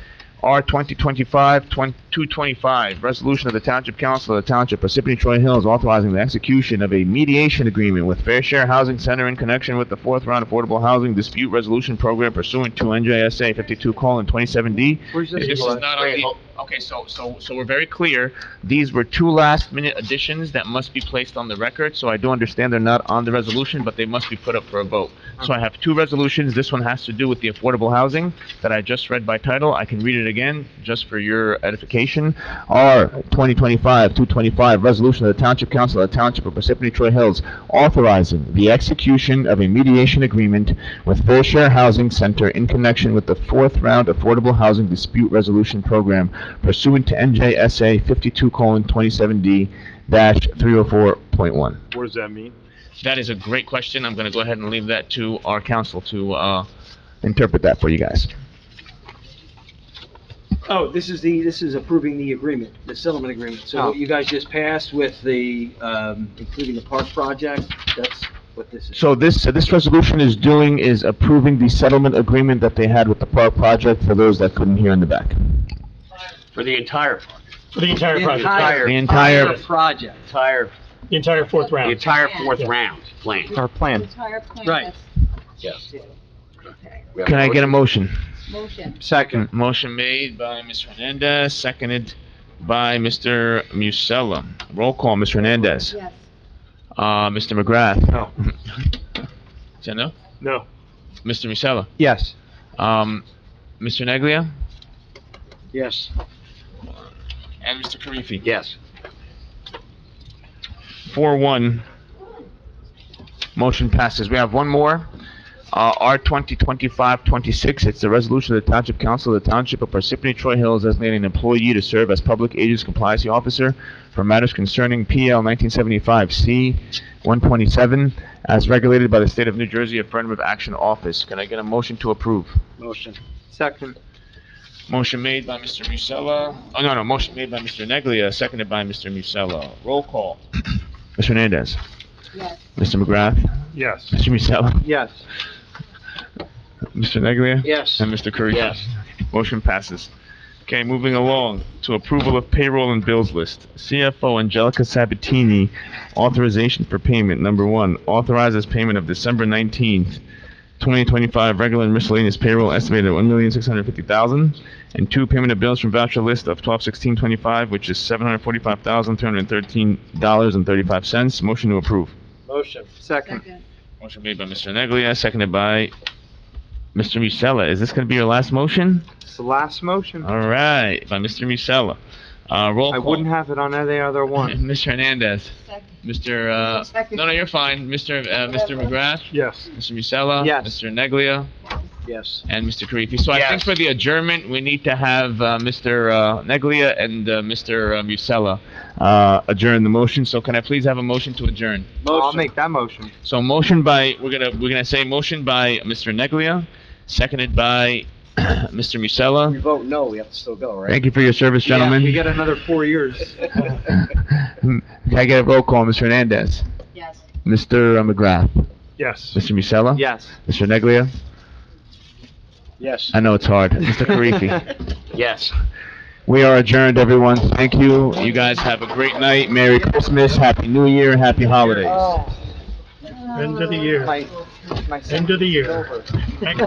R 2025-225, resolution of the Township Council of the Township Parsippany-Troy Hills authorizing the execution of a mediation agreement with Fair Share Housing Center in connection with the 4th round affordable housing dispute resolution program pursuant to NJSA 52:27D. Where's This this? is not on the, okay, so we're very clear. These were 2 last-minute additions that must be placed on the record, so I do understand they're not on the resolution, but they must be put up for a vote. So I have 2 resolutions. This one has to do with the affordable housing that I just read by title. I can read it again, just for your edification. R 2025-225, resolution of the Township Council of the Township of Parsippany-Troy Hills authorizing the execution of a mediation agreement with Fair Share Housing Center in connection with the 4th round affordable housing dispute resolution program pursuant to NJSA 52:27D-304.1. What does that mean? That is a great question. I'm going to go ahead and leave that to our council to interpret that for you guys. Oh, this is approving the agreement, the settlement agreement. So Oh. what you guys just passed with the, including the park project, that's what this is. So this resolution is approving the settlement agreement that they had with the park project for those that couldn't hear in the back. For the entire park. For the entire project. The entire project. The entire fourth round. The entire fourth round plan. Our plan. Entire plan. Right. Yes. Can I get a motion? Motion. Second. Motion made by Ms. Hernandez, seconded by Mr. Musella. Roll call, Ms. Hernandez. Yes. Mr. McGrath. No. Is that no? No. Mr. Musella. Yes. Mr. Neglia Yes. and Mr. Karifi. Yes. 4-1. Motion passes. We have one more. R 2025-26. It's the resolution of the Township Council of the Township of Parsippany-Troy Hills designating an employee to serve as Public Agency Compliance Officer for matters concerning PL 1975 C 127 as regulated by the State of New Jersey Affirmative Action Office. Can I get a motion to approve? Motion. Second. Motion made by Mr. Musella. Oh, no, motion made by Mr. Neglia, seconded by Mr. Musella. Roll call. Mr. Hernandez. Yes. Mr. McGrath. Yes. Mr. Musella. Yes. Mr. Neglia. Yes. And Mr. Curry. Yes. Motion passes. Okay, moving along to approval of payroll and bills list. CFO Angelica Sabatini, authorization for payment. Number 1, authorizes payment of December 19th, 2025 regular and miscellaneous payroll estimated at $1,650,000. And 2, payment of bills from voucher list of 12/16/25, which is $745,313.35. Motion to approve. Motion. Second. Motion made by Mr. Neglia, seconded by Mr. Musella. Is this going to be your last motion? It's the last motion. All right, by Mr. Musella. Roll I call. wouldn't have it on any other one. Mr. Hernandez. Mr. No, you're fine. Mr. McGrath. Yes. Mr. Musella. Yes. Mr. Neglia. Yes. And Mr. Karifi. So I think for the adjournment, we need to have Mr. Neglia and Mr. Musella adjourn the motion. So can I please have a motion to adjourn? I'll make that motion. So motion by we're gonna say motion by Mr. Neglia, seconded by Mr. Musella. We vote no, we have to still go, right? Thank you for your service, gentlemen. You get another 4 years. Can I get a roll call, Mr. Hernandez? Yes. Mr. McGrath? Yes. Mr. Musella? Yes. Mr. Neglia? Yes. I know it's hard. Mr. Karifi? Yes. We are adjourned, everyone. Thank you. You guys have a great night. Merry Christmas, Happy New Year, Happy Holidays. End of the year. End of the year.